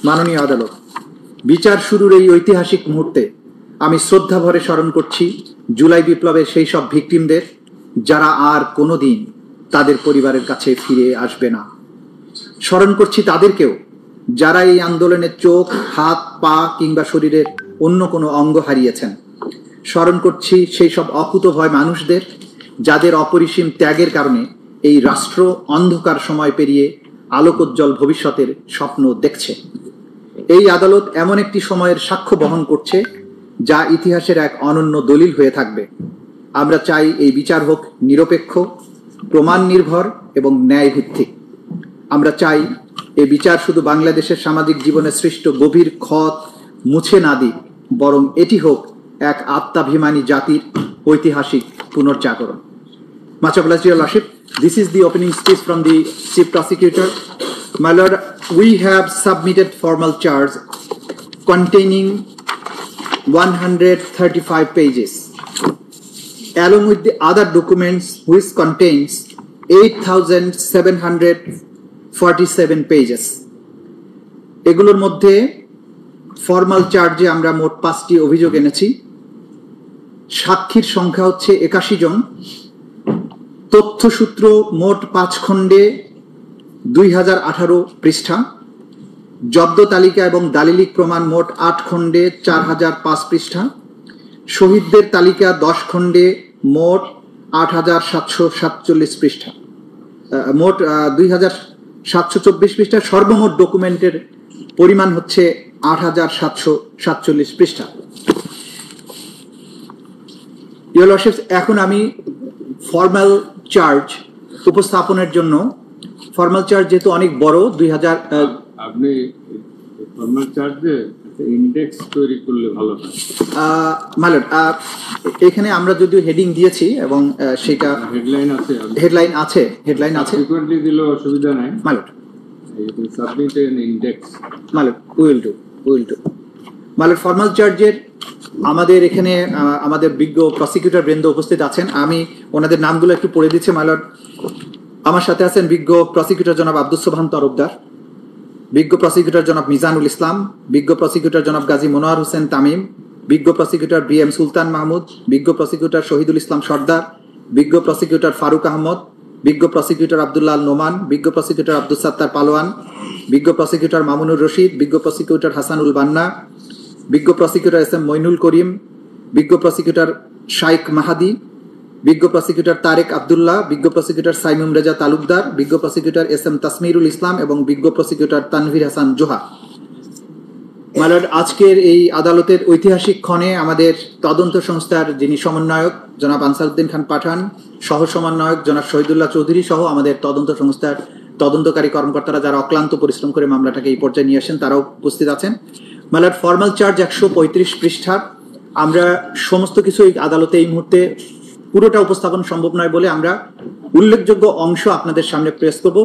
মাননীয় আদালত, বিচার শুরুর এই ঐতিহাসিক মুহূর্তে আমি শ্রদ্ধা ভরে স্মরণ করছি জুলাই বিপ্লবের সেই সব ভিকটিমদের যারা আর কোনোদিন তাদের পরিবারের কাছে ফিরে আসবে না। স্মরণ করছি তাদেরকেও যারা এই আন্দোলনে চোখ, হাত, পা কিংবা শরীরের অন্য কোনো অঙ্গ হারিয়েছেন। স্মরণ করছি সেই সব অকুতভয় মানুষদের যাদের অপরিসীম ত্যাগের কারণে এই রাষ্ট্র অন্ধকার সময় পেরিয়ে আলোকোজ্জ্বল ভবিষ্যতের স্বপ্ন দেখছে। এই আদালত এমন একটি সময়ের সাক্ষ্য বহন করছে যা ইতিহাসের এক অনন্য দলিল হয়ে থাকবে। আমরা চাই এই বিচার হোক নিরপেক্ষ, প্রমাণ নির্ভর এবং ন্যায় ভিত্তিক। আমরা চাই এই বিচার শুধু বাংলাদেশের সামাজিক জীবনে সৃষ্ট গভীর ক্ষত মুছে না দিক, বরং এটি হোক এক আত্মাভিমানী জাতির ঐতিহাসিক পুনর্জাগরণ। Much obliged, Your Lordship. This is the opening speech from the Chief Prosecutor. My Lord, we have submitted formal charge containing 135 pages, along with the other documents which contains 8,747 pages. এগুলোর মধ্যে ফর্মাল চার্জে আমরা মোট 5টি অভিযোগ এনেছি। সাক্ষীর সংখ্যা হচ্ছে 81 জন। তথ্যসূত্র মোট 5 খণ্ডে 2018 পৃষ্ঠা। জব্দ তালিকা এবং দালিলিক প্রমাণ মোট 8 খণ্ডে 4005 পৃষ্ঠা। শহীদদের তালিকা 10 খণ্ডে মোট 8747 পৃষ্ঠা, মোট 2724 পৃষ্ঠা। সর্বমোট ডকুমেন্টের পরিমাণ হচ্ছে 8747 পৃষ্ঠা। ইওর লর্ডশিপস, এখন আমি ফর্মাল চার্জ উপস্থাপনের জন্য, ফর্মাল চার্জ যেহেতু অনেক বড়, 2000 আপনি ফর্মাল চার্জে ইন্ডেক্স তৈরি করলে ভালো হয়। মালট, এখানে আমরা যদিও হেডিং দিয়েছি এবং সেটা হেডলাইন আছে ফ্রিকোয়েন্টলি দিলেও অসুবিধা নাই। মালট, সাবমিট এন ইন্ডেক্স। মালট, উইল ডু। মালট, ফর্মাল চার্জের আমাদের এখানে আমাদের বিজ্ঞ প্রসিকিউটর বৃন্দ উপস্থিত আছেন। আমি ওনাদের নামগুলো একটু পড়ে দিচ্ছি। মালট, আমার সাথে আছেন বিজ্ঞ প্রসিকিউটর জনাব আব্দুস সোবহান তরফদার, বিজ্ঞ প্রসিকিউটর জনাব মিজানুল ইসলাম, বিজ্ঞ প্রসিকিউটর জনাব গাজী মনোয়ার হোসেন তামিম, বিজ্ঞ প্রসিকিউটর BM সুলতান মাহমুদ, বিজ্ঞ প্রসিকিউটর শহীদুল ইসলাম সর্দার, বিজ্ঞ প্রসিকিউটর ফারুক আহমদ, বিজ্ঞ প্রসিকিউটর আব্দুল্লাহ নোমান, বিজ্ঞ প্রসিকিউটর আব্দুস সাত্তার পালোয়ান, বিজ্ঞ প্রসিকিউটর মামুনুর রশিদ, বিজ্ঞ প্রসিকিউটর হাসানুল বান্না, বিজ্ঞ প্রসিকিউটর SM মইনুল করিম, বিজ্ঞ প্রসিকিউটর শাইখ মাহাদি, বিজ্ঞ প্রসিকিউটর তারেক আব্দুল্লাহ, বিজ্ঞ প্রসিকিউটর সাইমুম রেজা তালুকদার, বিজ্ঞ প্রসিকিউটর SM তাসমিরুল ইসলাম এবং বিজ্ঞ প্রসিকিউটর তানভীর হাসান জোহা। মালর্ড, আজকের এই আদালতের ঐতিহাসিক ক্ষণে আমাদের তদন্ত সংস্থার যিনি সমন্বয়ক জনাব আনসারউদ্দিন খান পাঠান, সহ সমন্বয়ক জনাব শহীদুল্লাহ চৌধুরী সহ আমাদের তদন্ত সংস্থার তদন্তকারী কর্মকর্তারা যারা অক্লান্ত পরিশ্রম করে মামলাটাকে এই পর্যায়ে নিয়ে আসেন, তারাও উপস্থিত আছেন। মালর্ড, ফর্মাল চার্জ 135 পৃষ্ঠার। আমরা সমস্ত কিছু এই আদালতে এই মুহূর্তে পুরোটা উপস্থাপন সম্ভব নয় বলে আমরা উল্লেখযোগ্য অংশ আপনাদের সামনে প্রেস করব।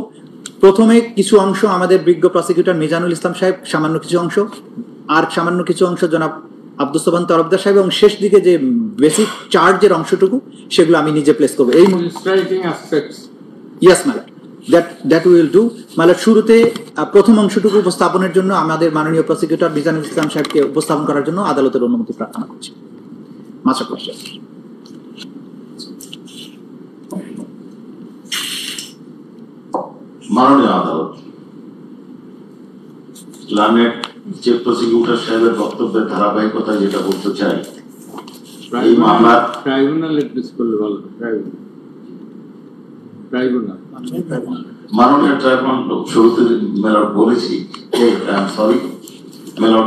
প্রথমে কিছু অংশ আমাদের বিজ্ঞ প্রসিকিউটর মিজানুল ইসলাম সাহেব, সামান্য কিছু অংশ, আর সামান্য কিছু অংশ জনাব আব্দুস সোবহান তরফদার সাহেব, এবং শেষ দিকে যে বেসিক চার্জের অংশটুকু সেগুলো আমি নিজে প্লেস করবো। এই yes madam, that will do. মানে শুরুতে প্রথম অংশটুকু উপস্থাপনের জন্য আমাদের মাননীয় প্রসিকিউটর মিজানুল ইসলাম সাহেবকে উপস্থাপন করার জন্য আদালতের অনুমতি প্রার্থনা করছি। মাসা কোশ্চেন। মাননীয় আদালত, লার্নেড চিফ প্রসিকিউটর সাহেবের বক্তব্যের ধারাবাহিকতা যেটা বলতে চাই, এই মামলা ট্রাইব্যুনাল এড্রেস করলে ভালো। ট্রাইব্যুনাল, মাননীয় ট্রাইব্যুনাল, শুরুতে মেলর বলেছি যে সরি মেলর,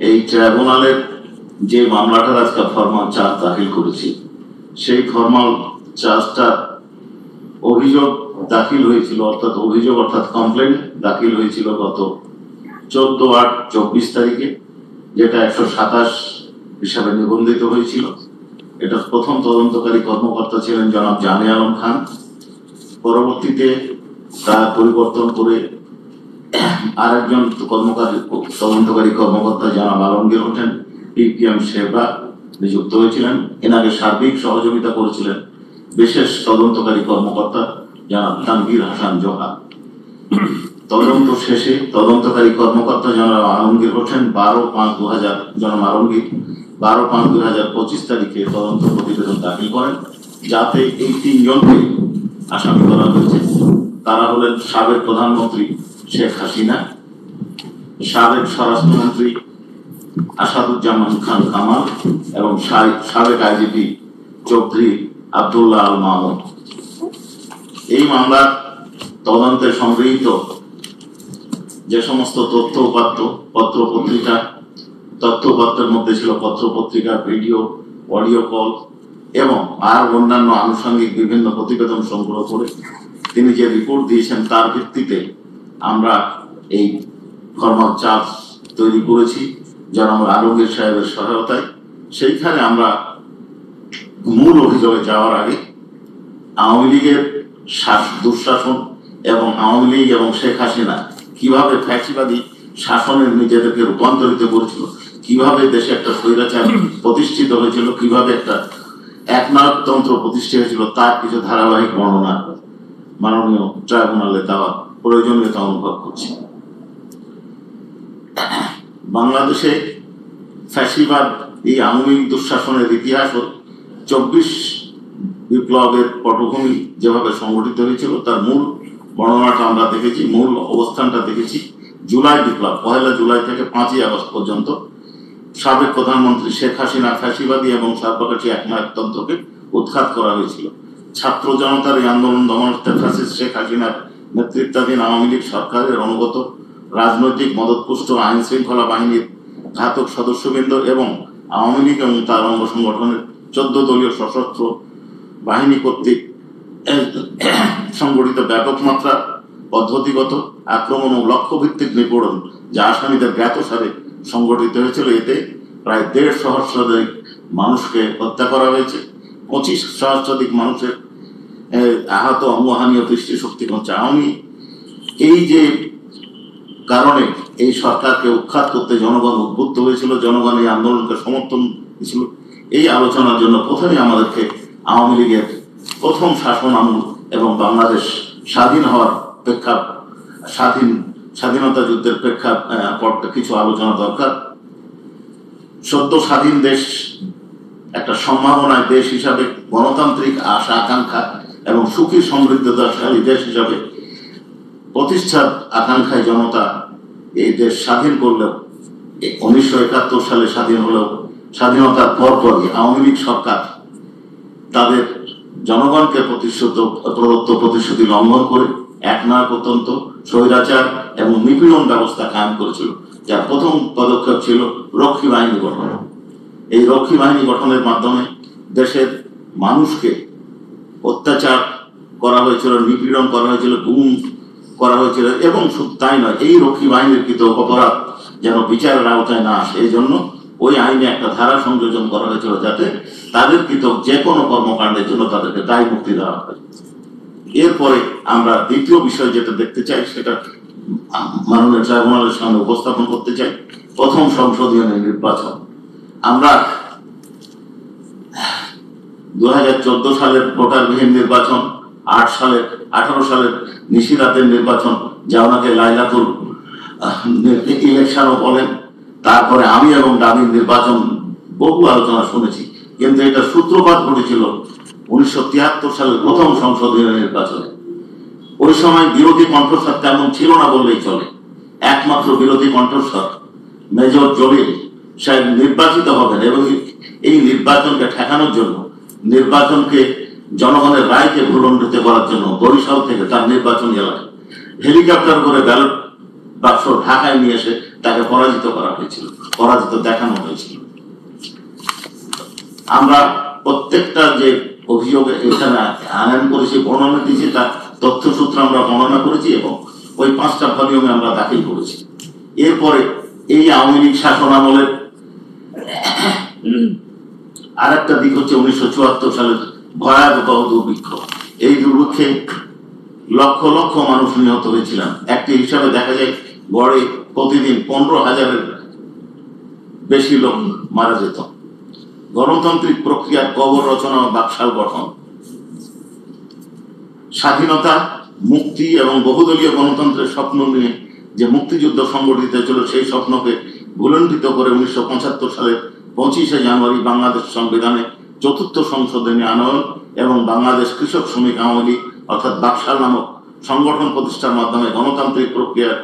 এই ট্রাইব্যুনালের যে মামলাটার আজকে ফর্মাল চার্জ দাখিল করেছি, সেই ফর্মাল চার্জটা অভিযোগ দাখিল হয়েছিল, অর্থাৎ কমপ্লেন দাখিল হয়েছিল গত 14/8/24 তারিখে, যেটা 127 হিসাবে নিবন্ধিত হয়েছিল। এটা প্রথম তদন্তকারী কর্মকর্তা ছিলেন জনাব জামি আলম খান। পরবর্তীতে তা পরিবর্তন করে আরেকজন তদন্তকারী কর্মকর্তা জনাব আলমগীর হোসেন PPM সেবা নিযুক্ত হয়েছিলেন। এনাকে সার্বিক সহযোগিতা করেছিলেন বিশেষ তদন্তকারী কর্মকর্তা জনাব তানভীর হাসান জোহা। তদন্ত শেষে তদন্তকারী কর্মকর্তা জনাব আলমগীর হোসেন 12/5/2000 জনাব আলমগীর 12/5/2025 তারিখে তদন্ত প্রতিবেদন দাখিল করেন, যাতে এই 3 জনকে আসামি করা হয়েছে। তারা হলেন সাবেক প্রধানমন্ত্রী শেখ হাসিনা, সাবেক স্বরাষ্ট্রমন্ত্রী আসাদুজ্জামান খান কামাল এবং সাবেক আইজিপি চৌধুরী আব্দুল্লাহ আল মামুন। এই মামলার তদন্তে সংগৃহীত যে সমস্ত তথ্য উপাত্ত, পত্র পত্রিকা, তথ্য উপাত্তের মধ্যে ছিল পত্র পত্রিকা, ভিডিও, অডিও কল এবং আর অন্যান্য আনুষঙ্গিক বিভিন্ন প্রতিবেদন সংগ্রহ করে তিনি যে রিপোর্ট দিয়েছেন তার ভিত্তিতে আমরা এই ফরমাল চার্জ তৈরি করেছি জনাব আলমগীর সাহেবের সহায়তায়। সেইখানে আমরা মূল অভিযোগে যাওয়ার আগে আওয়ামী লীগের দুঃশাসন এবং আওয়ামী লীগ এবং শেখ হাসিনা কিভাবে ফ্যাসিবাদী শাসনের নিজেদেরকে রূপান্তরিত করেছিল, কিভাবে দেশে একটা স্বৈরাচার প্রতিষ্ঠিত হয়েছিল, কিভাবে একটা একনায়কতন্ত্র প্রতিষ্ঠিত হয়েছিল, তার কিছু ধারাবাহিক বর্ণনা মাননীয় ট্রাইব্যুনালে দেওয়ার প্রয়োজনীয়তা অনুভব করছি। বাংলাদেশে ফ্যাসিবাদ এই আওয়ামী লীগ দুঃশাসনের ইতিহাস 24 বিপ্লবের পটভূমি যেভাবে সংগঠিত হয়েছিল তার মূল বর্ণনাটা আমরা দেখেছি, মূল অবস্থানটা দেখেছি। জুলাই বিপ্লব 1 জুলাই থেকে 5 আগস্ট পর্যন্ত সাবেক প্রধানমন্ত্রী শেখ হাসিনা ফ্যাসিবাদী এবং সর্বকাশী একনায়কতন্ত্রকে উৎখাত করা হয়েছিল। ছাত্র জনতার এই আন্দোলন দমনার্থে ফ্যাসিস্ট শেখ হাসিনার নেতৃত্বাধীন আওয়ামী লীগ সরকারের অনুগত রাজনৈতিক মদতপুষ্ট আইন শৃঙ্খলা বাহিনীর ঘাতক সদস্যবৃন্দ এবং আওয়ামী লীগ এবং তার অঙ্গ সংগঠনের 14 দলীয় সশস্ত্র বাহিনী কর্তৃক সংগঠিত ব্যাপক মাত্রা পদ্ধতিগত আক্রমণ ও লক্ষ্যভিত্তিক নিপীড়ন যা আসামিদের জ্ঞাতসারে সংগঠিত হয়েছিল। এতে প্রায় 1.5 সহস্রাধিক মানুষকে হত্যা করা হয়েছে, 25 সহস্রাধিক মানুষের আহত, অঙ্গহানি ও দৃষ্টিশক্তি হচ্ছে। আওয়ামী এই যে কারণে এই সরকারকে উৎখাত করতে জনগণ উদ্বুদ্ধ হয়েছিল, জনগণ এই আন্দোলনকে সমর্থন দিয়েছিল। এই আলোচনার জন্য প্রথমে আমাদেরকে আওয়ামী লীগের প্রথম শাসন আমল এবং বাংলাদেশ স্বাধীন হওয়ার স্বাধীনতা যুদ্ধের প্রেক্ষাপটে কিছু আলোচনা দরকার। সদ্য স্বাধীন দেশ একটা সম্ভাবনায় দেশ হিসাবে, গণতান্ত্রিক আশা আকাঙ্ক্ষা এবং সুখী সমৃদ্ধশালী দেশ হিসাবে প্রতিষ্ঠার আকাঙ্ক্ষায় জনতা এই দেশ স্বাধীন করলেও 1971 সালে স্বাধীন হলেও স্বাধীনতার পরপরই আওয়ামী লীগ সরকার তাদের জনগণকে প্রদত্ত প্রতিশ্রুতি লঙ্ঘন করে একনায়কতন্ত্র, স্বৈরাচার এবং নিপীড়ন ব্যবস্থা কায়েম করেছিল, যার প্রথম পদক্ষেপ ছিল রক্ষী বাহিনী গঠন। এই রক্ষী বাহিনী গঠনের মাধ্যমে দেশের মানুষকে অত্যাচার করা হয়েছিল, নিপীড়ন করা হয়েছিল, গুম করা হয়েছিল এবং শুধু তাই নয়, এই রক্ষী বাহিনীর কৃত অপরাধ যেন বিচারের আওতায় না আসে এই জন্য ওই আইনে একটা ধারা সংযোজন করা হয়েছিল, যাতে তাদের কৃত যে কোনো কর্মকাণ্ডের জন্য তাদেরকে দায় মুক্তি দেওয়া হয়। এরপরে আমরা দ্বিতীয় বিষয় যেটা দেখতে চাই, সেটা মাননীয় ট্রাইব্যুনালের সামনে উপস্থাপন করতে চাই। প্রথম সংসদীয় নির্বাচন আমরা 2014 সালের ভোটারবিহীন নির্বাচন, 18 সালের নিশিরাতের নির্বাচন, যা ওনাকে লাইলাতুল ইলেকশনও বলেন, তারপরে আমি এবং দাবির নির্বাচন, বহু আলোচনা শুনেছি, কিন্তু এটা সূত্রপাত ঘটেছিল 1973 সালের প্রথম সংসদীয় নির্বাচনে। ওই সময় বিরোধী কণ্ঠস্বর তেমন ছিল না বললেই চলে। একমাত্র বিরোধী কণ্ঠস্বর মেজর জলিল সাহেব নির্বাচিত হবেন এবং এই নির্বাচনকে ঠেকানোর জন্য, নির্বাচনকে জনগণের রায়কে ভুলণ্ডিত করার জন্য বরিশাল থেকে তার নির্বাচনী এলাকায় হেলিকপ্টার করে ব্যালট বাক্স ঢাকায় নিয়ে এসে তাকে পরাজিত করা হয়েছিল, পরাজিত দেখানো হয়েছিল। আমরা প্রত্যেকটা যে অভিযোগ এখানে আনয়ন করেছি, বর্ণনা দিয়েছি, তার তথ্যসূত্র আমরা বর্ণনা করেছি এবং ওই 5টা ভলিউমে আমরা দাখিল করেছি। এরপরে এই আওয়ামী লীগ শাসন আমলের আর একটা দিক হচ্ছে 1974 সালের ভয়াবহ দুর্ভিক্ষ। এই দুর্ভিক্ষে লক্ষ লক্ষ মানুষ নিহত হয়েছিলেন। একটি হিসাবে দেখা যায় গড়ে প্রতিদিন 15,000-এর বেশি লোক মারা যেত। গণতান্ত্রিক প্রক্রিয়ার কবর রচনা ও বাকশাল গঠন, স্বাধীনতা মুক্তি এবং বহুদলীয় গণতন্ত্রের স্বপ্ন নিয়ে যে মুক্তিযুদ্ধ সংগঠিত হয়েছিল সেই স্বপ্নকে ভুলণ্ঠিত করে 1975 সালের 25শে জানুয়ারি বাংলাদেশ সংবিধানে 4th সংশোধনী আনয়ন এবং বাংলাদেশ কৃষক শ্রমিক আওয়ামী লীগ অর্থাৎ বাকশাল নামক সংগঠন প্রতিষ্ঠার মাধ্যমে গণতান্ত্রিক প্রক্রিয়ার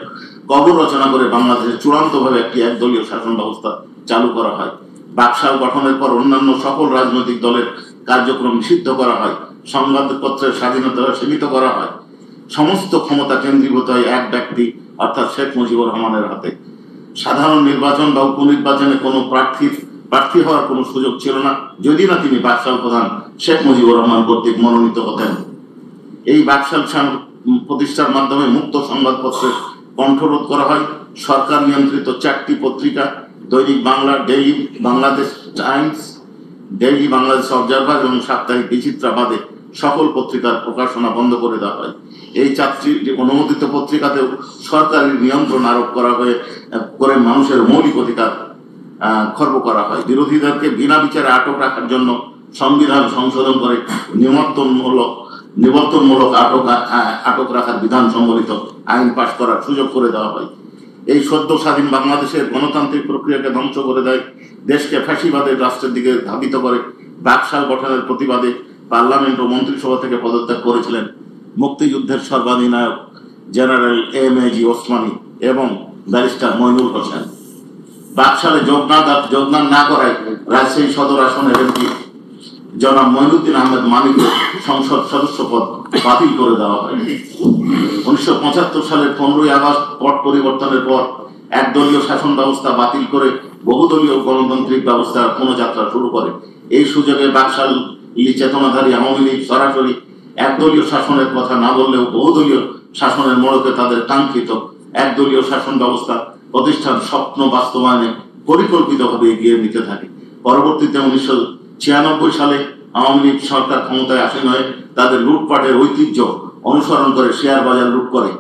কবর রচনা করে বাংলাদেশে চূড়ান্তভাবে একটি একদলীয় শাসন ব্যবস্থা চালু করা হয়। বাকশাল গঠনের পর অন্যান্য সকল রাজনৈতিক দলের কার্যক্রম নিষিদ্ধ করা হয়, সংবাদপত্রের স্বাধীনতা সীমিত করা হয়, সমস্ত ক্ষমতা কেন্দ্রীভূত হয় এক ব্যক্তি অর্থাৎ শেখ মুজিবুর রহমানের হাতে। সাধারণ নির্বাচন বা উপনির্বাচনে কোনো প্রার্থী হওয়ার কোনো সুযোগ ছিল না, যদি না তিনি বাকশাল প্রধান শেখ মুজিবুর রহমান কর্তৃক মনোনীত হতেন। এই বাকশাল প্রতিষ্ঠার মাধ্যমে মুক্ত সংবাদপত্রের কণ্ঠরোধ করা হয়। সরকার নিয়ন্ত্রিত 4টি পত্রিকা দৈনিক Bangla, daily Bangladesh Times, daily Bangladesh observer এবং সাপ্তাহিক বিচিত্রা বাদে সকল পত্রিকার প্রকাশনা বন্ধ করে দেওয়া হয়। এই 4টি অনুমোদিত পত্রিকাতেও সরকারি নিয়ন্ত্রণ আরোপ করে মানুষের মৌলিক অধিকার খর্ব করা হয়। বিরোধীদেরকে বিনা বিচারে আটক রাখার জন্য সংবিধান সংশোধন করে নিবর্তনমূলক আটক রাখার বিধান সম্বলিত আইন পাশ করার সুযোগ করে দেওয়া হয়। এই সদ্য স্বাধীন বাংলাদেশের গণতান্ত্রিক প্রক্রিয়াকে ধ্বংস করে দেয়, দেশকে ফ্যাসিবাদের রাষ্ট্রের দিকে ধাবিত করে। বাকশাল গঠনের প্রতিবাদে পার্লামেন্ট ও মন্ত্রিসভা থেকে পদত্যাগ করেছিলেন মুক্তিযুদ্ধের সর্বাধিনায়ক জেনারেল এম.এ.জি. ওসমানী এবং ব্যারিস্টার মইনুল হোসেন। বাকশালে যোগদান না করায় রাজশাহী সদর আসনের এমপি জনাব মঈনুদ্দিন আহমেদ মানিককে সংসদ সদস্য পদ বাতিল করে দেওয়া হয়। 1975 সালের 15ই আগস্ট পট পরিবর্তনের পর একদলীয় শাসন ব্যবস্থা বাতিল করে বহুদলীয় গণতান্ত্রিক ব্যবস্থার পুনঃযাত্রা শুরু করে। এই সুযোগে বাকশাল চেতনাধারী আওয়ামী লীগ সরাসরি একদলীয় শাসনের কথা না বললেও বহুদলীয় শাসনের মোড়কে তাদের কাঙ্ক্ষিত একদলীয় শাসন ব্যবস্থা প্রতিষ্ঠার স্বপ্ন বাস্তবায়নে পরিকল্পিতভাবে এগিয়ে নিতে থাকে। পরবর্তীতে 1996 সালে আওয়ামী লীগ সরকার ক্ষমতায় আসীন হয়ে তাদের লুটপাটের ঐতিহ্য অনুসরণ করে শেয়ার বাজার লুট করে।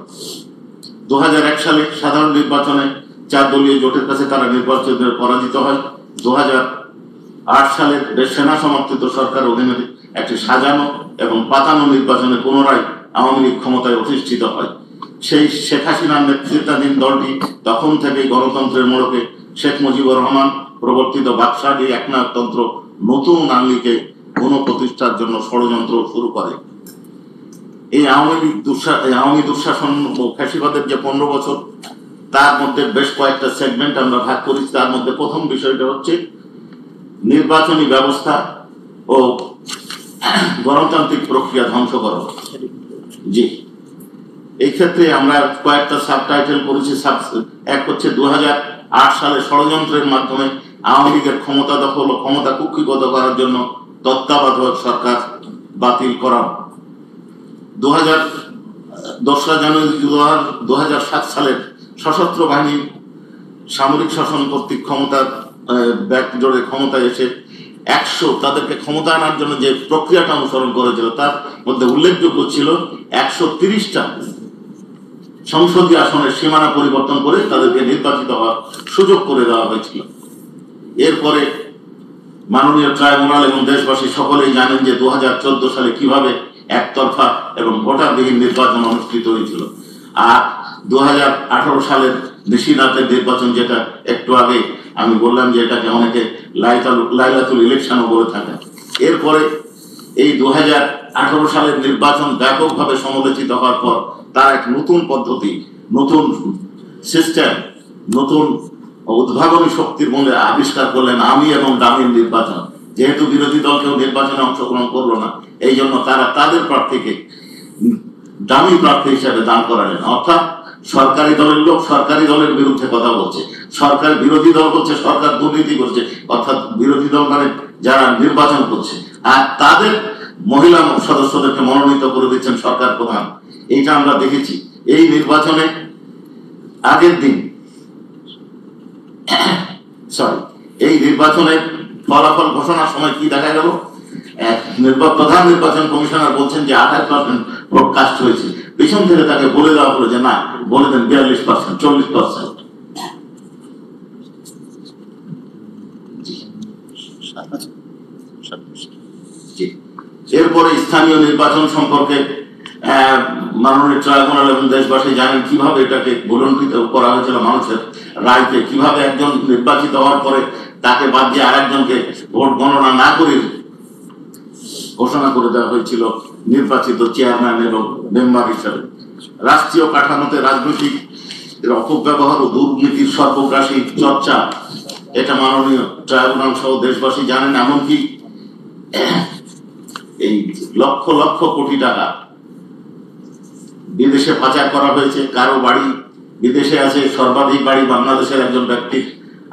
2001 সালে সাধারণ নির্বাচনে 4 দলীয় জোটের কাছে তারা নির্বাচনে পরাজিত হয়। 2008 সালের সেনা সমর্থিত সরকার অধীনে একটি সাজানো এবং পাতানো নির্বাচনে পুনরায় আওয়ামী লীগ ক্ষমতায় অধিষ্ঠিত হয়। সেই শেখ হাসিনার নেতৃত্বাধীন দলটি তখন থেকেই গণতন্ত্রের মোড়কে শেখ মুজিবুর রহমান প্রবর্তিত বাকশালী একনায়কতন্ত্র নতুন আঙ্গিকে পুনঃপ্রতিষ্ঠার জন্য ষড়যন্ত্র শুরু করে। এই আওয়ামী দুঃশাসন ও ফ্যাসিবাদের যে 15 বছর, তার মধ্যে বেশ কয়েকটা সেগমেন্ট আমরা ভাগ করি। তার মধ্যে প্রথম বিষয়টা হচ্ছে নির্বাচনী ব্যবস্থা ও গণতান্ত্রিক প্রক্রিয়া ধ্বংস করা। জি, এই ক্ষেত্রে আমরা কয়েকটা সাবটাইটেল করেছি। এক হচ্ছে 2008 সালে ষড়যন্ত্রের মাধ্যমে আওয়ামী লীগের ক্ষমতা দখল ও ক্ষমতা কুক্ষিগত করার জন্য তত্ত্বাবধায়ক সরকার বাতিল করা। 2রা জানুয়ারি 2007 সালের সশস্ত্র বাহিনী সামরিক শাসন কর্তৃক ক্ষমতার ব্যাকজোরে ক্ষমতায় এসে তাদেরকে ক্ষমতা আনার জন্য যে প্রক্রিয়াটা অনুসরণ করেছিল তার মধ্যে উল্লেখযোগ্য ছিল 130টা সংসদীয় আসনের সীমানা পরিবর্তন করে তাদেরকে নির্বাচিত হওয়ার সুযোগ করে দেওয়া হয়েছিল। এরপরে মাননীয় ট্রাইব্যুনাল এবং দেশবাসী সকলেই জানেন যে 2014 সালে কিভাবে একতরফা এবং ভোটারবিহীন নির্বাচন অনুষ্ঠিত হয়েছিল। আর 2018 সালের নিশিরাতের নির্বাচন, যেটা একটু আগে আমি বললাম যে এটাকে অনেকে লাইলাতুল ইলেকশনও বলে থাকেন। এরপরে এই 2018 সালের নির্বাচন ব্যাপকভাবে সমালোচিত হওয়ার পর তার এক নতুন পদ্ধতি, নতুন সিস্টেম, নতুন উদ্ভাবনী শক্তির মূলে আবিষ্কার করলেন আমি এবং দামির নির্বাচন। যেহেতু বিরোধী দল কেউ নির্বাচনে অংশগ্রহণ করলো না, এই জন্য তারা তাদের প্রার্থীকে দামি প্রার্থী হিসেবে দান করালেন। অর্থাৎ সরকারি দলের লোক সরকারি দলের বিরুদ্ধে কথা বলছে, সরকার বিরোধী দল বলছে সরকার দুর্নীতি করছে, অর্থাৎ বিরোধী দল মানে যারা নির্বাচন করছে, আর তাদের মহিলা সদস্যদেরকে মনোনীত করে দিচ্ছেন সরকার প্রধান। এইটা আমরা দেখেছি। এই নির্বাচনে আগের দিন এই নির্বাচনের ফলাফল ঘোষণার সময় কি দেখা গেল, প্রধান নির্বাচন কমিশনার বলছেন যে 28% ভোট কাস্ট হয়েছে। পিছন থেকে তাকে বলে দেওয়া হলো যে না, বলে দেন 42%, 40%। এরপরে স্থানীয় নির্বাচন সম্পর্কে মাননীয় ট্রাইব্যুনাল এবং দেশবাসী জানেন কিভাবে এটাকে ভুলণ্ঠিত করা হয়েছিল মানুষের রায়কে, কিভাবে একজন নির্বাচিত হওয়ার পরে তাকে বাদ দিয়ে আরেকজনকে ভোট গণনা না করে ঘোষণা করে দেওয়া হয়েছিল নির্বাচিত চেয়ারম্যান এবং মেম্বার হিসাবে। রাষ্ট্রীয় কাঠামোতে রাজনৈতিক অপব্যবহার ও দুর্নীতির সর্বগ্রাসী চর্চা, এটা মাননীয় ট্রাইব্যুনাল সহ দেশবাসী জানেন। এমনকি এই লক্ষ লক্ষ কোটি টাকা বিদেশে পাচার করা হয়েছে। কারো বাড়ি বিদেশে আছে, সর্বাধিক বাড়ি বাংলাদেশের একজন ব্যক্তির।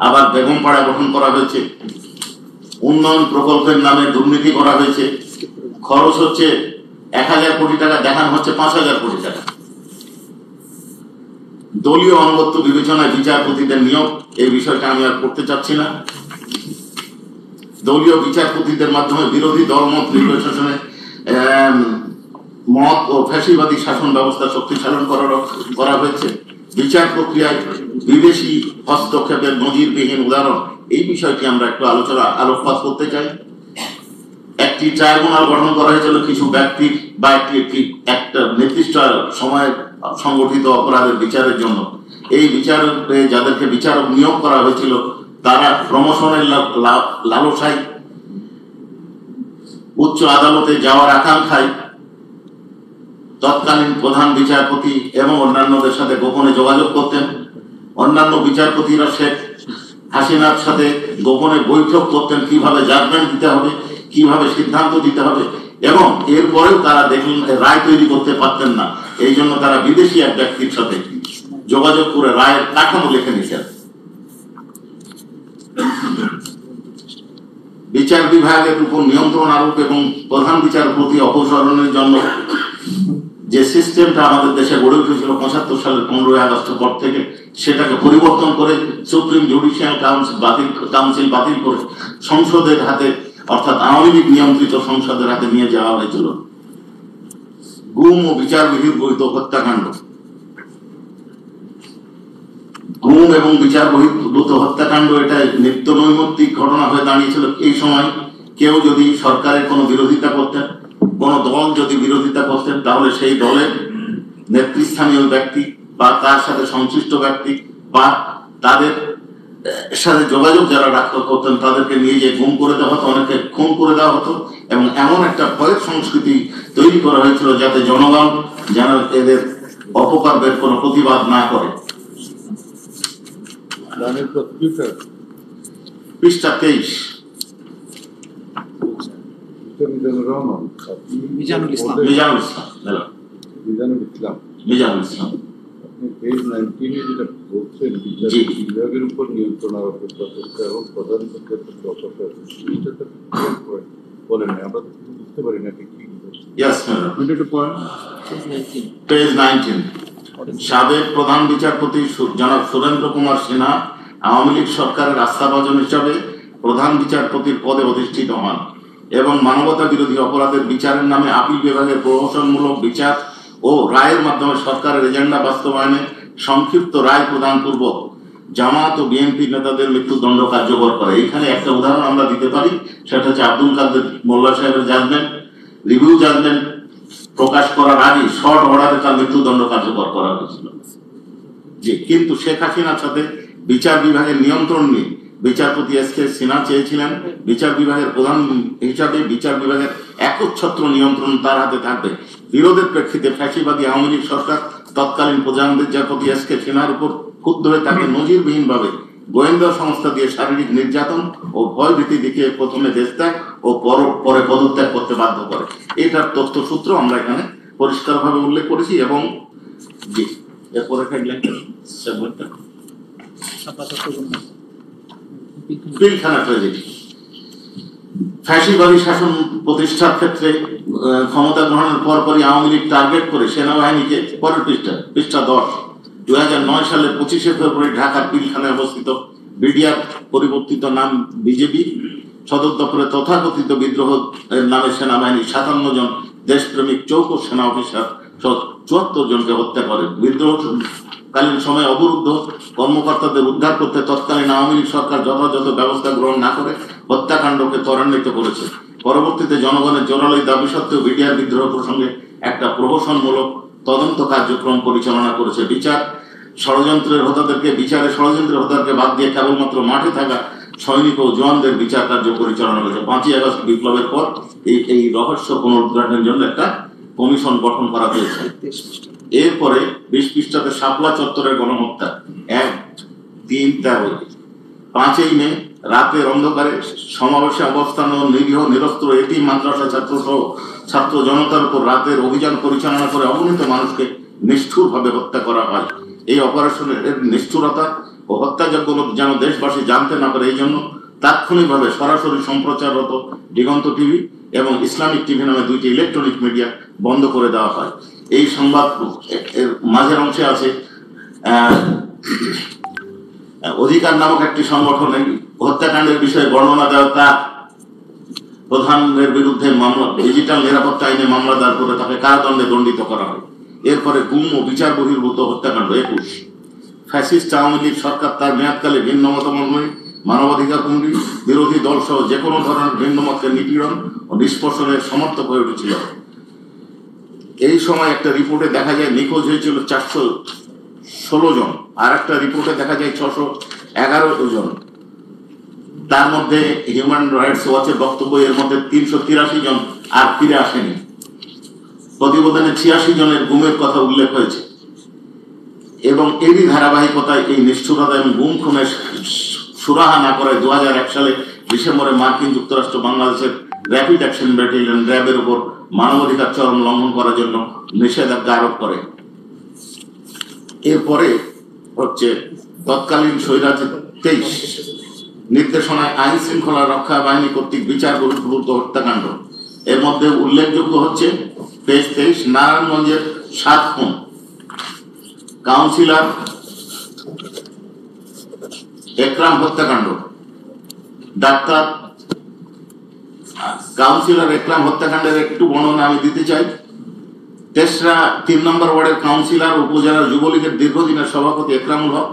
আবার বেগমপাড়া গঠন করা হয়েছে, উন্নয়ন প্রকল্পের নামে দুর্নীতি করা হয়েছে। খরচ হচ্ছে 1000 কোটি টাকা, দেখানো হচ্ছে 5000 কোটি টাকা। দলীয় আনুগত্য বিবেচনায় বিচারপতিদের নিয়োগ, এই বিষয়টা আমি আর করতে চাচ্ছি না। দলীয় বিচারপতিদের মাধ্যমে বিরোধী দলমত নির্বাচনে মত ও ফ্যাসিবাদী শাসন ব্যবস্থা শক্তিশালী করা হয়েছে। বিচার প্রক্রিয়ায় বিদেশি হস্তক্ষেপের নজিরবিহীন উদাহরণ, এই বিষয়টি আমরা একটু আলোকপাত করতে চাই। একটি ট্রাইব্যুনাল গঠন করা হয়েছিল কিছু ব্যক্তির বা একটা নির্দিষ্ট সময়ে সংগঠিত অপরাধের বিচারের জন্য। এই বিচারে যাদেরকে বিচারক নিয়োগ করা হয়েছিল তারা প্রমোশনের লালসায় উচ্চ আদালতে যাওয়ার আকাঙ্ক্ষায় তৎকালীন প্রধান বিচারপতি এবং অন্যান্যদের সাথে গোপনে যোগাযোগ করতেন। অন্যান্য বিচারপতিরা শেখ হাসিনার সাথে গোপনে বৈঠক করতেন কিভাবে জাজমেন্ট দিতে হবে, কিভাবে সিদ্ধান্ত দিতে হবে, এবং এরপরেও তারা দেখলেন রায় তৈরি করতে পারতেন না। এই জন্য তারা বিদেশি এক ব্যক্তির সাথে যোগাযোগ করে রায়ের কাঠামো লিখে নিতেন। বিচার বিভাগের উপর নিয়ন্ত্রণ আরোপ এবং প্রধান বিচারপতি অপসারণের জন্য যে সিস্টেমটা আমাদের দেশে গড়ে উঠেছিল 75 সালের 15ই আগস্টের পর থেকে, সেটাকে পরিবর্তন করে সুপ্রিম জুডিশিয়াল কাউন্সিল বাতিল করে সংসদের হাতে, অর্থাৎ আওয়ামী লীগ নিয়ন্ত্রিত সংসদের হাতে নিয়ে যাওয়া হয়েছিল। গুম ও বিচার বহির্ভূত হত্যাকাণ্ড, গুম এবং বিচার বহির্ভূত হত্যাকাণ্ড এটা নিত্য নৈমিত্তিক ঘটনা হয়ে দাঁড়িয়েছিল। এই সময় কেউ যদি সরকারের কোনো বিরোধিতা করতেন, কোন দল যদি বিরোধিতা করতেন, তাহলে সেই দলের নেতৃস্থানীয় ব্যক্তি বা তার সাথে সংশ্লিষ্ট ব্যক্তি বা তাদের সাথে যোগাযোগ যারা রাখতে করতেন তাদেরকে নিয়ে যে গুম করে দেওয়া হতো, অনেকে খুন করে দেওয়া হতো। এবং এমন একটা ভয়ের সংস্কৃতি তৈরি করা হয়েছিল যাতে জনগণ যেন এদের অপকর্মের কোনো প্রতিবাদ না করে। পৃষ্ঠা 23। মিজানুল ইসলাম। পেজ 19 যেটা বলছেন বিচার বিভাগের উপর নিয়ন্ত্রণ আরোপের প্রচেষ্টা এবং প্রধান বিচারপতি অপসারণ, এটা তো বলেন না, আমরা তো বুঝতে পারি না ঠিক কি পেজ 19। সাবেক প্রধান বিচারপতি জনাব সুরেন্দ্র কুমার সিনহা আওয়ামী লীগ সরকারের আস্থাভাজন হিসাবে প্রধান বিচারপতির পদে অধিষ্ঠিত হন এবং মানবতা বিরোধী অপরাধের বিচারের নামে আপিল বিভাগের প্রহসনমূলক বিচার ও রায়ের মাধ্যমে সরকারের এজেন্ডা বাস্তবায়নে সংক্ষিপ্ত রায় প্রদান পূর্বক জামাত ও বিএনপি নেতাদের মৃত্যুদণ্ড কার্যকর করে। এখানে একটা উদাহরণ আমরা দিতে পারি, সেটা হচ্ছে আব্দুল কাদের মোল্লা সাহেবের জাজমেন্ট, রিভিউ জাজমেন্ট প্রকাশ করার আগে শর্ট অর্ডারে তার মৃত্যুদণ্ড কার্যকর করা হয়েছিল। জি, কিন্তু শেখ হাসিনার সাথে বিচার বিভাগের নিয়ন্ত্রণ নিয়ে বিচারপতি এস.কে. সিনহা চেয়েছিলেন বিচার বিভাগের প্রধান হিসাবে বিচার বিভাগের একচ্ছত্র নিয়ন্ত্রণ তার হাতে থাকবে। বিরোধের প্রেক্ষিতে ফ্যাসিবাদী আওয়ামী লীগ সরকার তৎকালীন প্রধান বিচারপতি এস.কে. সিনহার উপর ক্ষুব্ধ হয়ে তাকে নজিরবিহীনভাবে গোয়েন্দা সংস্থা দিয়ে শারীরিক নির্যাতন ও ভয়ভীতি দেখিয়ে প্রথমে দেশত্যাগ ও পরে পদত্যাগ করতে বাধ্য করে। এটার তথ্যসূত্র আমরা এখানে পরিষ্কারভাবে উল্লেখ করেছি। এবং জি, এরপরে পিলখানা ট্র্যাজেডি। ফ্যাসিবাদী শাসন প্রতিষ্ঠার ক্ষেত্রে ক্ষমতা গ্রহণের পরপরই আওয়ামী লীগ টার্গেট করে সেনাবাহিনীকে, পরের পৃষ্ঠা 10, 2009 সালের 25শে ফেব্রুয়ারি ঢাকার পিলখানায় অবস্থিত বিডিআর পরিবর্তিত নাম বিজেপি সদর দপ্তরে তথাকথিত বিদ্রোহ নামে সেনাবাহিনী 57 জন দেশপ্রেমিক চৌকো সেনা অফিসার 74 জনকে হত্যা করে। বিদ্রোহকালীন সময়ে অবরুদ্ধ কর্মকর্তাদের উদ্ধার করতে তৎকালীন আওয়ামী লীগ সরকার যথাযথ ব্যবস্থা গ্রহণ না করে হত্যাকাণ্ডকে ত্বরান্বিত করেছে। পরবর্তীতে জনগণের জোরালো দাবি সত্ত্বেও বিডিআর বিদ্রোহ প্রসঙ্গে একটা প্রহসনমূলক তদন্ত কার্যক্রম পরিচালনা করেছে। ষড়যন্ত্রের হোতাদেরকে বাদ দিয়ে কেবলমাত্র মাঠে থাকা সৈনিক ও জওয়ানদের বিচার কার্য পরিচালনা করেছে। 5ই আগস্ট বিপ্লবের পর এই রহস্য পুনরুদ্ধারের জন্য একটা কমিশন গঠন করা হয়েছে। এরপরে 20 পৃষ্ঠাতে শাপলা চত্বরের গণহত্যা 1-3-13। 5ই মে রাতের অন্ধকারে সমাবেশে অবস্থান ও নিরীহ নিরস্ত্র এতিম মাদ্রাসা ছাত্র সহ ছাত্র জনতার উপর রাতের অভিযান পরিচালনা করে অগণিত মানুষকে নিষ্ঠুরভাবে হত্যা করা হয়। এই অপারেশনের নিষ্ঠুরতা ও হত্যাযজ্ঞ যেন দেশবাসী জানতে না পারে, এই জন্য তাৎক্ষণিকভাবে সরাসরি সম্প্রচাররত দিগন্ত টিভি এবং ইসলামিক টিভি নামে 2টি ইলেকট্রনিক মিডিয়া বন্ধ করে দেওয়া হয়। এই সংবাদ এর মাঝের অংশে আছে অধিকার নামক একটি সংগঠন হত্যাকাণ্ডের বিষয়ে বর্ণনা দেওয়া, তার প্রধানের বিরুদ্ধে মামলা ডিজিটাল নিরাপত্তা আইনে মামলা দায়ের করে তাকে কারাদণ্ডে দণ্ডিত করা হয়। এরপরে গুম ও বিচার বহির্ভূত হত্যাকাণ্ড 21। ফ্যাসিস্ট আওয়ামী লীগ সরকার তার মেয়াদকালে ভিন্ন মতামত মানবাধিকার কর্মী বিরোধী দল সহ যে কোনো ধরনের ভিন্ন মতের নিপীড়ন ও নিষ্পোষণের সমর্থক হয়ে উঠেছিল। এই সময় একটা রিপোর্টে দেখা যায় নিখোঁজ হয়েছিল 416 জন, আর একটা রিপোর্টে দেখা যায় 611 জন। তার মধ্যে হিউম্যান রাইটস ওয়াচের বক্তব্য এর মধ্যে 383 জন আর ফিরে আসেনি। প্রতিবেদনে 86 জনের গুমের কথা উল্লেখ হয়েছে এবং এরই ধারাবাহিকতায় এই নিষ্ঠুরতা এবং গুম খুনের সুরাহা না করে 2001 সালে ডিসেম্বরে মার্কিন যুক্তরাষ্ট্র বাংলাদেশের র্যাপিড অ্যাকশন ব্যাটালিয়ন র্যাবের উপর মানবাধিকার চরম লঙ্ঘন করার জন্য নিষেধাজ্ঞা আরোপ করে। এরপরে হচ্ছে তৎকালীন স্বৈরাচার 23 নির্দেশনায় আইন শৃঙ্খলা রক্ষা বাহিনী কর্তৃক বিচার বহির্ভূত হত্যাকাণ্ড। এর মধ্যে উল্লেখযোগ্য হচ্ছে পেজ 23 নারায়ণগঞ্জের 7 খুন, কাউন্সিলর একরাম হত্যাকাণ্ড। ডাক্তার কাউন্সিলর একরাম হত্যাকাণ্ডের একটু বর্ণনা আমি দিতে চাই। তেসরা 3 নম্বর ওয়ার্ডের কাউন্সিলর উপজেলার যুবলীগের দীর্ঘদিনের সভাপতি একরামুল হক,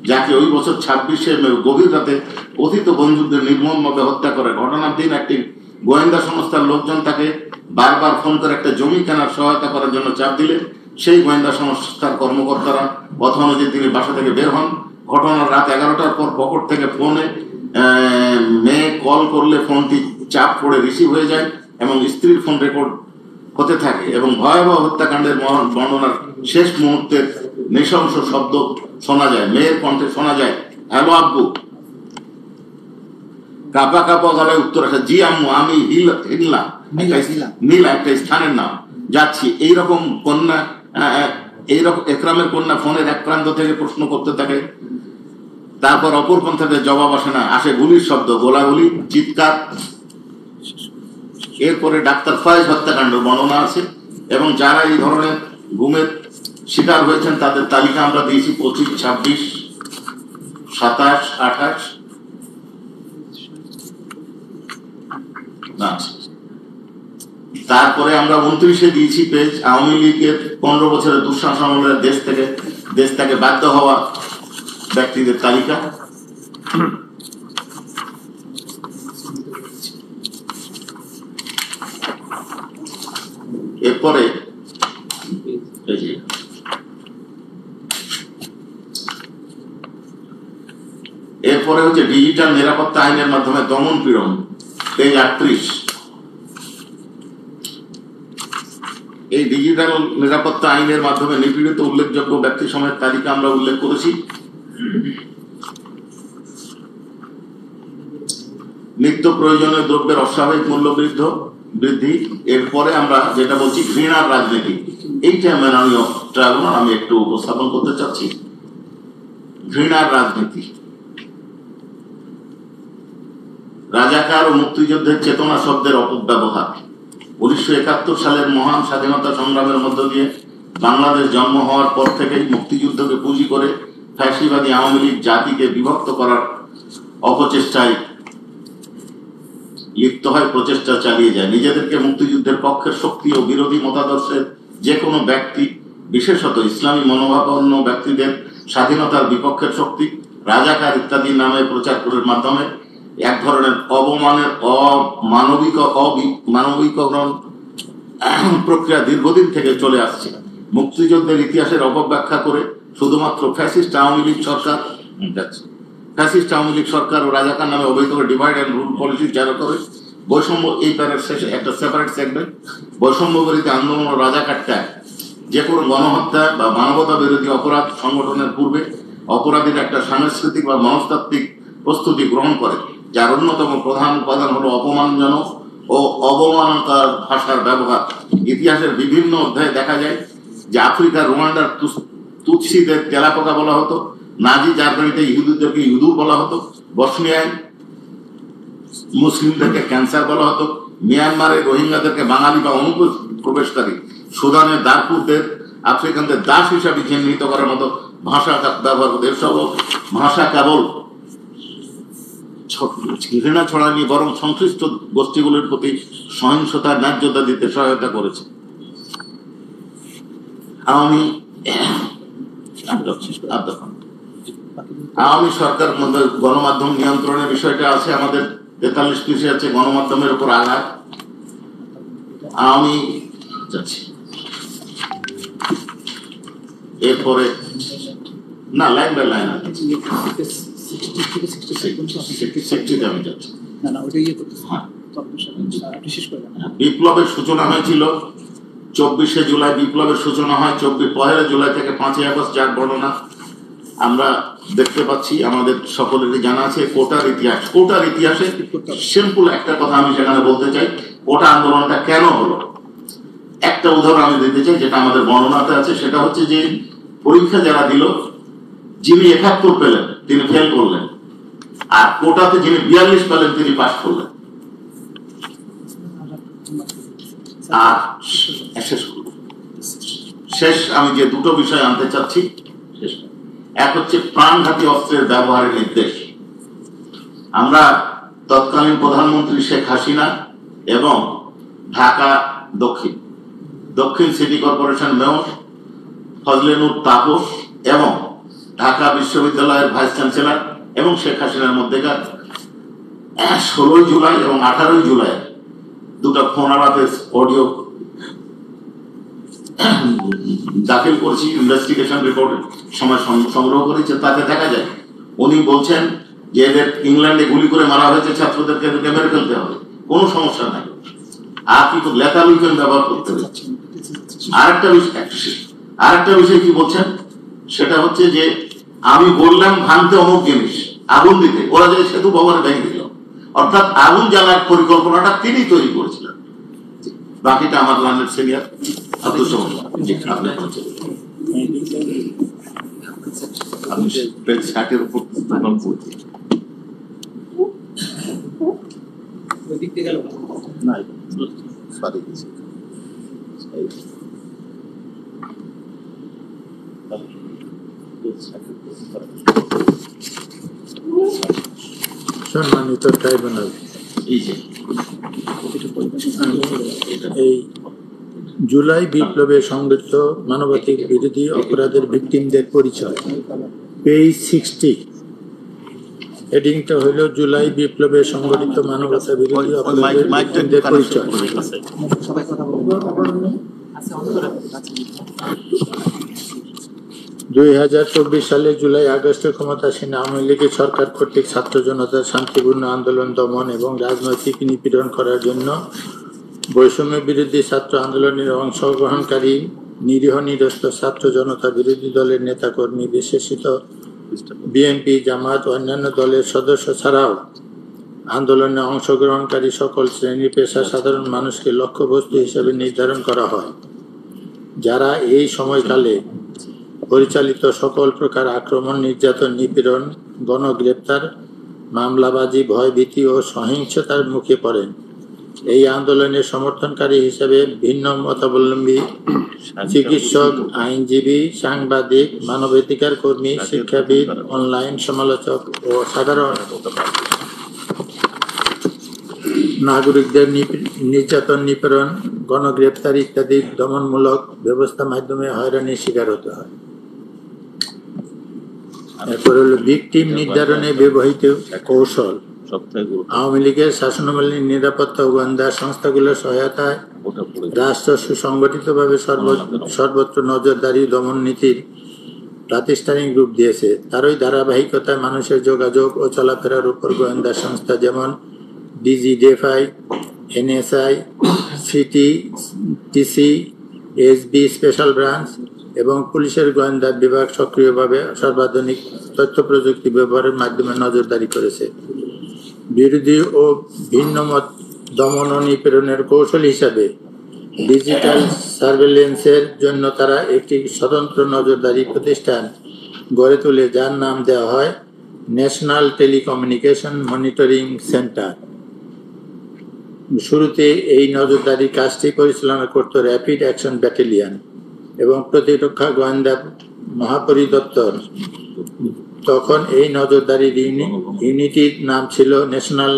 যাকে ওই বছর 26শে মে গভীর রাতে কথিত বন্ধুদের নির্মমভাবে হত্যা করে। ঘটনার দিন একটি গোয়েন্দা সংস্থার লোকজন তাকে বারবার ফোন করে একটা জমি কেনার সহায়তা করার জন্য চাপ দিলে সেই গোয়েন্দা সংস্থার কর্মকর্তারা কথা অনুযায়ী তিনি বাসা থেকে বের হন। ঘটনার রাত 11টার পর পকেট থেকে ফোনে মেয়ে কল করলে ফোনটি চাপ পড়ে রিসিভ হয়ে যায় এবং স্ত্রীর ফোন রেকর্ড হতে থাকে এবং ভয়াবহ হত্যাকাণ্ডের বর্ণনার শেষ মুহূর্তের নৃশংস শব্দ শোনা যায়। মেয়ের কণ্ঠে শোনা যায়, হ্যালো আব্বু। কাপা কাপা গলায় উত্তর আসে, জি আম্মু, আমি নীলা একটা স্থানের নাম যাচ্ছি। এইরকম কন্যা, এইরকম একরামের কন্যা ফোনের এক প্রান্ত থেকে প্রশ্ন করতে থাকে। তারপর অপর প্রান্ত থেকে জবাব আসে না, আসে গুলির শব্দ, গোলাগুলি, চিৎকার। এরপরে ডাক্তার ফয়েজ হত্যাকাণ্ড বর্ণনা আছে এবং যারা এই ধরনের গুমের শিকার হয়েছেন তাদের তালিকা আমরা দিয়েছি 25, 26, 27, 28 না। তারপরে আমরা 29-এ দিয়েছি পেজ আওয়ামী লীগের 15 বছরের দুঃশাসনের দেশ থেকে বাধ্য হওয়া ব্যক্তিদের তালিকা। এরপরে হচ্ছে ডিজিটাল নিরাপত্তা আইনের মাধ্যমে দমন পীড়ন, পেজ 38। এই ডিজিটাল নিরাপত্তা আইনের মাধ্যমে নিপীড়িত উল্লেখযোগ্য ব্যক্তি সময়ের তালিকা আমরা উল্লেখ করেছি। নিত্য প্রয়োজনীয় দ্রব্যের অস্বাভাবিক মূল্য বৃদ্ধি। এরপরে আমরা যেটা বলছি ঘৃণার রাজনীতি, এইটা মাননীয় ট্রাইব্যুনাল আমি একটু উপস্থাপন করতে চাচ্ছি। ঘৃণার রাজনীতি, রাজাকার ও মুক্তিযুদ্ধের চেতনা শব্দের অপব্যবহার। 1971 সালের মহান স্বাধীনতা সংগ্রামের মধ্য দিয়ে বাংলাদেশ জন্ম হওয়ার পর থেকেই মুক্তিযুদ্ধকে পুঁজি করে ফ্যাসিবাদী আওয়ামী লীগ জাতিকে বিভক্ত করার অপচেষ্টায় লিপ্ত হয়, প্রচেষ্টা চালিয়ে যায়। নিজেদেরকে মুক্তিযুদ্ধের পক্ষের শক্তি ও বিরোধী মতাদর্শের যে কোনো ব্যক্তি, বিশেষত ইসলামী মনোভাবাপন্ন ব্যক্তিদের স্বাধীনতার বিপক্ষের শক্তি, রাজাকার ইত্যাদি নামে প্রচার করার মাধ্যমে এক ধরনের অবমানের মানবিকরণ প্রক্রিয়া দীর্ঘদিন থেকে চলে আসছে। মুক্তিযুদ্ধের ইতিহাসের অপব্যাখ্যা করে শুধুমাত্র ফ্যাসিস্ট আওয়ামী লীগ সরকার ও রাজাকার নামে অভিহিত করে ডিভাইড অ্যান্ড রুল পলিসি জারি করে বৈষম্য, এই প্যারের শেষে একটা সেপারেট সেগমেন্ট, বৈষম্য বিরোধী আন্দোলন ও রাজাকার ত্যাগ, যে কোনো গণহত্যা বা মানবতা বিরোধী অপরাধ সংগঠনের পূর্বে অপরাধীর একটা সাংস্কৃতিক বা মনস্তাত্ত্বিক প্রস্তুতি গ্রহণ করে, যার অন্যতম প্রধান উপাদান হলো অপমানজনক ও অবমাননাকর ভাষার ব্যবহার। ইতিহাসের বিভিন্ন অধ্যায়ে দেখা যায় যে আফ্রিকার রোয়ান্ডার তুৎসিদের তেলাপোকা বলা হতো, নাজি জার্মানিতে ইহুদিদেরকে ইহুদু বলা হতো, বসনিয়ায় মুসলিমদেরকে ক্যান্সার বলা হতো, মিয়ানমারের রোহিঙ্গাদেরকে বাঙালি বা অনুপ্রবেশকারী, সুদানের দারফুরদের আফ্রিকানদের দাস হিসাবে চিহ্নিত করার মতো ভাষা ব্যবহার হতো। এসব ভাষা কেবল ঘৃণা ছড়ায়নি, বরং সংশ্লিষ্ট গোষ্ঠীগুলির প্রতি সহিংসতার ন্যায্যতা দিতে সহায়তা করেছে। আওয়ামী সরকার মধ্যে গণমাধ্যম নিয়ন্ত্রণের বিষয়টা আছে, আমাদের 43 পৃষ্ঠা আছে গণমাধ্যমের উপর আঘাত। আওয়ামী এরপরে না লাইন বাই লাইন আমি যাচ্ছি। বিপ্লবের সূচনা হয়েছিল 24শে জুলাই, বিপ্লবের সূচনা হয় 1 জুলাই থেকে 5ই আগস্ট, যার বর্ণনা আমরা দেখতে পাচ্ছি, আমাদের সকলেরই জানা আছে। কোটার ইতিহাসে সিম্পল একটা কথা আমি সেখানে বলতে চাই, কোটা আন্দোলনটা কেন হলো একটা উদাহরণ আমি দিতে চাই, যেটা আমাদের বর্ণনাতে আছে। সেটা হচ্ছে যে পরীক্ষা যারা দিল, যিনি 71 পেলেন তিনি ফেল করলেন, আর কোটাতে যিনি 42 পেলেন তিনি পাস করলেন। আর শেষ আমি যে দুটো বিষয় আনতে চাচ্ছি, এক হচ্ছে প্রাণঘাতী অস্ত্রের ব্যবহারের নির্দেশ। আমরা তৎকালীন প্রধানমন্ত্রী শেখ হাসিনা এবং ঢাকা দক্ষিণ city corporation mayor Fazle Noor Taposh এবং ঢাকা বিশ্ববিদ্যালয়ের ভাইস চ্যান্সেলর এবং শেখ হাসিনার মধ্যেকার 16 জুলাই এবং 18 জুলাই দুটো ফোন আলাপের অডিও দাখিল করেছি, ইনভেস্টিগেশন রিপোর্টের সময় সংগ্রহ করেছে। তাতে দেখা যায় উনি বলছেন যে এদের ইংল্যান্ডে গুলি করে মারা হয়েছে, ছাত্রদেরকে মেরে ফেলতে হবে, কোনো সমস্যা নাই, আর কিন্তু লেথাল উইপেন ব্যবহার করতে হবে। আরেকটা বিষয় কি বলছেন, সেটা হচ্ছে যে আমি বললাম ভাঙতে অমুক জিনিস, আগুন দিতে, ওরা যে সেতু ভবনে ভেঙে দিল, অর্থাৎ আগুন জ্বালার পরিকল্পনাটা তিনি তৈরি করেছিলেন। বাকিটা আমার লাইনের সিনিয়র আব্দুল সামাদ আপনি শার্টের উপর সম্মানিত ট্রাইব্যুনাল, এই জুলাই বিপ্লবে সংঘটিত মানবাধিক বিরোধী অপরাধের ভিকটিমদের পরিচয়, পেজ 60। হেডিংটা হইল জুলাই বিপ্লবে সংঘটিত মানবতা বিরোধী অপরাধের ভিকটিমদের পরিচয়। 2024 সালে জুলাই আগস্টে ক্ষমতাসীন আওয়ামী লীগের সরকার কর্তৃক ছাত্র জনতার শান্তিপূর্ণ আন্দোলন দমন এবং রাজনৈতিক নিপীড়ন করার জন্য বৈষম্য বিরোধী ছাত্র আন্দোলনের অংশগ্রহণকারী নিরীহ নিরস্ত ছাত্র জনতা বিরোধী দলের নেতাকর্মী, বিশেষিত বিএনপি, জামাত ও অন্যান্য দলের সদস্য ছাড়াও আন্দোলনে অংশগ্রহণকারী সকল শ্রেণী পেশা সাধারণ মানুষকে লক্ষ্যবস্তু হিসেবে নির্ধারণ করা হয়, যারা এই সময়কালে পরিচালিত সকল প্রকার আক্রমণ, নির্যাতন, নিপীড়ন, গণগ্রেপ্তার, মামলাবাজি, ভয়ভীতি ও সহিংসতার মুখে পড়েন। এই আন্দোলনের সমর্থনকারী হিসেবে ভিন্ন মতাবলম্বী চিকিৎসক, আইনজীবী, সাংবাদিক, মানবাধিকার কর্মী, শিক্ষাবিদ, অনলাইন সমালোচক ও সাধারণ নাগরিকদের নির্যাতন, নিপীড়ন, গণগ্রেপ্তার ইত্যাদি দমনমূলক ব্যবস্থা মাধ্যমে হয়রানির শিকার হতে হয়। এরপর হল ভিকটিম নির্ধারণে ব্যবহৃত কৌশল। আওয়ামী লীগের শাসনামলের নিরাপত্তা ও গোয়েন্দা সংস্থাগুলোর সহায়তায় রাষ্ট্র সুসংগঠিতভাবে সর্বত্র নজরদারি দমন নীতির প্রাতিষ্ঠানিক রূপ দিয়েছে। তারই ধারাবাহিকতায় মানুষের যোগাযোগ ও চলাফেরার উপর গোয়েন্দা সংস্থা যেমন DGDFI, NSI, CTTC, SB special branch এবং পুলিশের গোয়েন্দা বিভাগ সক্রিয়ভাবে সর্বাধুনিক তথ্য প্রযুক্তি ব্যবহারের মাধ্যমে নজরদারি করেছে। বিরোধী ও ভিন্নমত দমন ও নিপীড়নের কৌশল হিসাবে ডিজিটাল সার্ভেলেন্সের জন্য তারা একটি স্বতন্ত্র নজরদারি প্রতিষ্ঠান গড়ে তোলে, যার নাম দেওয়া হয় ন্যাশনাল টেলিকমিউনিকেশন মনিটরিং সেন্টার। শুরুতে এই নজরদারি কাজটি পরিচালনা করত র্যাপিড অ্যাকশন ব্যাটালিয়ন এবং প্রতিরক্ষা গোয়েন্দা মহাপরিদপ্তর। তখন এই নজরদারি ইউনিটির নাম ছিল ন্যাশনাল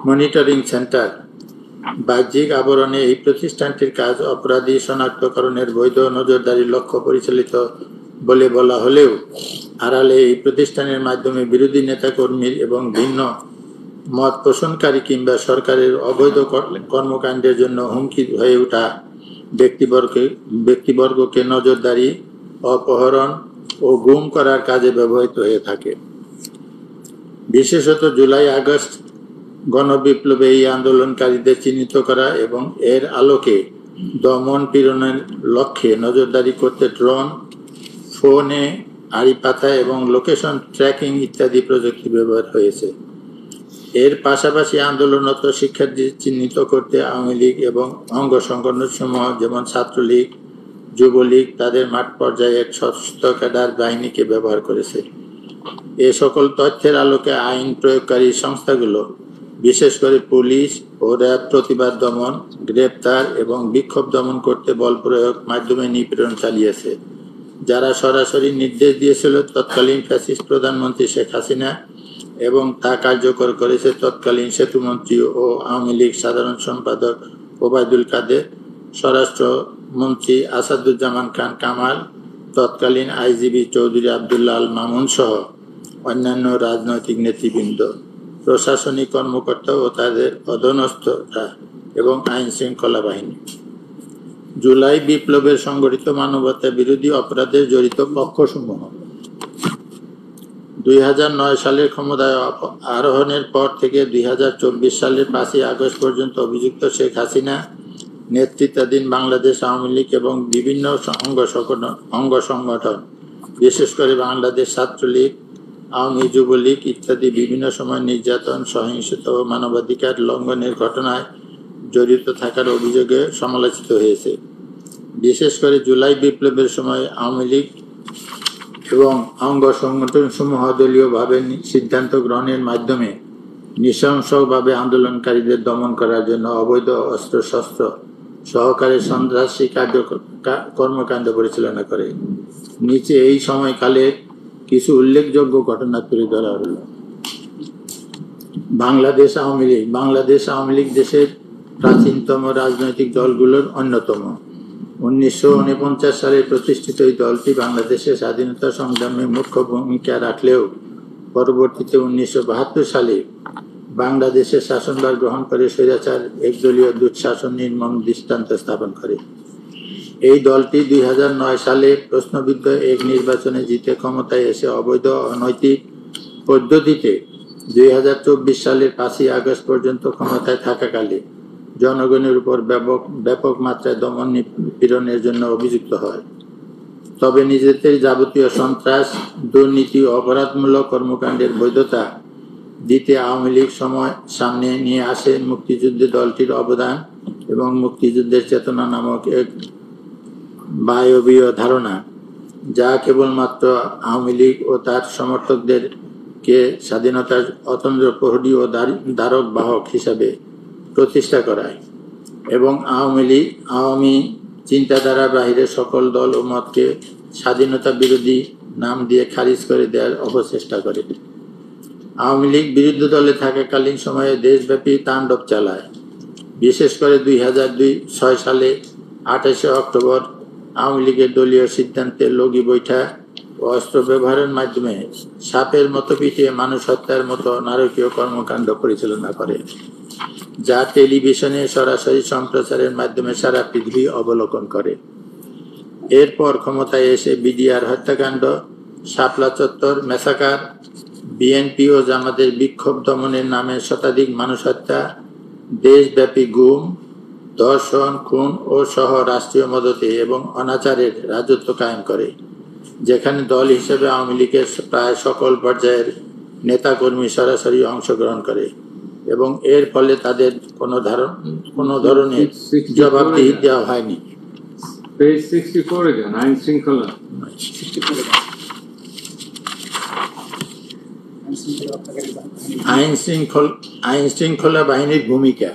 মনিটরিং সেন্টার। বাহ্যিক আবরণে এই প্রতিষ্ঠানটির কাজ অপরাধী শনাক্তকরণের বৈধ নজরদারির লক্ষ্য পরিচালিত বলে বলা হলেও আড়ালে এই প্রতিষ্ঠানের মাধ্যমে বিরোধী নেতাকর্মীর এবং ভিন্ন মত পোষণকারী কিংবা সরকারের অবৈধ কর্মকাণ্ডের জন্য হুমকি হয়ে ওঠা ব্যক্তিবর্গকে নজরদারি, অপহরণ ও গুম করার কাজে ব্যবহৃত হয়ে থাকে। বিশেষত জুলাই আগস্ট গণবিপ্লবে এই আন্দোলনকারীদের চিহ্নিত করা এবং এর আলোকে দমন পীড়নের লক্ষ্যে নজরদারি করতে ড্রোন, ফোনে আড়ি পাতা এবং লোকেশন ট্র্যাকিং ইত্যাদি প্রযুক্তি ব্যবহার হয়েছে। এর পাশাপাশি আন্দোলনরত শিক্ষার্থীদের চিহ্নিত করতে আওয়ামী লীগ এবং অঙ্গ সংগঠনসমূহ যেমন ছাত্রলীগ, যুবলীগ তাদের মাঠ পর্যায়ে এক সশস্ত্র ক্যাডার বাহিনীকে ব্যবহার করেছে। এ সকল তথ্যের আলোকে আইন প্রয়োগকারী সংস্থাগুলো বিশেষ করে পুলিশ ও র্যাব প্রতিবাদ দমন, গ্রেপ্তার এবং বিক্ষোভ দমন করতে বল প্রয়োগ মাধ্যমে নিপীড়ন চালিয়েছে। যারা সরাসরি নির্দেশ দিয়েছিল তৎকালীন ফ্যাসিস্ট প্রধানমন্ত্রী শেখ হাসিনা এবং তা কার্যকর করেছে তৎকালীন সেতুমন্ত্রী ও আওয়ামী লীগ সাধারণ সম্পাদক ওবায়দুল কাদের, স্বরাষ্ট্রমন্ত্রী আসাদুজ্জামান খান কামাল, তৎকালীন আইজিবি চৌধুরী আবদুল্লাহ আল মামুন সহ অন্যান্য রাজনৈতিক নেতৃবৃন্দ, প্রশাসনিক কর্মকর্তা ও তাদের অধীনস্থরা এবং আইন শৃঙ্খলা বাহিনী। জুলাই বিপ্লবের সংগঠিত মানবতা বিরোধী অপরাধে জড়িত পক্ষসমূহ 2009 সালের ক্ষমতায় আরোহণের পর থেকে 2024 সালের 5ই আগস্ট পর্যন্ত অভিযুক্ত শেখ হাসিনা নেতৃত্বাধীন বাংলাদেশ আওয়ামী লীগ এবং বিভিন্ন অঙ্গ সংগঠন বিশেষ করে বাংলাদেশ ছাত্রলীগ, আওয়ামী যুবলীগ ইত্যাদি বিভিন্ন সময় নির্যাতন, সহিংসতা ও মানবাধিকার লঙ্ঘনের ঘটনায় জড়িত থাকার অভিযোগে সমালোচিত হয়েছে। বিশেষ করে জুলাই বিপ্লবের সময় আওয়ামী লীগ এবং অঙ্গ সংগঠনসমূহ দলীয়ভাবে সিদ্ধান্ত গ্রহণের মাধ্যমে নৃশংসভাবে আন্দোলনকারীদের দমন করার জন্য অবৈধ অস্ত্রশস্ত্র সহকারে সন্ত্রাসী কর্মকাণ্ড পরিচালনা করে। নিচে এই সময়কালে কিছু উল্লেখযোগ্য ঘটনা তুলে ধরা হল। বাংলাদেশ আওয়ামী লীগ দেশের প্রাচীনতম রাজনৈতিক দলগুলোর অন্যতম। 1949 সালে প্রতিষ্ঠিত এই দলটি বাংলাদেশের স্বাধীনতা সংগ্রামে মুখ্য ভূমিকা রাখলেও পরবর্তীতে 1972 সালে বাংলাদেশের শাসনভার গ্রহণ করে স্বৈরাচার একদলীয় দুঃশাসন নির্মম দৃষ্টান্ত স্থাপন করে। এই দলটি 2009 সালে প্রশ্নবিদ্ধ এক নির্বাচনে জিতে ক্ষমতায় এসে অবৈধ অনৈতিক পদ্ধতিতে 2024 সালের 5ই আগস্ট পর্যন্ত ক্ষমতায় থাকাকালে জনগণের উপর ব্যাপক মাত্রায় দমন নিপীড়নের জন্য অভিযুক্ত হয়। তবে নিজেদের যাবতীয় সন্ত্রাস, দুর্নীতি ও অপরাধমূলক কর্মকাণ্ডের বৈধতা দিতে আওয়ামী লীগ সময় সামনে নিয়ে আসে মুক্তিযুদ্ধে দলটির অবদান এবং মুক্তিযুদ্ধের চেতনা নামক এক বায়বীয় ধারণা, যা কেবলমাত্র আওয়ামী লীগ ও তার সমর্থকদেরকে স্বাধীনতার অতন্দ্র প্রহরী ও ধারক বাহক হিসাবে প্রতিষ্ঠা করায় এবং আওয়ামী চিন্তাধারার বাহিরে সকল দল ও মতকে স্বাধীনতা বিরোধী নাম দিয়ে খারিজ করে দেওয়ার অপচেষ্টা করে। আওয়ামী লীগ বিরোধী দলে থাকাকালীন সময়ে দেশব্যাপী তাণ্ডব চালায়। বিশেষ করে 2006 সালে 28 অক্টোবর আওয়ামী লীগের দলীয় সিদ্ধান্তে লগি বৈঠা ও অস্ত্র ব্যবহারের মাধ্যমে সাপের মতো পিটিয়ে মানুষ হত্যার মতো নারকীয় কর্মকাণ্ড পরিচালনা করে। যা টেলিভিশনে সরাসরি সম্প্রচারের মাধ্যমে সারা পৃথিবী অবলোকন করে। এরপর ক্ষমতায় এসে বিডিআর হত্যাকাণ্ড, শাপলা চত্বর ম্যাসাকার, বিএনপি ও জামাতের বিক্ষোভ দমনের নামে শতাধিক মানুষ হত্যা, দেশব্যাপী গুম, ধর্ষণ, খুন ও সহ রাষ্ট্রীয় মদতে এবং অনাচারের রাজত্ব কায়েম করে, যেখানে দল হিসেবে আওয়ামী লীগের প্রায় সকল পর্যায়ের নেতাকর্মী সরাসরি অংশগ্রহণ করে এবং এর ফলে তাদের কোনো ধরনের জবাবদিহি দেওয়া হয়নি। Page 64 again, আইন শৃঙ্খলা। আইন শৃঙ্খলা বাহিনীর ভূমিকা।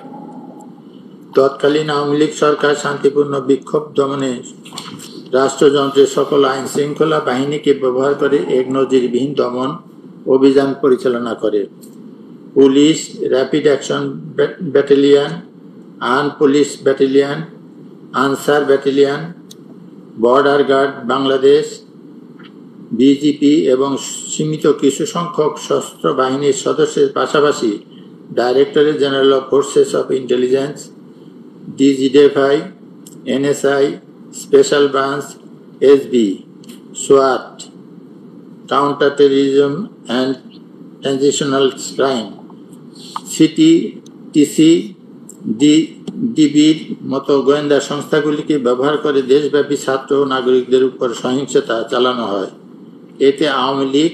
তৎকালীন আওয়ামী লীগ সরকার শান্তিপূর্ণ বিক্ষোভ দমনে রাষ্ট্রযন্ত্রের সকল আইন শৃঙ্খলা বাহিনীকে ব্যবহার করে এক নজিরবিহীন দমন অভিযান পরিচালনা করে। Police, rapid action battalion, arm police battalion, Ansar battalion, border guard Bangladesh, BGP এবং সীমিত কিছু সংখ্যক সশস্ত্র বাহিনীর সদস্যের পাশাপাশি directorate general of forces of intelligence, DGFI, NSI, special branch, SB, সোয়াট, counter terrorism and transitional crime, CT, TC, ডিবির মতো গোয়েন্দা সংস্থাগুলিকে ব্যবহার করে দেশব্যাপী ছাত্র ও নাগরিকদের উপর সহিংসতা চালানো হয়। এতে আওয়ামী লীগ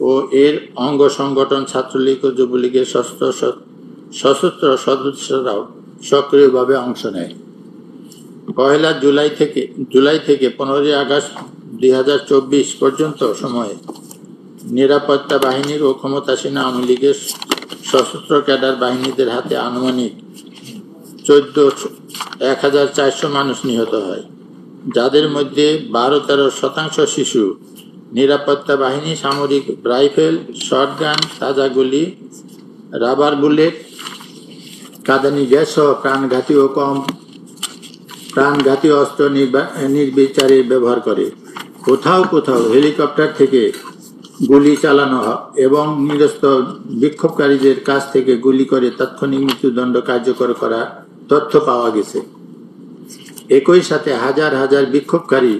ও এর অঙ্গ সংগঠন ছাত্রলীগ ও যুবলীগের সশস্ত্র সদস্যরাও সক্রিয়ভাবে অংশ নেয়। 1 জুলাই থেকে 15 আগস্ট 2024 পর্যন্ত সময়ে নিরাপত্তা বাহিনীর ও ক্ষমতাসীন আওয়ামী লীগের সশস্ত্র ক্যাডার বাহিনীদের হাতে আনুমানিক 1400 মানুষ নিহত হয়, যাদের মধ্যে 12-13% শিশু। নিরাপত্তা বাহিনী সামরিক রাইফেল, শটগান, তাজা গুলি, রাবার বুলেট, কাঁদানি গ্যাস সহ প্রাণঘাতী অস্ত্র নির্বিচারে ব্যবহার করে। কোথাও কোথাও হেলিকপ্টার থেকে গুলি চালানো হয় এবং নিরস্ত্র বিক্ষোভকারীদের কাছ থেকে গুলি করে তাৎক্ষণিক মৃত্যুদণ্ড কার্যকর করার তথ্য পাওয়া গেছে। একই সাথে হাজার হাজার বিক্ষোভকারী,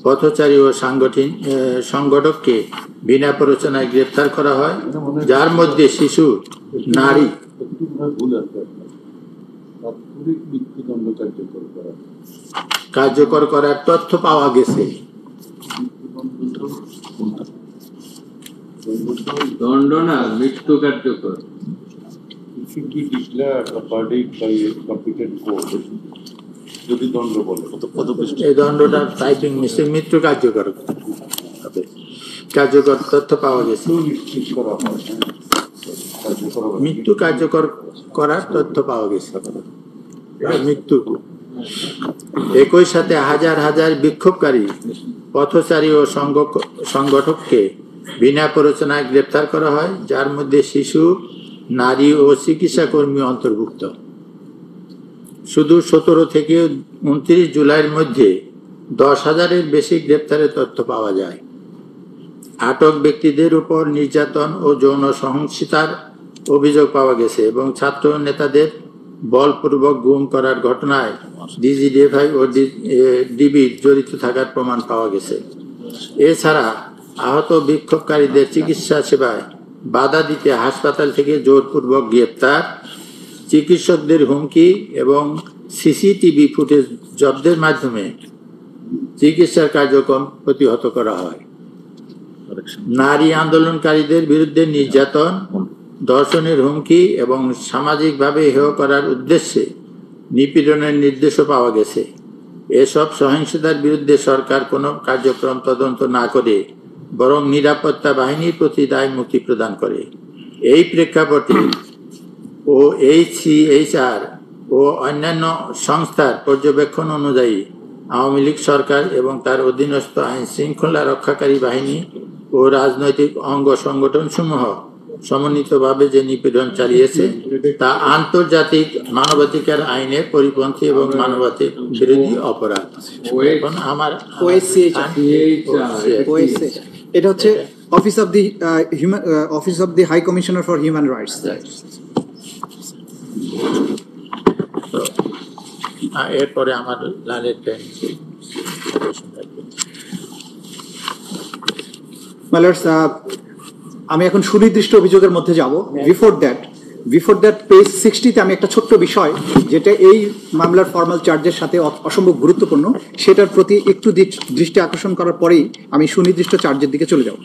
পথচারী ও সংগঠককে বিনা প্ররোচনায় গ্রেপ্তার করা হয়, যার মধ্যে শিশু, নারী। ভুল আছে, তাৎক্ষণিক মৃত্যুদণ্ড কার্যকর করার তথ্য পাওয়া গেছে। দণ্ড না, মৃত্যু কার্যকর। যদি দণ্ড বলে এই দণ্ডটা টাইপিং মিস্টেক, মৃত্যু কার্যকর হবে। কার্যকর তথ্য পাওয়া গেছে, নিশ্চিত করা হয়, মৃত্যু কার্যকর করার তথ্য পাওয়া গেছে। মৃত্যু। একই সাথে হাজার হাজার বিক্ষোভকারী, পথচারী ও সংগঠককে বিনা প্ররোচনায় গ্রেপ্তার করা হয়, যার মধ্যে শিশু, নারী ও চিকিৎসা কর্মী অন্তর্ভুক্ত। শুধু 17 থেকে 29 জুলাইয়ের মধ্যে 10,000-এর বেশি গ্রেপ্তারের তথ্য পাওয়া যায়। আটক ব্যক্তিদের উপর নির্যাতন ও যৌন সহিংসতার অভিযোগ পাওয়া গেছে এবং ছাত্র নেতাদের বলপূর্বক গুম করার ঘটনায় ডিজিএফআই ও ডিবির জড়িত থাকার প্রমাণ পাওয়া গেছে। এছাড়া আহত বিক্ষোভকারীদের চিকিৎসা সেবায় বাধা দিতে হাসপাতাল থেকে জোরপূর্বক গ্রেপ্তার, চিকিৎসকদের হুমকি এবং সিসিটিভি ফুটেজ জব্দের মাধ্যমে চিকিৎসার কার্যক্রম প্রতিহত করা হয়। নারী আন্দোলনকারীদের বিরুদ্ধে নির্যাতন, ধর্ষণের হুমকি এবং সামাজিকভাবে হেয় করার উদ্দেশ্যে নিপীড়নের নির্দেশও পাওয়া গেছে। এসব সহিংসতার বিরুদ্ধে সরকার কোনো কার্যক্রম তদন্ত না করে বরং নিরাপত্তা বাহিনীর প্রতি দায় মুক্তি প্রদান করে। এই প্রেক্ষাপটে OHCHR ও অন্যান্য সংস্থার পর্যবেক্ষণ অনুযায়ী আওয়ামী লীগ সরকার এবং তার অধীনস্থ আইন শৃঙ্খলা রক্ষাকারী বাহিনী ও রাজনৈতিক অঙ্গ সংগঠন সমূহ সমন্বিতভাবে যে নিপীড়ন চালিয়েছে তা আন্তর্জাতিক মানবাধিকার আইনের পরিপন্থী এবং মানবাধিকার বিরোধী অপরাধ। এখন আমার এটা হচ্ছে office of the high commissioner for human rights. এরপরে আমার লালের ট্রেন আমি এখন সুনির্দিষ্ট অভিযোগের মধ্যে যাব। বিফোর দ্যাট পেজ 60-তে আমি একটা ছোট্ট বিষয় যেটা এই মামলার ফর্মাল চার্জের সাথে অসম্ভব গুরুত্বপূর্ণ, সেটার প্রতি একটু দৃষ্টি আকর্ষণ করার পরেই আমি সুনির্দিষ্ট চার্জের দিকে চলে যাব।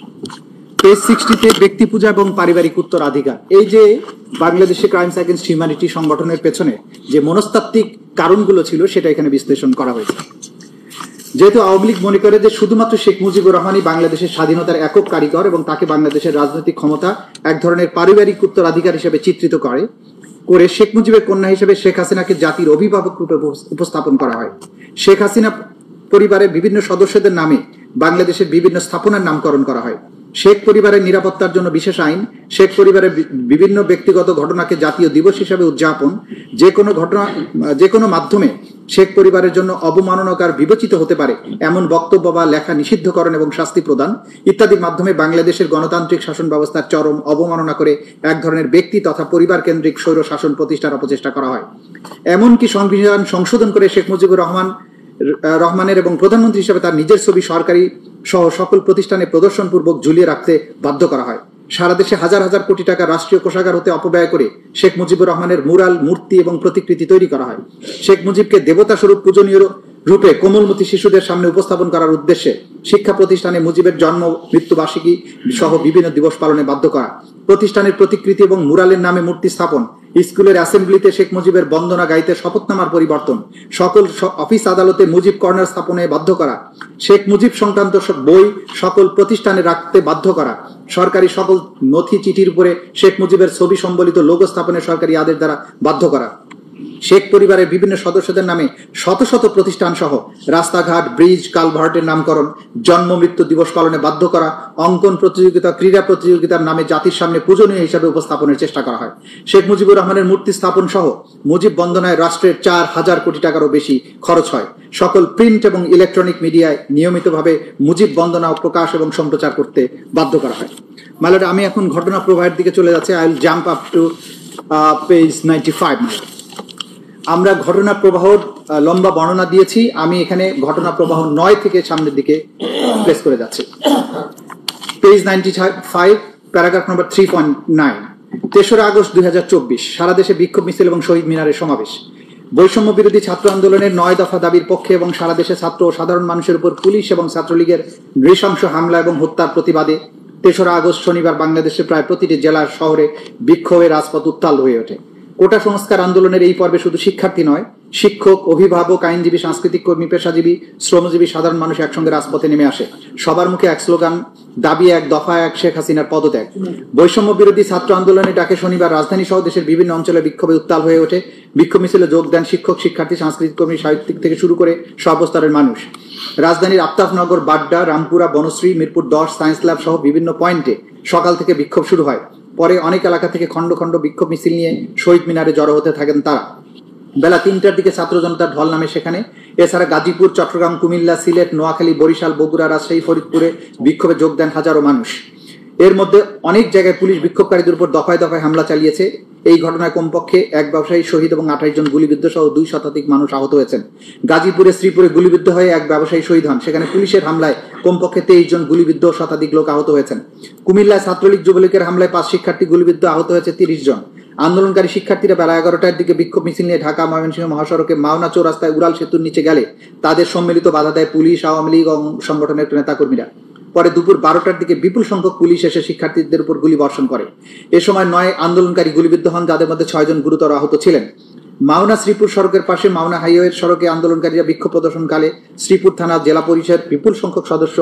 পেজ 60-তে ব্যক্তি পূজা এবং পারিবারিক উত্তরাধিকার, এই যে বাংলাদেশে ক্রাইমস এগেইনস্ট হিউম্যানিটি সংগঠনের পেছনে যে মনস্তাত্ত্বিক কারণগুলো ছিল সেটা এখানে বিশ্লেষণ করা হয়েছে। যেহেতু আওয়ামী লীগ মনে করে যে শুধুমাত্র শেখ মুজিবুর রহমানই বাংলাদেশের স্বাধীনতার একক কারিগর এবং তাকে বাংলাদেশের রাজনৈতিক ক্ষমতা এক ধরনের পারিবারিক উত্তরাধিকার হিসেবে চিত্রিত করে শেখ মুজিবের কন্যা হিসেবে শেখ হাসিনাকে জাতির অভিভাবক রূপে উপস্থাপন করা হয়। শেখ হাসিনা পরিবারের বিভিন্ন সদস্যদের নামে বাংলাদেশের বিভিন্ন স্থাপনার নামকরণ করা হয়। শেখ পরিবারের নিরাপত্তার জন্য বিশেষ আইন, শেখ পরিবারের বিভিন্ন ব্যক্তিগত ঘটনাকে জাতীয় দিবস হিসেবে উদযাপন, যে কোনো মাধ্যমে শেখ পরিবারের জন্য অবমাননাকার বিবেচিত হতে পারে এমন বক্তব্য বা লেখা নিষিদ্ধকরণ এবং শাস্তি প্রদান ইত্যাদির মাধ্যমে বাংলাদেশের গণতান্ত্রিক শাসন ব্যবস্থার চরম অবমাননা করে এক ধরনের ব্যক্তি তথা পরিবার কেন্দ্রিক স্বৈর শাসন প্রতিষ্ঠার অপচেষ্টা করা হয়। এমনকি সংবিধান সংশোধন করে শেখ মুজিবুর রহমানের এবং প্রধানমন্ত্রী হিসেবে তার নিজের ছবি সরকারি সহ সকল প্রতিষ্ঠানে প্রদর্শনপূর্বক ঝুলিয়ে রাখতে বাধ্য করা হয়। সারা দেশে হাজার হাজার কোটি টাকা রাষ্ট্রীয় কোষাগার হতে অপব্যয় করে শেখ মুজিবুর রহমানের মুরাল, মূর্তি এবং প্রতিকৃতি তৈরি করা হয়। শেখ মুজিবকে দেবতা স্বরূপ পূজনীয় রূপে কোমলমতি শিশুদের সামনে উপস্থাপন করার উদ্দেশ্যে শিক্ষা প্রতিষ্ঠানে মুজিবের জন্ম মৃত্যুবার্ষিকী সহ বিভিন্ন দিবস পালনে বাধ্য করা, প্রতিষ্ঠানের প্রতিকৃতি এবং মুরালের নামে মূর্তি স্থাপন, স্কুলের অ্যাসেম্বলিতে শেখ মুজিবের বন্দনা গাইতে শপথনামার পরিবর্তন, সকল অফিস আদালতে মুজিব কর্নার স্থাপনে বাধ্য করা, শেখ মুজিব সংক্রান্ত বই সকল প্রতিষ্ঠানে রাখতে বাধ্য করা, সরকারি সকল নথি চিঠির উপরে শেখ মুজিবের ছবি সম্বলিত লোগো স্থাপনে সরকারি আদেশ দ্বারা বাধ্য করা, শেখ পরিবারের বিভিন্ন সদস্যদের নামে শত শত প্রতিষ্ঠান সহ রাস্তাঘাট, ব্রিজ, কালভার্টের নামকরণ, জন্ম মৃত্যু দিবস পালনে বাধ্য করা, অঙ্কন প্রতিযোগিতা, ক্রীড়া প্রতিযোগিতার নামে জাতির সামনে পূজনীয় হিসাবে উপস্থাপনের চেষ্টা করা হয়। শেখ মুজিবুর রহমানের মূর্তি স্থাপন সহ মুজিব বন্দনায় রাষ্ট্রের 4,000 কোটি টাকারও বেশি খরচ হয়। সকল প্রিন্ট এবং ইলেকট্রনিক মিডিয়ায় নিয়মিতভাবে মুজিব বন্দনা প্রকাশ এবং সম্প্রচার করতে বাধ্য করা হয়। মাইলর্ড, আমি এখন ঘটনা প্রবাহের দিকে চলে যাচ্ছি। I will jump up to page 95। আমরা ঘটনা প্রবাহ লম্বা বর্ণনা দিয়েছি, আমি এখানে ঘটনা প্রবাহ 9 থেকে সামনের দিকে প্লেস করে যাচ্ছি। পেজ 95, প্যারাগ্রাফ নম্বর 3.9। 3রা আগস্ট 2024 সারা দেশে বিক্ষোভ মিছিল এবং শহীদ মিনারের সমাবেশ। বৈষম্য বিরোধী ছাত্র আন্দোলনের 9 দফা দাবির পক্ষে এবং সারা দেশে ছাত্র ও সাধারণ মানুষের উপর পুলিশ এবং ছাত্রলীগের নৃশংস হামলা এবং হত্যার প্রতিবাদে 3রা আগস্ট শনিবার বাংলাদেশের প্রায় প্রতিটি জেলার শহরে বিক্ষোভের রাজপথ উত্তাল হয়ে ওঠে। কোটা সংস্কার আন্দোলনের এই পর্বে শুধু শিক্ষার্থী নয়, শিক্ষক, অভিভাবক, আইনজীবী, সাংস্কৃতিক কর্মী, পেশাজীবী, শ্রমজীবী, সাধারণ মানুষ একসঙ্গে রাজপথে নেমে আসে। সবার মুখে এক স্লোগান, দাবি এক, দফা এক, শেখ হাসিনার পদত্যাগ। বৈষম্য বিরোধী ছাত্র আন্দোলনের ডাকে শনিবার রাজধানী সহ দেশের বিভিন্ন অঞ্চলে বিক্ষোভে উত্তাল হয়ে ওঠে। বিক্ষোভ মিছিলে যোগ দেন শিক্ষক, শিক্ষার্থী, সাংস্কৃতিক কর্মী, সাহিত্যিক থেকে শুরু করে সর্বস্তরের মানুষ। রাজধানীর আফতাবনগর, বাড্ডা, রামপুরা, বনশ্রী, মিরপুর 10, সায়েন্স ল্যাব সহ বিভিন্ন পয়েন্টে সকাল থেকে বিক্ষোভ শুরু হয়। পরে অনেক এলাকা থেকে খণ্ড খণ্ড বিক্ষোভ মিছিল নিয়ে শহীদ মিনারে জড়ো হতে থাকেন তারা। বেলা 3টার দিকে ছাত্র জনতার ঢল নামে সেখানে। এছাড়া গাজীপুর, চট্টগ্রাম, কুমিল্লা, সিলেট, নোয়াখালী, বরিশাল, বগুড়া, রাজশাহী, ফরিদপুরে বিক্ষোভে যোগ দেন হাজারো মানুষ। এর মধ্যে অনেক জায়গায় পুলিশ বিক্ষোভকারীদের উপর দফায় দফায় হামলা চালিয়েছে। এই ঘটনায় কমপক্ষে এক ব্যবসায়ী শহীদ এবং 28 জন গুলিবিদ্ধ সহ 2 শতাধিক মানুষ আহত হয়েছেন। গাজীপুরে শ্রীপুরে গুলিবিদ্ধ হয়ে এক ব্যবসায়ী শহীদ হন, সেখানে পুলিশের হামলায় কমপক্ষে 23 জন গুলিবিদ্ধ, শতাধিক লোক আহত হয়েছেন। কুমিল্লায় ছাত্রলীগ যুবলীগের হামলায় 5 শিক্ষার্থী গুলিবিদ্ধ, আহত হয়েছে 30 জন। আন্দোলনকারী শিক্ষার্থীরা বেলা 11টার দিকে বিক্ষোভ মিছিল নিয়ে ঢাকা ময়মনসিংহ মহাসড়কে মাওনা চৌরাস্তায় উড়াল সেতুর নিচে গেলে তাদের সম্মিলিত বাধা দেয় পুলিশ, আওয়ামী লীগ এবং সংগঠনের নেতাকর্মীরা। পরে দুপুর 12টার দিকে বিপুল সংখ্যক পুলিশ এসে শিক্ষার্থীদের উপর গুলি বর্ষণ করে। এ সময় 9 আন্দোলনকারী গুলিবিদ্ধ হন, যাদের মধ্যে 6 জন গুরুতর আহত ছিলেন। মাওনা শ্রীপুর সড়কের পাশে মাওনা হাইওয়ের সড়কে আন্দোলনকারীরা বিক্ষোভ প্রদর্শনকালে শ্রীপুর থানা, জেলা পরিষদ বিপুল সংখ্যক সদস্য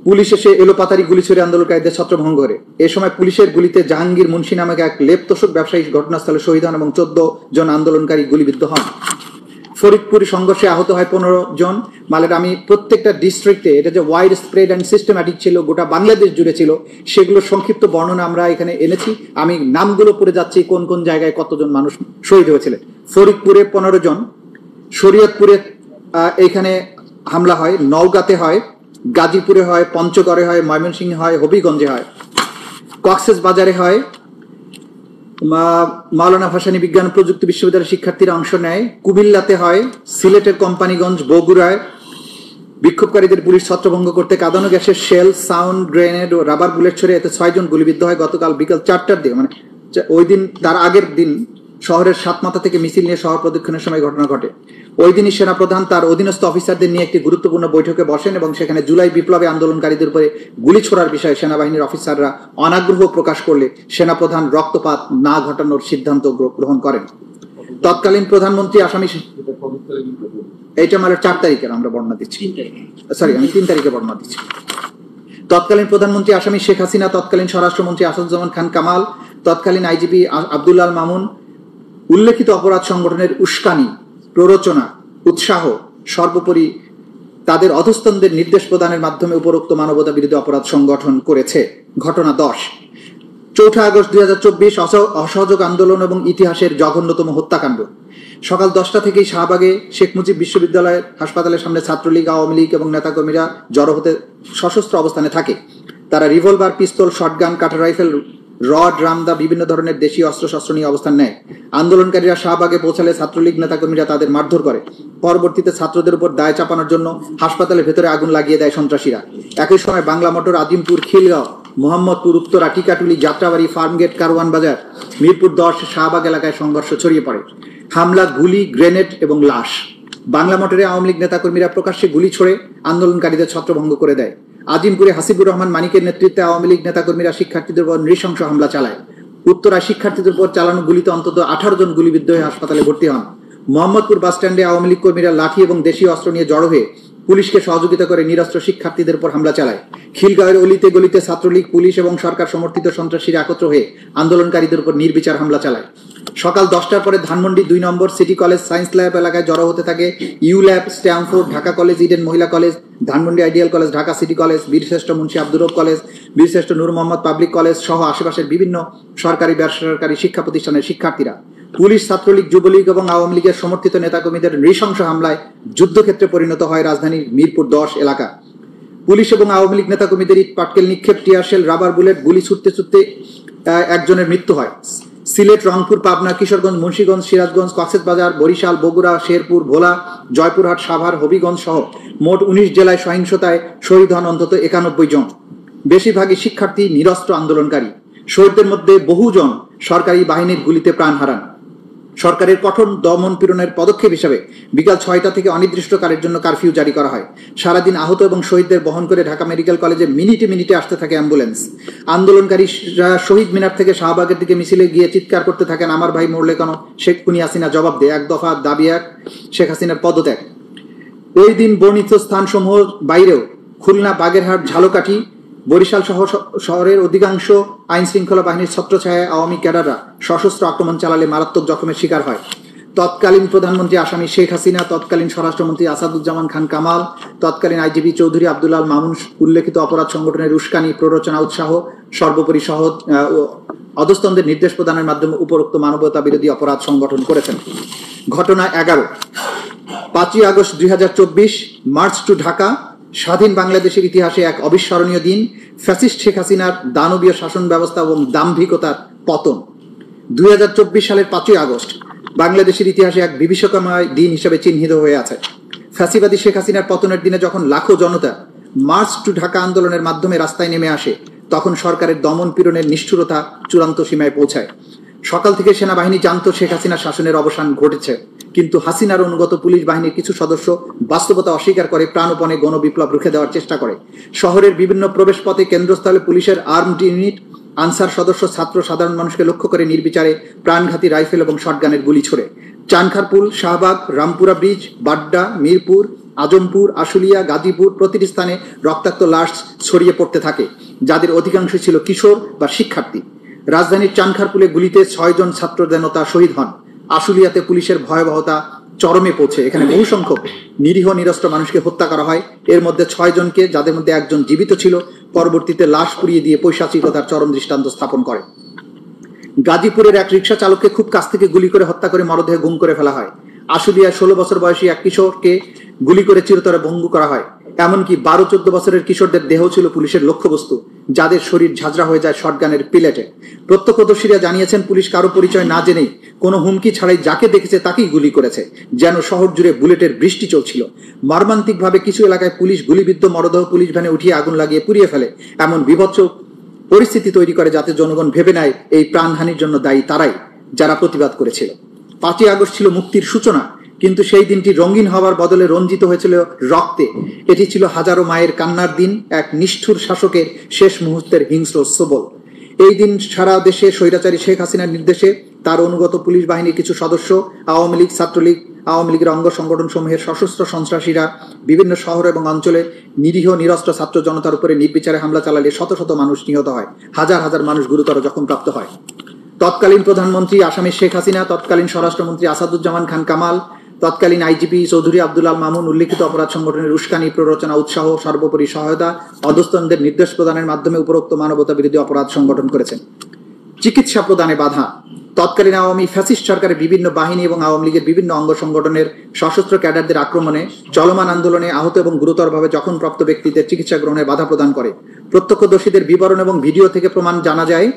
পুলিশ এসে এলোপাতারি গুলি ছুড়ে আন্দোলনকারীদের ছত্রভঙ্গ করে। এ সময় পুলিশের গুলিতে জাহাঙ্গীর মুন্সি নামক এক লেপতোষক ব্যবসায়ী ঘটনাস্থলে শহীদ হন এবং 14 জন আন্দোলনকারী গুলিবিদ্ধ হন। ফরিদপুর সংঘর্ষে আহত হয় 15 জন। মানে আমি প্রত্যেকটা ডিস্ট্রিক্টে, এটা যে ওয়াইড স্প্রেড অ্যান্ড সিস্টেম্যাটিক ছিল, গোটা বাংলাদেশ জুড়ে ছিল, সেগুলো সংক্ষিপ্ত বর্ণনা আমরা এখানে এনেছি। আমি নামগুলো পড়ে যাচ্ছি কোন কোন জায়গায় কতজন মানুষ শহীদ হয়েছিলেন। ফরিদপুরে 15 জন, শরীয়তপুরে এখানে হামলা হয়, নওগাঁতে হয়, গাজীপুরে হয়, পঞ্চগড়ে হয়, ময়মনসিংহে হয়, হবিগঞ্জে হয়, কক্সবাজারে হয়, মাওলানা ভাসানী বিজ্ঞান ও প্রযুক্তি বিশ্ববিদ্যালয়ের শিক্ষার্থীরা অংশ নেয়। কুমিল্লাতে হয়, সিলেটের কোম্পানিগঞ্জ, বগুড়ায় বিক্ষোভকারীদের পুলিশ ছত্রভঙ্গ করতে কাঁদানো গ্যাসের শেল, সাউন্ড গ্রেনেড ও রাবার বুলেট ছড়ে এতে 6 জন গুলিবিদ্ধ হয় গতকাল বিকাল 4টার দিকে, মানে ওই দিন তার আগের দিন শহরের সাতমাথা থেকে মিছিল নিয়ে শহর প্রদক্ষিণের সময় ঘটনা ঘটে। ওই দিনই সেনাপ্রধান তার অধীনস্থ অফিসারদের নিয়ে একটি গুরুত্বপূর্ণ বৈঠকে বসেন এবং সেখানে জুলাই বিপ্লবে আন্দোলনকারীদের উপরে গুলি ছোড়ার বিষয়ে সেনাবাহিনীর অফিসাররা অনাগ্রহ প্রকাশ করলে সেনাপ্রধান রক্তপাত না ঘটানোর সিদ্ধান্ত গ্রহণ করেন। তৎকালীন প্রধানমন্ত্রী আসামি, এইটা আমার 4 তারিখের আমরা বর্ণনা দিচ্ছি, সরি আমি 3 তারিখে বর্ণনা দিচ্ছি। তৎকালীন প্রধানমন্ত্রী আসামি শেখ হাসিনা, তৎকালীন স্বরাষ্ট্রমন্ত্রী আসাদুজ্জামান খান কামাল, তৎকালীন আইজিপি আব্দুল্লাহ আল মামুন উল্লেখিত অপরাধ সংগঠনের উস্কানি, প্ররোচনা, উৎসাহ, সর্বোপরি তাদের অধস্তনদের নির্দেশ প্রদানের মাধ্যমে উপরোক্ত মানবতা বিরোধী অপরাধ সংগঠন করেছে। ঘটনা 10। 4 আগস্ট 2024 অসহযোগ আন্দোলন এবং ইতিহাসের জঘন্যতম হত্যাকাণ্ড। সকাল 10টা থেকেই শাহবাগে শেখ মুজিব বিশ্ববিদ্যালয় হাসপাতালের সামনে ছাত্রলীগ, আওয়ামী লীগ এবং নেতাকর্মীরা জড়ো হতে সশস্ত্র অবস্থানে থাকে। তারা রিভলভার, পিস্তল, শটগান, কাটার রাইফেল, রড, রামদা, বিভিন্ন ধরনের দেশীয় অস্ত্রশস্ত্র নিয়ে অবস্থান নেয়। আন্দোলনকারীরা শাহবাগে পৌঁছালে ছাত্রলীগ নেতাকর্মীরা তাদের মারধর করে। পরবর্তীতে ছাত্রদের উপর দায় চাপানোর জন্য হাসপাতালের ভেতরে আগুন লাগিয়ে দেয় সন্ত্রাসীরা। একই সময় বাংলা মোটর, আজিমপুর, খিলগাঁও, মোহাম্মদপুর, উত্তরা, টিকাটুলি, যাত্রাবাড়ি, ফার্মগেট, কারওয়ান বাজার, মিরপুর 10, শাহবাগ এলাকায় সংঘর্ষ ছড়িয়ে পড়ে। হামলা, গুলি, গ্রেনেড এবং লাশ। বাংলা মোটরে আওয়ামী লীগ নেতাকর্মীরা প্রকাশ্যে গুলি ছোড়ে আন্দোলনকারীদের ছত্রভঙ্গ করে দেয়। আজিমপুরে হাসিবুর রহমান মানিকের নেতৃত্বে আওয়ামী লীগ নেতাকর্মীরা শিক্ষার্থীদের উপর নৃশংস হামলা চালায়। উত্তরায় শিক্ষার্থীদের উপর চালানো গুলিতে অন্তত 18 জন গুলিবিদ্ধ হয়ে হাসপাতালে ভর্তি হন। মোহাম্মদপুর বাস স্ট্যান্ডে আওয়ামী লীগ কর্মীরা লাঠি এবং দেশীয় অস্ত্র নিয়ে জড়ো হয়ে পুলিশকে সহযোগিতা করে নিরস্ত্র শিক্ষার্থীদের উপর হামলা চালায়। খিলগাঁওয়ের অলিতে গলিতে ছাত্রলীগ, পুলিশ এবং সরকার সমর্থিত সন্ত্রাসীরা একত্র হয়ে আন্দোলনকারীদের উপর নির্বিচার হামলা চালায়। সকাল 10টার পরে Dhanmondi 2 number city college science lab এলাকায় জড়ো হতে থাকে U lab, Stamford, Dhaka college, Eden মহিলা college, Dhanmondi ideal college, Dhaka city college, বীরশ্রেষ্ঠ মুন্সি আব্দুর রব কলেজ, বীরশ্রেষ্ঠ নূর মোহাম্মদ পাবলিক কলেজ সহ আশেপাশের বিভিন্ন সরকারি বেসরকারি শিক্ষা প্রতিষ্ঠানের শিক্ষার্থীরা। পুলিশ, ছাত্রলীগ, যুবলীগ এবং আওয়ামী লীগের সমর্থিত নেতাকর্মীদের নৃশংস হামলায় যুদ্ধক্ষেত্রে পরিণত হয় রাজধানীর মিরপুর 10 এলাকা। পুলিশ এবং আওয়ামী লীগ নেতাকর্মীদের ইট পাটকেল নিক্ষেপ, টিয়ারশেল, রাবার বুলেট, গুলি ছুটতে ছুটতে একজনের মৃত্যু হয়। সিলেট, রংপুর, পাবনা, কিশোরগঞ্জ, মুন্সিগঞ্জ, সিরাজগঞ্জ, কক্সবাজার, বরিশাল, বগুড়া, শেরপুর, ভোলা, জয়পুরহাট, সাভার, হবিগঞ্জ সহ মোট 19 জেলায় সহিংসতায় শহীদ হন অন্তত 91 জন। বেশিরভাগই শিক্ষার্থী, নিরস্ত্র আন্দোলনকারী। শহীদদের মধ্যে বহুজন সরকারি বাহিনীর গুলিতে প্রাণ হারান। সরকারের কঠোর দমন পীড়নের পদক্ষেপ হিসেবে বিকাল 6টা থেকে অনির্দিষ্টকালের জন্য কারফিউ জারি করা হয়। সারাদিন আহত এবং শহীদদের বহন করে ঢাকা মেডিকেল কলেজে মিনিটে মিনিটে আসতে থাকে অ্যাম্বুলেন্স। আন্দোলনকারীরা শহীদ মিনার থেকে শাহবাগের দিকে মিছিলে গিয়ে চিৎকার করতে থাকেন, আমার ভাই মরলে কেন, শেখ খুনি হাসিনা জবাব দে, 1 দফা দাবি 1, শেখ হাসিনার পদত্যাগ। ওই দিন বর্ণিত স্থানসমূহ বাইরেও খুলনা, বাগেরহাট, ঝালকাঠি, বরিশাল সহ শহরের অধিকাংশ আইন শৃঙ্খলা বাহিনীর ছত্রছায়ায় আওয়ামী ক্যাডাররা সশস্ত্র আক্রমণ চালালে মারাত্মক জখমের শিকার হয়। তৎকালীন প্রধানমন্ত্রী আসামি শেখ হাসিনা, তৎকালীন স্বরাষ্ট্রমন্ত্রী আসাদুজ্জামান খান কামাল, তৎকালীন আইজিপি চৌধুরী আব্দুল্লাহ আল মামুন উল্লেখিত অপরাধ সংগঠনের উস্কানি, প্ররোচনা, উৎসাহ, সর্বোপরি অধস্তনদের নির্দেশ প্রদানের মাধ্যমে উপরোক্ত মানবতা বিরোধী অপরাধ সংগঠন করেছেন। ঘটনা 11। 5 আগস্ট 2024, মার্চ টু ঢাকা। স্বাধীন বাংলাদেশের ইতিহাসে এক অবিস্মরণীয় দিন। ফ্যাসিস্ট শেখ হাসিনার দানবীয় শাসন ব্যবস্থা এবং দাম্ভিকতার পতন। 2024 সালের 5 আগস্ট বাংলাদেশের ইতিহাসে এক বিভীষিকাময় দিন হিসেবে চিহ্নিত হয়ে আছে। ফ্যাসিবাদী শেখ হাসিনার পতনের দিনে যখন লাখো জনতা মার্চ টু ঢাকা আন্দোলনের মাধ্যমে রাস্তায় নেমে আসে, তখন সরকারের দমন পীড়নের নিষ্ঠুরতা চূড়ান্ত সীমায় পৌঁছায়। সকাল থেকে সেনাবাহিনী জানত শেখ হাসিনার শাসনের অবসান ঘটেছে, কিন্তু হাসিনার অনুগত পুলিশ বাহিনীর কিছু সদস্য বাস্তবতা অস্বীকার করে প্রাণপণে গণবিপ্লব রুখে দেওয়ার চেষ্টা করে। শহরের বিভিন্ন প্রবেশপথে, কেন্দ্রস্থলে পুলিশের আর্মড ইউনিট, আনসার সদস্য, ছাত্র, সাধারণ মানুষকে লক্ষ্য করে নির্বিচারে প্রাণঘাতী রাইফেল এবং শটগানের গুলি ছোড়ে। চানখারপুল, শাহবাগ, রামপুরা ব্রিজ, বাড্ডা, মিরপুর, আজমপুর, আশুলিয়া, গাজীপুর প্রতিটি স্থানে রক্তাক্ত লাশ ছড়িয়ে পড়তে থাকে, যাদের অধিকাংশ ছিল কিশোর বা শিক্ষার্থী। রাজধানীর চানখারপুলে গুলিতে 6 জন ছাত্র জনতা শহীদ হন। আশুলিয়াতে পুলিশের ভয়াবহতা চরমে পৌঁছে এখানে বহু সংখ্যক নিরীহ নিরস্ত্র মানুষকে হত্যা করা হয়। এর মধ্যে 6 জনকে, যাদের মধ্যে একজন জীবিত ছিল, পরবর্তীতে লাশ পুড়িয়ে দিয়ে পৈশাচিকতার চরম দৃষ্টান্ত স্থাপন করে। গাজীপুরের এক রিকশা চালককে খুব কাছ থেকে গুলি করে হত্যা করে মরদেহে গুম করে ফেলা হয়। আশুলিয়ায় 16 বছর বয়সী এক কিশোরকে গুলি করে চিরতরে ভঙ্গু করা হয়। এমনকি 12-14 বছরের কিশোরদের দেহ ছিল পুলিশের লক্ষ্যবস্তু, যাদের শরীর ঝাঁঝরা হয়ে যায় শটগানের পিলেটে। প্রত্যক্ষদর্শীরা জানিয়েছেন, পুলিশ কারো পরিচয় না জেনেই, কোনো হুমকি ছাড়াই যাকে দেখেছে তাকেই গুলি করেছে, যেন শহর জুড়ে বুলেটের বৃষ্টি চলছিল। মর্মান্তিকভাবে কিছু এলাকায় পুলিশ গুলিবিদ্ধ মরদেহ পুলিশ ভ্যানে উঠিয়ে আগুন লাগিয়ে পুড়িয়ে ফেলে, এমন বিভৎস পরিস্থিতি তৈরি করে যাতে জনগণ ভেবে নেয় এই প্রাণহানির জন্য দায়ী তারাই, যারা প্রতিবাদ করেছিল। 5ই আগস্ট ছিল মুক্তির সূচনা, কিন্তু সেই দিনটি রঙিন হওয়ার বদলে রঞ্জিত হয়েছিল রক্তে। এটি ছিল হাজারো মায়ের কান্নার দিন, এক নিষ্ঠুর শাসকের শেষ মুহূর্তের হিংস্র সবল। এই দিন সারা দেশে স্বৈরাচারী শেখ হাসিনার নির্দেশে তার অনুগত পুলিশ বাহিনীর কিছু সদস্য, আওয়ামী লীগ, ছাত্রলীগ, আওয়ামী লীগের অঙ্গ সংগঠন সমূহের সশস্ত্র সন্ত্রাসীরা বিভিন্ন শহর এবং অঞ্চলে নিরীহ নিরস্ত্র ছাত্র জনতার উপরে নির্বিচারে হামলা চালালে শত শত মানুষ নিহত হয়, হাজার হাজার মানুষ গুরুতর জখমপ্রাপ্ত হয়। তৎকালীন প্রধানমন্ত্রী আসামি শেখ হাসিনা, তৎকালীন স্বরাষ্ট্রমন্ত্রী আসাদুজ্জামান খান কামাল, তৎকালীন আইজিপি চৌধুরী আব্দুল আল মামুন উল্লিখিত অপরাধ সংগঠনের উস্কানি, প্ররোচনা, উৎসাহ, সর্বোপরি সহায়তা, অধস্তনদের নির্দেশ প্রদানের মাধ্যমে উপরোক্ত মানবতা বিরোধী অপরাধ সংগঠন করেছেন। চিকিৎসা প্রদানে বাধা। তৎকালীন আওয়ামী ফ্যাসিস্ট সরকারের বিভিন্ন বাহিনী এবং আওয়ামী লীগের বিভিন্ন অঙ্গ সংগঠনের সশস্ত্র ক্যাডারদের আক্রমণে চলমান আন্দোলনে আহত এবং গুরুতরভাবে জখমপ্রাপ্ত ব্যক্তিদের চিকিৎসা গ্রহণে বাধা প্রদান করে। প্রত্যক্ষদর্শীদের বিবরণ এবং ভিডিও থেকে প্রমাণ জানা যায়,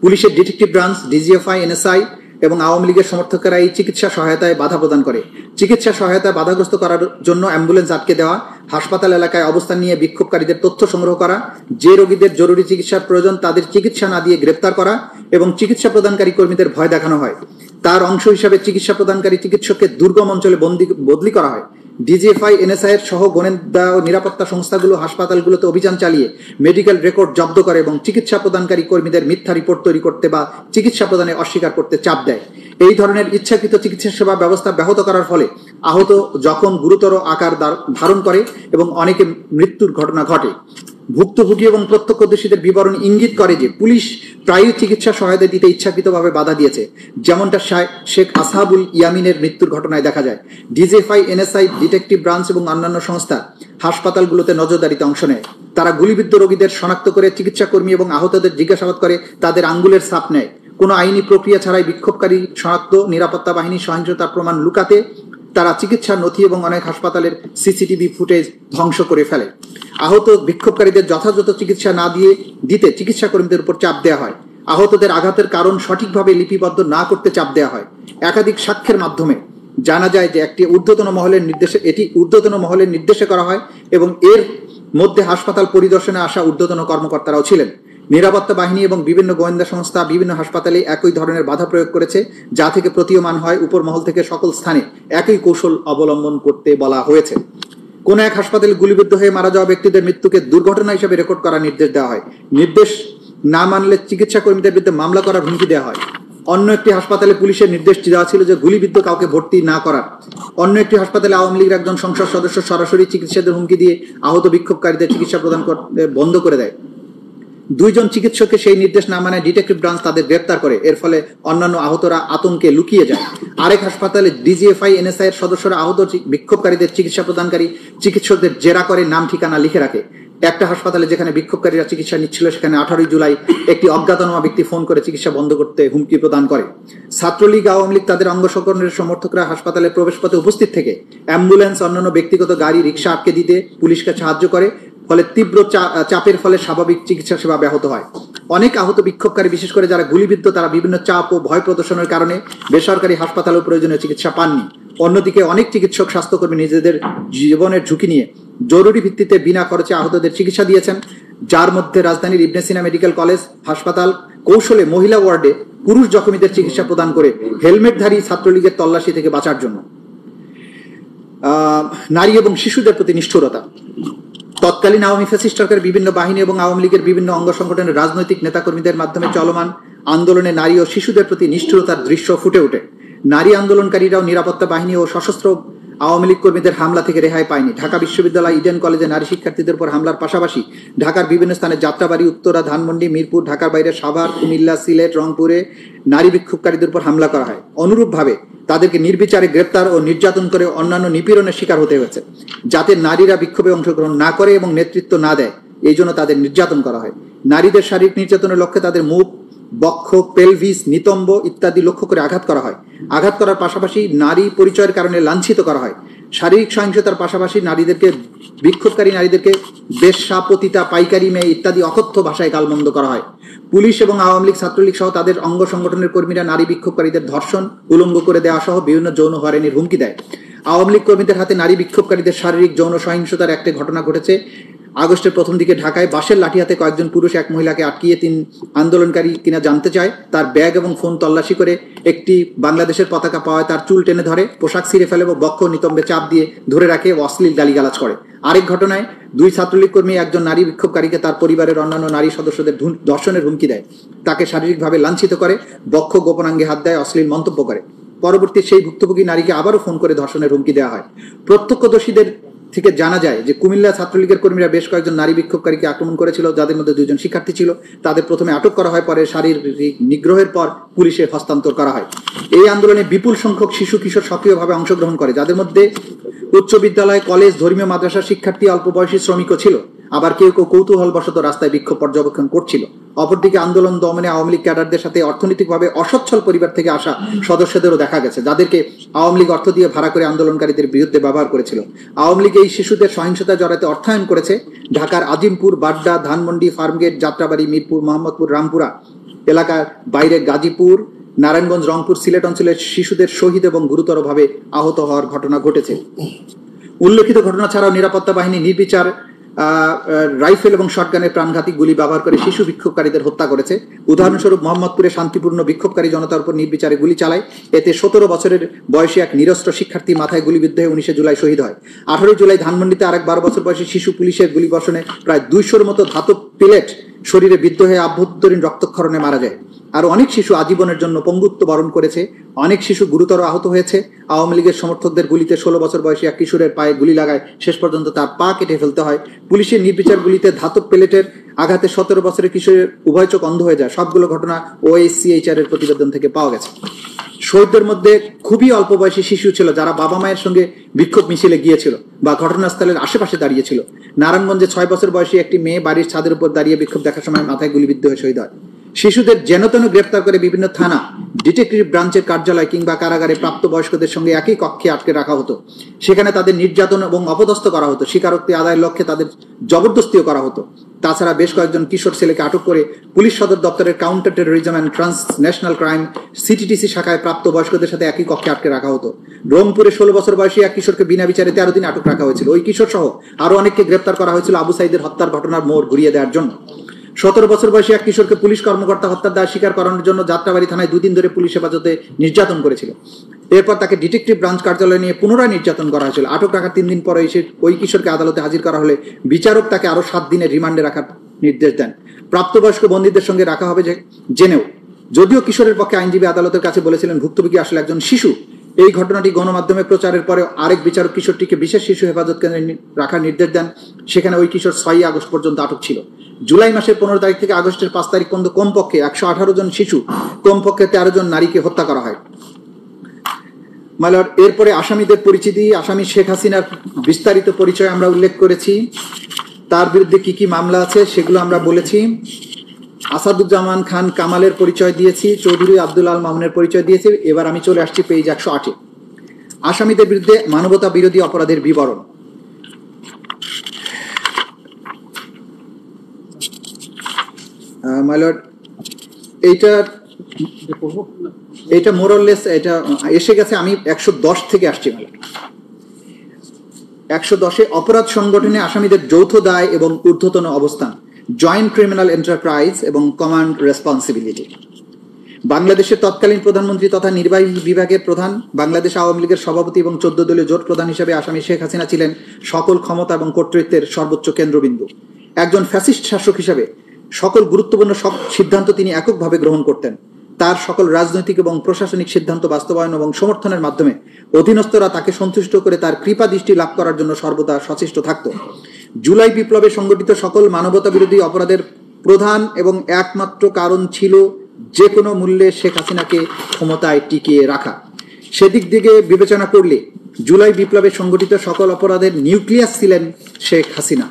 পুলিশের ডিটেকটিভ ব্রাঞ্চ, ডিজিএফআই, এনএসআই এবং আওয়ামী লীগের সমর্থকেরা এই চিকিৎসা সহায়তায় বাধা প্রদান করে। চিকিৎসা সহায়তায় বাধাগ্রস্ত করার জন্য অ্যাম্বুলেন্স আটকে দেওয়া, হাসপাতাল এলাকায় অবস্থান নিয়ে বিক্ষোভকারীদের তথ্য সংগ্রহ করা, যে রোগীদের জরুরি চিকিৎসার প্রয়োজন তাদের চিকিৎসা না দিয়ে গ্রেপ্তার করা এবং চিকিৎসা প্রদানকারী কর্মীদের ভয় দেখানো হয়। তার অংশ হিসাবে চিকিৎসা প্রদানকারী চিকিৎসককে দুর্গম অঞ্চলে বদলি করা হয়। ডিজিএফআই, এনএসআই এর সহ গোয়েন্দা ও নিরাপত্তা সংস্থাগুলো হাসপাতালগুলোতে অভিযান চালিয়ে মেডিকেল রেকর্ড জব্দ করে এবং চিকিৎসা প্রদানকারী কর্মীদের মিথ্যা রিপোর্ট তৈরি করতে বা চিকিৎসা প্রদানে অস্বীকার করতে চাপ দেয়। এই ধরনের ইচ্ছাকৃত চিকিৎসা সেবা ব্যবস্থা ব্যাহত করার ফলে আহত জখম গুরুতর আকার ধারণ করে এবং অনেকে মৃত্যুর ঘটনা ঘটে। ভুক্তভোগী এবং প্রত্যক্ষদর্শীদের বিবরণ ইঙ্গিত করে যে পুলিশ প্রায়ই চিকিৎসা সহায়তা দিতে ইচ্ছাকৃতভাবে বাধা দিয়েছে, যেমনটা শেখ আসহাবুল ইয়ামিনের মৃত্যুর ঘটনায় দেখা যায়। ডিজিএফআই, এনএসআই, ডিটেকটিভ ব্রাঞ্চ এবং অন্যান্য সংস্থা হাসপাতালগুলোতে নজরদারিতে অংশ নেয়। তারা গুলিবিদ্ধ রোগীদের শনাক্ত করে চিকিৎসা কর্মী এবং আহতদের জিজ্ঞাসাবাদ করে, তাদের আঙ্গুলের ছাপ নেয়। কোনো আইনি প্রক্রিয়া ছাড়াই বিক্ষোভকারী শনাক্ত, নিরাপত্তা বাহিনীর সহিংসতার প্রমাণ লুকাতে তারা চিকিৎসার নথি এবং অনেক হাসপাতালের সিসিটিভি ফুটেজ ধ্বংস করে ফেলে। আহত বিক্ষোভকারীদের যথাযথ চিকিৎসা না দিতে চিকিৎসা কর্মীদের উপর চাপ দেওয়া হয়। আহতদের আঘাতের কারণ সঠিকভাবে লিপিবদ্ধ না করতে চাপ দেওয়া হয়। একাধিক সাক্ষ্যের মাধ্যমে জানা যায় যে এটি ঊর্ধ্বতন মহলের নির্দেশে করা হয় এবং এর মধ্যে হাসপাতাল পরিদর্শনে আসা ঊর্ধ্বতন কর্মকর্তারাও ছিলেন। নিরাপত্তা বাহিনী এবং বিভিন্ন গোয়েন্দা সংস্থা বিভিন্ন হাসপাতালে একই ধরনের বাধা প্রয়োগ করেছে, যা থেকে প্রতীয়মান হয় উপর মহল থেকে সকল স্থানে একই কৌশল অবলম্বন করতে বলা হয়েছে। কোন এক হাসপাতালে গুলিবিদ্ধ হয়ে মারা যাওয়া ব্যক্তিদের মৃত্যুকে দুর্ঘটনা হিসেবে রেকর্ড করার নির্দেশ দেওয়া হয়। নির্দেশ না মানলে চিকিৎসা কর্মীদের বিরুদ্ধে মামলা করার হুমকি দেওয়া হয়। অন্য একটি হাসপাতালে পুলিশের নির্দেশ দেওয়া ছিল যে গুলিবিদ্ধ কাউকে ভর্তি না করার। অন্য একটি হাসপাতালে আওয়ামী লীগের একজন সংসদ সদস্য সরাসরি চিকিৎসাদের হুমকি দিয়ে আহত বিক্ষোভকারীদের চিকিৎসা প্রদান করতে বন্ধ করে দেয়। 2 জন চিকিৎসককে সেই নির্দেশ না মানে ডিটেকটিভ ব্রাঞ্চ তাদের গ্রেপ্তার করে। এর ফলে অন্যান্য আহতরা আতঙ্কে লুকিয়ে যায়। আরেক হাসপাতালে ডিজিএফআই, এনএসআই এর সদস্যরা আহত বিক্ষোভকারীদের চিকিৎসা প্রদানকারী চিকিৎসকদের জেরা করে নাম ঠিকানা লিখে রাখে। একটা হাসপাতালে যেখানে বিক্ষোভকারীরা চিকিৎসা নিচ্ছিল সেখানে 18 জুলাই একটি অজ্ঞাতনামা ব্যক্তি ফোন করে চিকিৎসা বন্ধ করতে হুমকি প্রদান করে। ছাত্রলীগ, আওয়ামী লীগ তাদের অঙ্গ সংগঠনের সমর্থকরা হাসপাতালের প্রবেশপথে উপস্থিত থেকে অ্যাম্বুলেন্স, অন্যান্য ব্যক্তিগত গাড়ি, রিক্সা আটকে দিতে পুলিশকে সাহায্য করে। ফলে তীব্র চাপের ফলে স্বাভাবিক চিকিৎসা সেবা ব্যাহত হয়। অনেক আহত বিক্ষোভকারী, বিশেষ করে যারা গুলিবিদ্ধ, তারা বিভিন্ন চাপ ও ভয় প্রদর্শনের কারণে বেসরকারি হাসপাতালেও প্রয়োজনীয় চিকিৎসা পাননি। অন্যদিকে অনেক চিকিৎসক, স্বাস্থ্যকর্মী নিজেদের জীবনের ঝুঁকি নিয়ে জরুরি ভিত্তিতে বিনা খরচে আহতদের চিকিৎসা দিয়েছেন, যার মধ্যে রাজধানীর ইবনে সিনা মেডিকেল কলেজ হাসপাতাল কৌশলে মহিলা ওয়ার্ডে পুরুষ জখমীদের চিকিৎসা প্রদান করে হেলমেটধারী ছাত্রলীগের তল্লাশি থেকে বাঁচার জন্য। নারী এবং শিশুদের প্রতি নিষ্ঠুরতা। তৎকালীন আওয়ামী ফ্যাসিস্ট সরকারের বিভিন্ন বাহিনী এবং আওয়ামী লীগের বিভিন্ন অঙ্গ সংগঠনের রাজনৈতিক নেতাকর্মীদের মাধ্যমে চলমান আন্দোলনে নারী ও শিশুদের প্রতি নিষ্ঠুরতার দৃশ্য ফুটে ওঠে। নারী আন্দোলনকারীরাও নিরাপত্তা বাহিনী ও সশস্ত্র আওয়ামী লীগ কর্মীদের হামলা থেকে রেহাই পায়নি। ঢাকা বিশ্ববিদ্যালয় ইডেন কলেজে নারী শিক্ষার্থীদের উপর হামলার পাশাপাশি ঢাকার বিভিন্ন স্থানে যাত্রাবাড়ি, উত্তরা, ধানমন্ডি, মিরপুর, ঢাকার বাইরে সাভার, কুমিল্লা, সিলেট, রংপুরে নারী বিক্ষোভকারীদের উপর হামলা করা হয়। অনুরূপভাবে তাদেরকে নির্বিচারে গ্রেপ্তার ও নির্যাতন করে অন্যান্য নিপীড়নের শিকার হতে হয়েছে, যাতে নারীরা বিক্ষোভে অংশগ্রহণ না করে এবং নেতৃত্ব না দেয়, এই জন্য তাদের নির্যাতন করা হয়। নারীদের শারীরিক নির্যাতনের লক্ষ্যে তাদের মুখ, বক্ষ, পেলভিস, নিতম্ব ইত্যাদি লক্ষ্য করে আঘাত করা হয়। আঘাত করার পাশাপাশি নারী পরিচয়ের কারণে লাঞ্ছিত করা হয়। শারীরিক সহিংসতার পাশাপাশি বিক্ষোভকারী নারীদেরকে বেশ্যা, পতিতা, পাইকারি মেয়ে ইত্যাদি অকথ্য ভাষায় গালমন্দ করা হয়। পুলিশ এবং আওয়ামী লীগ, ছাত্রলীগ সহ তাদের অঙ্গ সংগঠনের কর্মীরা নারী বিক্ষোভকারীদের ধর্ষণ, উলঙ্গ করে দেওয়া সহ বিভিন্ন যৌন হয়রানির হুমকি দেয়। আওয়ামী লীগ কর্মীদের হাতে নারী বিক্ষোভকারীদের শারীরিক যৌন সহিংসতার একটি ঘটনা ঘটেছে আগস্টের প্রথম দিকে ঢাকায়। বাঁশের লাঠি হাতে কয়েকজন পুরুষ এক মহিলাকে আটকিয়ে তিন আন্দোলনকারী কিনা জানতে চায়। তার ব্যাগ এবং ফোন তল্লাশি করে একটি বাংলাদেশের পতাকা পাওয়ায় তার চুল টেনে ধরে, পোশাক ছিঁড়ে ফেলে এবং বক্ষ নিতম্বে চাপ দিয়ে ধরে রাখে ও অশ্লীল গালিগালাজ করে। আরেক ঘটনায় দুই ছাত্রলীগ কর্মী একজন নারী বিক্ষোভকারীকে তার পরিবারের অন্যান্য নারী সদস্যদের ধর্ষণের হুমকি দেয়, তাকে শারীরিকভাবে লাঞ্ছিত করে, বক্ষ গোপনাঙ্গে হাত দেয়, অশ্লীল মন্তব্য করে। পরবর্তী সেই ভুক্তভোগী নারীকে আবারও ফোন করে ধর্ষণের হুমকি দেওয়া হয়। প্রত্যক্ষদর্শীদের থেকে জানা যায় যে কুমিল্লা ছাত্রলীগের কর্মীরা বেশ কয়েকজন নারী বিক্ষোভকারীকে আক্রমণ করেছিল, যাদের মধ্যে দুইজন শিক্ষার্থী ছিল। তাদের প্রথমে আটক করা হয়, পরে শারীরিক নিগ্রহের পর পুলিশে হস্তান্তর করা হয়। এই আন্দোলনে বিপুল সংখ্যক শিশু কিশোর সক্রিয়ভাবে অংশগ্রহণ করে, যাদের মধ্যে উচ্চ বিদ্যালয়, কলেজ, ধর্মীয় মাদ্রাসার শিক্ষার্থী, অল্প বয়সী শ্রমিকও ছিল। আবার কেউ কেউ কৌতূহলবশত রাস্তায় বিক্ষোভ পর্যবেক্ষণ করছিল। অপরদিকে আন্দোলন দমনে আওয়ামী লীগ ক্যাডারদের সাথে অর্থনৈতিকভাবে অসচ্ছল পরিবার থেকে আসা সদস্যদেরও দেখা গেছে, যাদেরকে আওয়ামী লীগ অর্থ দিয়ে ভাড়া করে আন্দোলনকারীদের বিরুদ্ধে ব্যবহার করেছিল। আওয়ামী লীগ এই শিশুদের সহিংসতা জড়াতে অর্থায়ন করেছে। ঢাকার আজিমপুর, বাড্ডা, ধানমন্ডি, ফার্মগেট, যাত্রাবাড়ি, মিরপুর, মোহাম্মদপুর, রামপুরা এলাকার বাইরে গাজীপুর, নারায়ণগঞ্জ, রংপুর, সিলেট অঞ্চলের শিশুদের শহীদ এবং গুরুতরভাবে আহত হওয়ার ঘটনা ঘটেছে। উল্লেখিত ঘটনা ছাড়াও নিরাপত্তা বাহিনী নির্বিচার রাইফেল এবং শটগানের প্রাণঘাতী গুলি ব্যবহার করে শিশু বিক্ষোভকারীদের হত্যা করেছে। উদাহরণস্বরূপ মোহাম্মদপুরে শান্তিপূর্ণ বিক্ষোভকারী জনতার উপর নির্বিচারে গুলি চালায়। এতে 17 বছরের বয়সী এক নিরস্ত্র শিক্ষার্থী মাথায় গুলিবিদ্ধ হয়ে 19 জুলাই শহীদ হয়। 18 জুলাই ধানমন্ডিতে আরেক 12 বছর বয়সী শিশু পুলিশের গুলিবর্ষণে প্রায় 200-র মতো ধাতব পেলেট শরীরে বিদ্ধ হয়ে আভ্যন্তরীণ রক্তক্ষরণে মারা যায়। আর অনেক শিশু আজীবনের জন্য পঙ্গুত্ব বরণ করেছে। অনেক শিশু গুরুতর আহত হয়েছে। আওয়ামী লীগের সমর্থকদের গুলিতে 16 বছর বয়সী এক কিশোরের পায়ে গুলি লাগায়, শেষ পর্যন্ত তার পা কেটে ফেলতে হয়। পুলিশের নির্বিচার গুলিতে ধাতব পেলেটের আঘাতে 17 বছরের কিশোরের উভয় চোখ অন্ধ হয়ে যায়। সবগুলো ঘটনা OSCHR এর প্রতিবেদন থেকে পাওয়া গেছে। শহীদদের মধ্যে খুবই অল্প বয়সী শিশু ছিল, যারা বাবা মায়ের সঙ্গে বিক্ষোভ মিছিলে গিয়েছিল বা ঘটনাস্থলের আশেপাশে দাঁড়িয়েছিল। নারায়ণগঞ্জে 6 বছর বয়সী একটি মেয়ে বাড়ির ছাদের উপর দাঁড়িয়ে বিক্ষোভ দেখার সময় মাথায় গুলিবিদ্ধ হয়ে শহীদ হয়। শিশুদের যেনতেন গ্রেপ্তার করে বিভিন্ন থানা, ডিটেকটিভ ব্রাঞ্চের কার্যালয় কিংবা কারাগারে প্রাপ্তবয়স্কদের সঙ্গে একই কক্ষে আটকে রাখা হতো। সেখানে তাদের নির্যাতন এবং অপদস্থ করা হতো। স্বীকারোক্তি আদায়ের লক্ষ্যে তাদের জবরদস্তিও করা হতো। তাছাড়া বেশ কয়েকজন কিশোর ছেলেকে আটক করে পুলিশ সদর দপ্তরের counter terrorism and transnational crime CTTC শাখায় প্রাপ্তবয়স্কদের সাথে একই কক্ষে আটকে রাখা হতো। রংপুরে 16 বছর বয়সী এক কিশোরকে বিনা বিচারে 13 দিন আটক রাখা হয়েছিল। ওই কিশোর সহ আরো অনেককে গ্রেপ্তার করা হয়েছিল আবু সাইদের হত্যার ঘটনার মোড় ঘুরিয়ে দেওয়ার জন্য। 17 বছর বয়সী এক কিশোরকে পুলিশ কর্মকর্তা হত্যার দায় স্বীকার করানোর জন্য যাত্রাবাড়ি থানায় 2 দিন ধরে পুলিশ হেফাজতে নির্যাতন করেছিল। এরপর তাকে ডিটেকটিভ ব্রাঞ্চ কার্যালয়ে নিয়ে পুনরায় নির্যাতন করা হয়েছিল। আটক রাখার 3 দিন পরে ওই কিশোরকে আদালতে হাজির করা হলে বিচারক তাকে আরো 7 দিনের রিমান্ডে রাখার নির্দেশ দেন। প্রাপ্তবয়স্ক বন্দীদের সঙ্গে রাখা হবে জেনেও, যদিও কিশোরের পক্ষে আইনজীবী আদালতের কাছে বলেছিলেন ভুক্তভোগী আসলে একজন শিশু। এই ঘটনাটি গণমাধ্যমে প্রচারের পরে আরেক বিচারক কিশোরটিকে বিশেষ শিশু হেফাজত কেন্দ্রে রাখার নির্দেশ দেন। সেখানে ওই কিশোর 6 আগস্ট পর্যন্ত আটক ছিল। জুলাই মাসের 15 তারিখ থেকে আগস্টের 5 তারিখ পর্যন্ত কমপক্ষে 118 জন শিশু, কমপক্ষে 13 জন নারীকে হত্যা করা হয়। মালার এরপরে আসামিদের পরিচিতি। আসামি শেখ হাসিনার বিস্তারিত পরিচয় আমরা উল্লেখ করেছি। তার বিরুদ্ধে কি কি মামলা আছে সেগুলো আমরা বলেছি। আসাদুজ্জামান খান কামালের পরিচয় দিয়েছি, চৌধুরী আব্দুল আল মামুনের পরিচয় দিয়েছি। এবার আমি চলে আসছি পেজ 108-এ। আসামিদের বিরুদ্ধে মানবতা বিরোধী অপরাধের বিবরণ। মাইলর্ড, এইটা মোরলেস এটা এসে গেছে। আমি 110 থেকে আসছি। মাইলর্ড 110-এ অপরাধ সংগঠনে আসামিদের যৌথ দায় এবং ঊর্ধ্বতন অবস্থান, জয়েন্ট ক্রিমিনাল এন্টারপ্রাইজ এবং কমান্ড রেসপন্সিবিলিটি। বাংলাদেশের তৎকালীন প্রধানমন্ত্রী তথা নির্বাহী বিভাগের প্রধান, বাংলাদেশ আওয়ামী লীগের সভাপতি এবং 14 দলীয় জোট প্রধান হিসেবে আসামি শেখ হাসিনা ছিলেন সকল ক্ষমতা এবং কর্তৃত্বের সর্বোচ্চ কেন্দ্রবিন্দু। একজন ফ্যাসিস্ট শাসক হিসেবে সকল গুরুত্বপূর্ণ সিদ্ধান্ত তিনি এককভাবে গ্রহণ করতেন। তার সকল রাজনৈতিক এবং প্রশাসনিক সিদ্ধান্ত বাস্তবায়ন এবং সমর্থনের মাধ্যমে অধীনস্থরা তাকে সন্তুষ্ট করে তার কৃপা দৃষ্টি লাভ করার জন্য সর্বদা সচেষ্ট থাকত। জুলাই বিপ্লবে সংগঠিত সকল মানবতা বিরোধী অপরাধের প্রধান এবং একমাত্র কারণ ছিল যে কোনো মূল্যে শেখ হাসিনাকে ক্ষমতায় টিকিয়ে রাখা। সেদিক দিকে বিবেচনা করলে জুলাই বিপ্লবে সংগঠিত সকল অপরাধের নিউক্লিয়াস ছিলেন শেখ হাসিনা।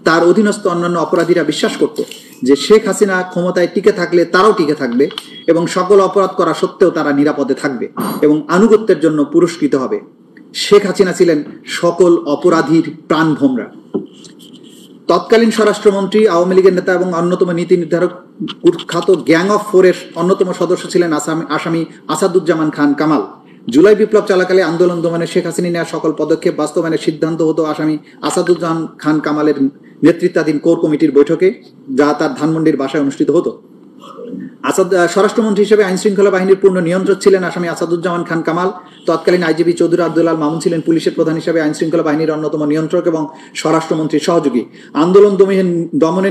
তার অধীনস্থ অন্যান্য অপরাধীরা বিশ্বাস করত যে শেখ হাসিনা ক্ষমতায় টিকে থাকলে তারাও টিকে থাকবে এবং সকল অপরাধ করা সত্ত্বেও তারা নিরাপদে থাকবে এবং আনুগত্যের জন্য পুরস্কৃত হবে। শেখ হাসিনা ছিলেন সকল অপরাধীর প্রাণভোমরা। তৎকালীন স্বরাষ্ট্রমন্ত্রী, আওয়ামী লীগের নেতা এবং অন্যতম নীতি নির্ধারক কুখ্যাত গ্যাং অফ ফোরের অন্যতম সদস্য ছিলেন আসামি আসাদুজ্জামান খান কামাল। জুলাই বিপ্লব চলাকালে আন্দোলন দমনে শেখ হাসিনা নেওয়া সকল পদক্ষেপ বাস্তবায়নের সিদ্ধান্ত হতো আসামি আসাদুজ্জামান খান কামালের নেতৃত্বাধীন কোর কমিটির বৈঠকে, যা তার ধানমন্ডির বাসায় অনুষ্ঠিত হতো। স্বরাষ্ট্রমন্ত্রী হিসেবে আইন শৃঙ্খলা বাহিনীর পূর্ণ নিয়ন্ত্রক ছিলেন আসামি আসাদুজ্জামান খান কামাল। তৎকালীন আইজিপি চৌধুরী আব্দুল মামুন ছিলেন পুলিশের প্রধান হিসেবে আইন শৃঙ্খলা বাহিনীর অন্যতম নিয়ন্ত্রক এবং স্বরাষ্ট্রমন্ত্রীর সহযোগী। আন্দোলন দমনে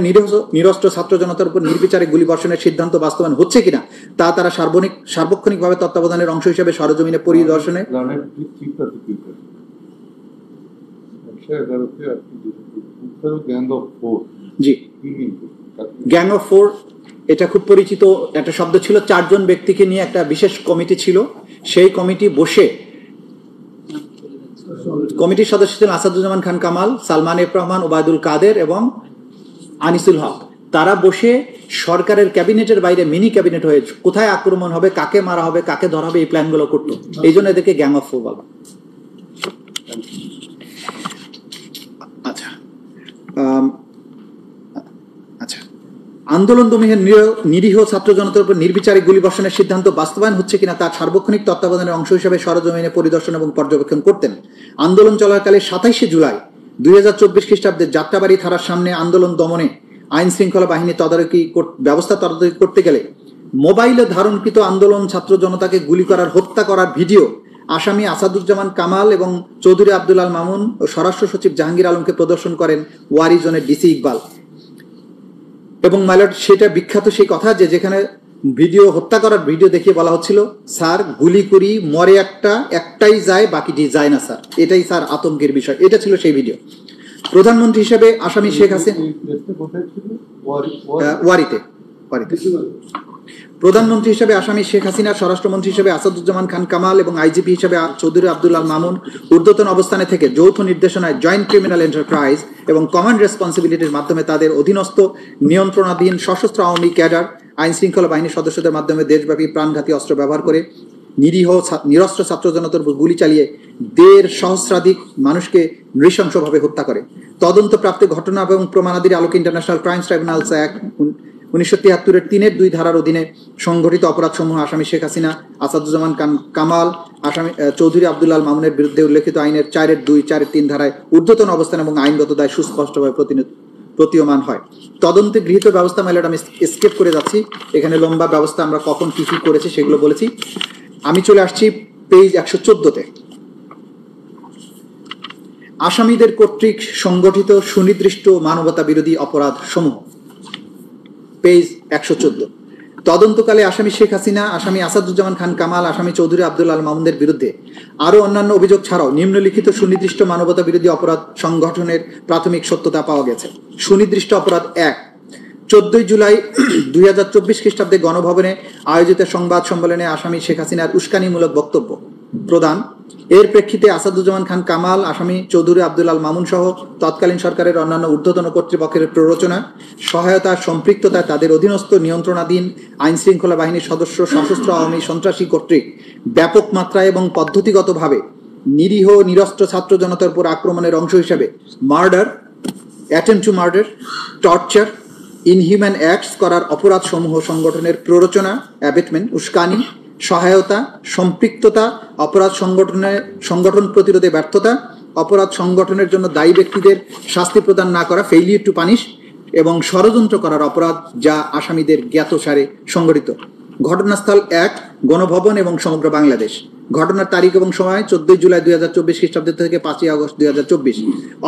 নিরস্ত্র ছাত্র জনতার উপর নির্বিচারে গুলিবর্ষণের সিদ্ধান্ত বাস্তবায়ন হচ্ছে কিনা তা তারা সার্বক্ষণিকভাবে তত্ত্বাবধানের অংশ হিসেবে সরজমিনে পরিদর্শনে জি গ্যাং অফ ফোর এটা খুব পরিচিত একটা শব্দ ছিল। 4 জন ব্যক্তিকে নিয়ে একটা বিশেষ কমিটি ছিল। সেই কমিটি বসে, কমিটির সদস্য ছিলেন আসাদুজ্জামান খান কামাল, সালমান এফ রহমান, ওবায়দুল কাদের এবং আনিসুল হক। তারা বসে সরকারের ক্যাবিনেটের বাইরে মিনি ক্যাবিনেট হয়ে কোথায় আক্রমণ হবে, কাকে মারা হবে, কাকে ধরা হবে, এই প্ল্যানগুলো করতো। এই জন্য এদেরকে গ্যাং অফ ফোর বলা। আচ্ছা আচ্ছা আন্দোলন দমনে নিরীহ ছাত্র জনতার উপর নির্বিচারে গুলিবর্ষণের সিদ্ধান্ত বাস্তবায়ন হচ্ছে কিনা তার সার্বক্ষণিক তত্ত্বাবধানের অংশ হিসেবে সরজমিনে পরিদর্শন এবং পর্যবেক্ষণ করতেন। আন্দোলন চলাকালে 27শে জুলাই 2024 খ্রিস্টাব্দের যাত্রাবাড়ি থানার সামনে আন্দোলন দমনে আইন শৃঙ্খলা বাহিনী তদারকি করতে গেলে মোবাইলে ধারণকৃত আন্দোলন ছাত্র জনতাকে গুলি করার, হত্যা করার ভিডিও আসামি আসাদুজ্জামান কামাল এবং চৌধুরী আব্দুল মামুন ও স্বরাষ্ট্র সচিব জাহাঙ্গীর আলমকে প্রদর্শন করেন ওয়ারি জোনের ডিসি ইকবাল। এবং মাইলট সেটা বিখ্যাত সেই কথা যে যেখানে ভিডিও, হত্যা করার ভিডিও দেখিয়ে বলা হচ্ছিল, স্যার গুলি করি, মরে একটাই যায়, বাকিটি যায় না স্যার, এটাই স্যার আতঙ্কের বিষয়। এটা ছিল সেই ভিডিও। প্রধানমন্ত্রী হিসেবে আসামি শেখ হাসিনা ওয়ারিতে প্রধানমন্ত্রী হিসেবে আসামি শেখ হাসিনা, স্বরাষ্ট্রমন্ত্রী হিসেবে আসাদুজ্জামান খান কামাল এবং আইজিপি হিসেবে চৌধুরী আব্দুল মামুন ঊর্ধ্বতন অবস্থানে থেকে যৌথ নির্দেশনায় জয়েন্ট ক্রিমিনাল এন্টারপ্রাইজ এবং কমান্ড রেসপন্সিবিলিটির মাধ্যমে তাদের অধীনস্থ নিয়ন্ত্রণাধীন সশস্ত্র আওয়ামী ক্যাডার আইন শৃঙ্খলা বাহিনীর সদস্যদের মাধ্যমে দেশব্যাপী প্রাণঘাতী অস্ত্র ব্যবহার করে নিরস্ত্র ছাত্র জনতার উপর গুলি চালিয়ে 1.5 সহস্রাধিক মানুষকে নৃশংসভাবে হত্যা করে। তদন্তপ্রাপ্ত ঘটনা এবং প্রমাণাদির আলোকে ইন্টারন্যাশনাল ক্রাইমস ট্রাইব্যুনালস অ্যাক্ট 1973-এর 3-2 ধারার অধীনে সংঘটিত অপরাধসমূহ আসামি শেখ হাসিনা, আসাদুজ্জামান কামাল, আসামি চৌধুরী আব্দুল মামুনের বিরুদ্ধে উল্লেখিত আইনের 4-2, 4-3 ধারায় ঊর্ধ্বতন অবস্থান এবং আইনগত দায় সুস্পষ্টভাবে প্রতীয়মান হয়। তদন্তে গৃহীত ব্যবস্থা মেলাটা আমি স্কেপ করে যাচ্ছি, এখানে লম্বা ব্যবস্থা আমরা কখন কি কি করেছি সেগুলো বলেছি। আমি চলে আসছি পেজ 114-তে। আসামিদের কর্তৃক সংগঠিত সুনির্দিষ্ট মানবতা বিরোধী অপরাধ সমূহ, পেজ 114। তদন্তকালে আসামি শেখ হাসিনা, আসামি আসাদুজ্জামান খান কামাল, আসামি চৌধুরী আব্দুল মামুনের বিরুদ্ধে আরও অন্যান্য অভিযোগ ছাড়াও নিম্নলিখিত সুনির্দিষ্ট মানবতা বিরোধী অপরাধ সংগঠনের প্রাথমিক সত্যতা পাওয়া গেছে। সুনির্দিষ্ট অপরাধ 1, 14 জুলাই 2024 খ্রিস্টাব্দে গণভবনে আয়োজিত সংবাদ সম্মেলনে আসামি শেখ হাসিনার উস্কানিমূলক বক্তব্য প্রদান। এর প্রেক্ষিতে আসাদুজ্জামান খান কামাল, আসামি চৌধুরী আব্দুল মামুন সহ তৎকালীন সরকারের অন্যান্য ঊর্ধ্বতন কর্তৃপক্ষের প্ররোচনা, সহায়তা, সম্পৃক্ততায় তাদের অধীনস্থ নিয়ন্ত্রণাধীন আইন শৃঙ্খলা বাহিনীর সদস্য সশস্ত্র আওয়ামী সন্ত্রাসী কর্তৃক ব্যাপক মাত্রায় এবং পদ্ধতিগতভাবে নিরীহ নিরস্ত্র ছাত্র জনতার উপর আক্রমণের অংশ হিসেবে murder, attempt to murder, torture, inhuman acts করার অপরাধ সমূহ সংগঠনের প্ররোচনা, অ্যাবেটমেন্ট, উস্কানি, সহায়তা, সম্পৃক্ততা, অপরাধ সংগঠন প্রতিরোধে ব্যর্থতা, অপরাধ সংগঠনের জন্য দায়ী ব্যক্তিদের শাস্তি প্রদান না করা, ফেইলিয়ার টু পানিশ, এবং ষড়যন্ত্র করার অপরাধ যা আসামিদের জ্ঞাতসারে সংগঠিত। ঘটনাস্থল 1, গণভবন এবং সমগ্র বাংলাদেশ। ঘটনার তারিখ এবং সময় 14 জুলাই 2024 খ্রিস্টাব্দ থেকে 5 আগস্ট 2024।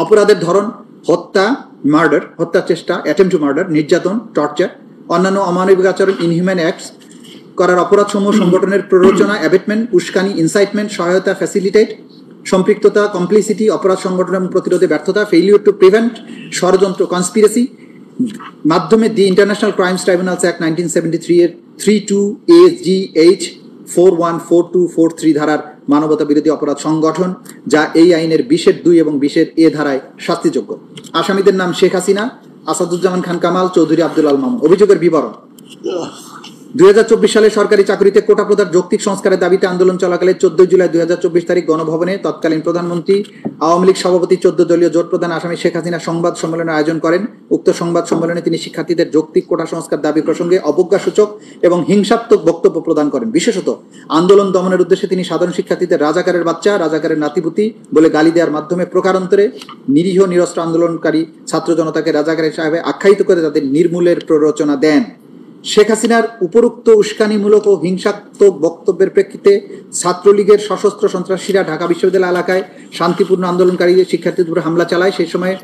অপরাধের ধরন হত্যা, মার্ডার, হত্যার চেষ্টা, অ্যাটেম্পট টু মার্ডার, নির্যাতন, টর্চার, অন্যান্য অমানবিক আচরণ, ইনহিউম্যান অ্যাক্টস করার অপরাধসমূহ সংগঠনের প্ররোচনা, অ্যাবেটমেন্ট, উস্কানি, ইনসাইটমেন্ট, সহায়তা, ফ্যাসিলিটেট, সম্পৃক্ততা, কমপ্লিসিটি, অপরাধ সংগঠন এবং প্রতিরোধে ব্যর্থতা, ফেইলিউর টু প্রিভেন্ট, ষড়যন্ত্র, কনস্পিরেসি মাধ্যমে the international Crimes tribunals act 1973 এর 32AGH 414243 ধারার মানবতা বিরোধী অপরাধ সংগঠন, যা এই আইনের 20-2 এবং 20A ধারায় শাস্তিযোগ্য। আসামিদের নাম শেখ হাসিনা, আসাদুজ্জামান খান কামাল, চৌধুরী আব্দুল আল মামুন। অভিযোগের বিবরণ: 2024 সালে সরকারি চাকরিতে কোটা প্রথার যৌক্তিক সংস্কারের দাবিতে আন্দোলন চলাকালে 14 জুলাই 2024 তারিখ গণভবনে তৎকালীন প্রধানমন্ত্রী, আওয়ামী লীগ সভাপতি, 14 দলীয় জোট প্রধান আসামি শেখ হাসিনা সংবাদ সম্মেলনের আয়োজন করেন। উক্ত সংবাদ সম্মেলনে তিনি শিক্ষার্থীদের যৌক্তিক কোটা সংস্কার দাবি প্রসঙ্গে অবজ্ঞাসূচক এবং হিংসাত্মক বক্তব্য প্রদান করেন। বিশেষত আন্দোলন দমনের উদ্দেশ্যে তিনি সাধারণ শিক্ষার্থীদের রাজাকারের বাচ্চা, রাজাকারের নাতিপুতি বলে গালি দেওয়ার মাধ্যমে প্রকারান্তরে নিরীহ নিরস্ত্র আন্দোলনকারী ছাত্র জনতাকে রাজাকার হিসাবে আখ্যায়িত করে তাদের নির্মূলের প্ররোচনা দেন। শেখ হাসিনার উপরোক্ত উস্কানিমূলক ও হিংসাত্মক বক্তব্যের প্রেক্ষিতে ছাত্রলীগের সশস্ত্র সন্ত্রাসীরা ঢাকা বিশ্ববিদ্যালয় এলাকায় শান্তিপূর্ণ আন্দোলনকারীদের শিক্ষার্থীদের উপর হামলা চালায়। সেই সময়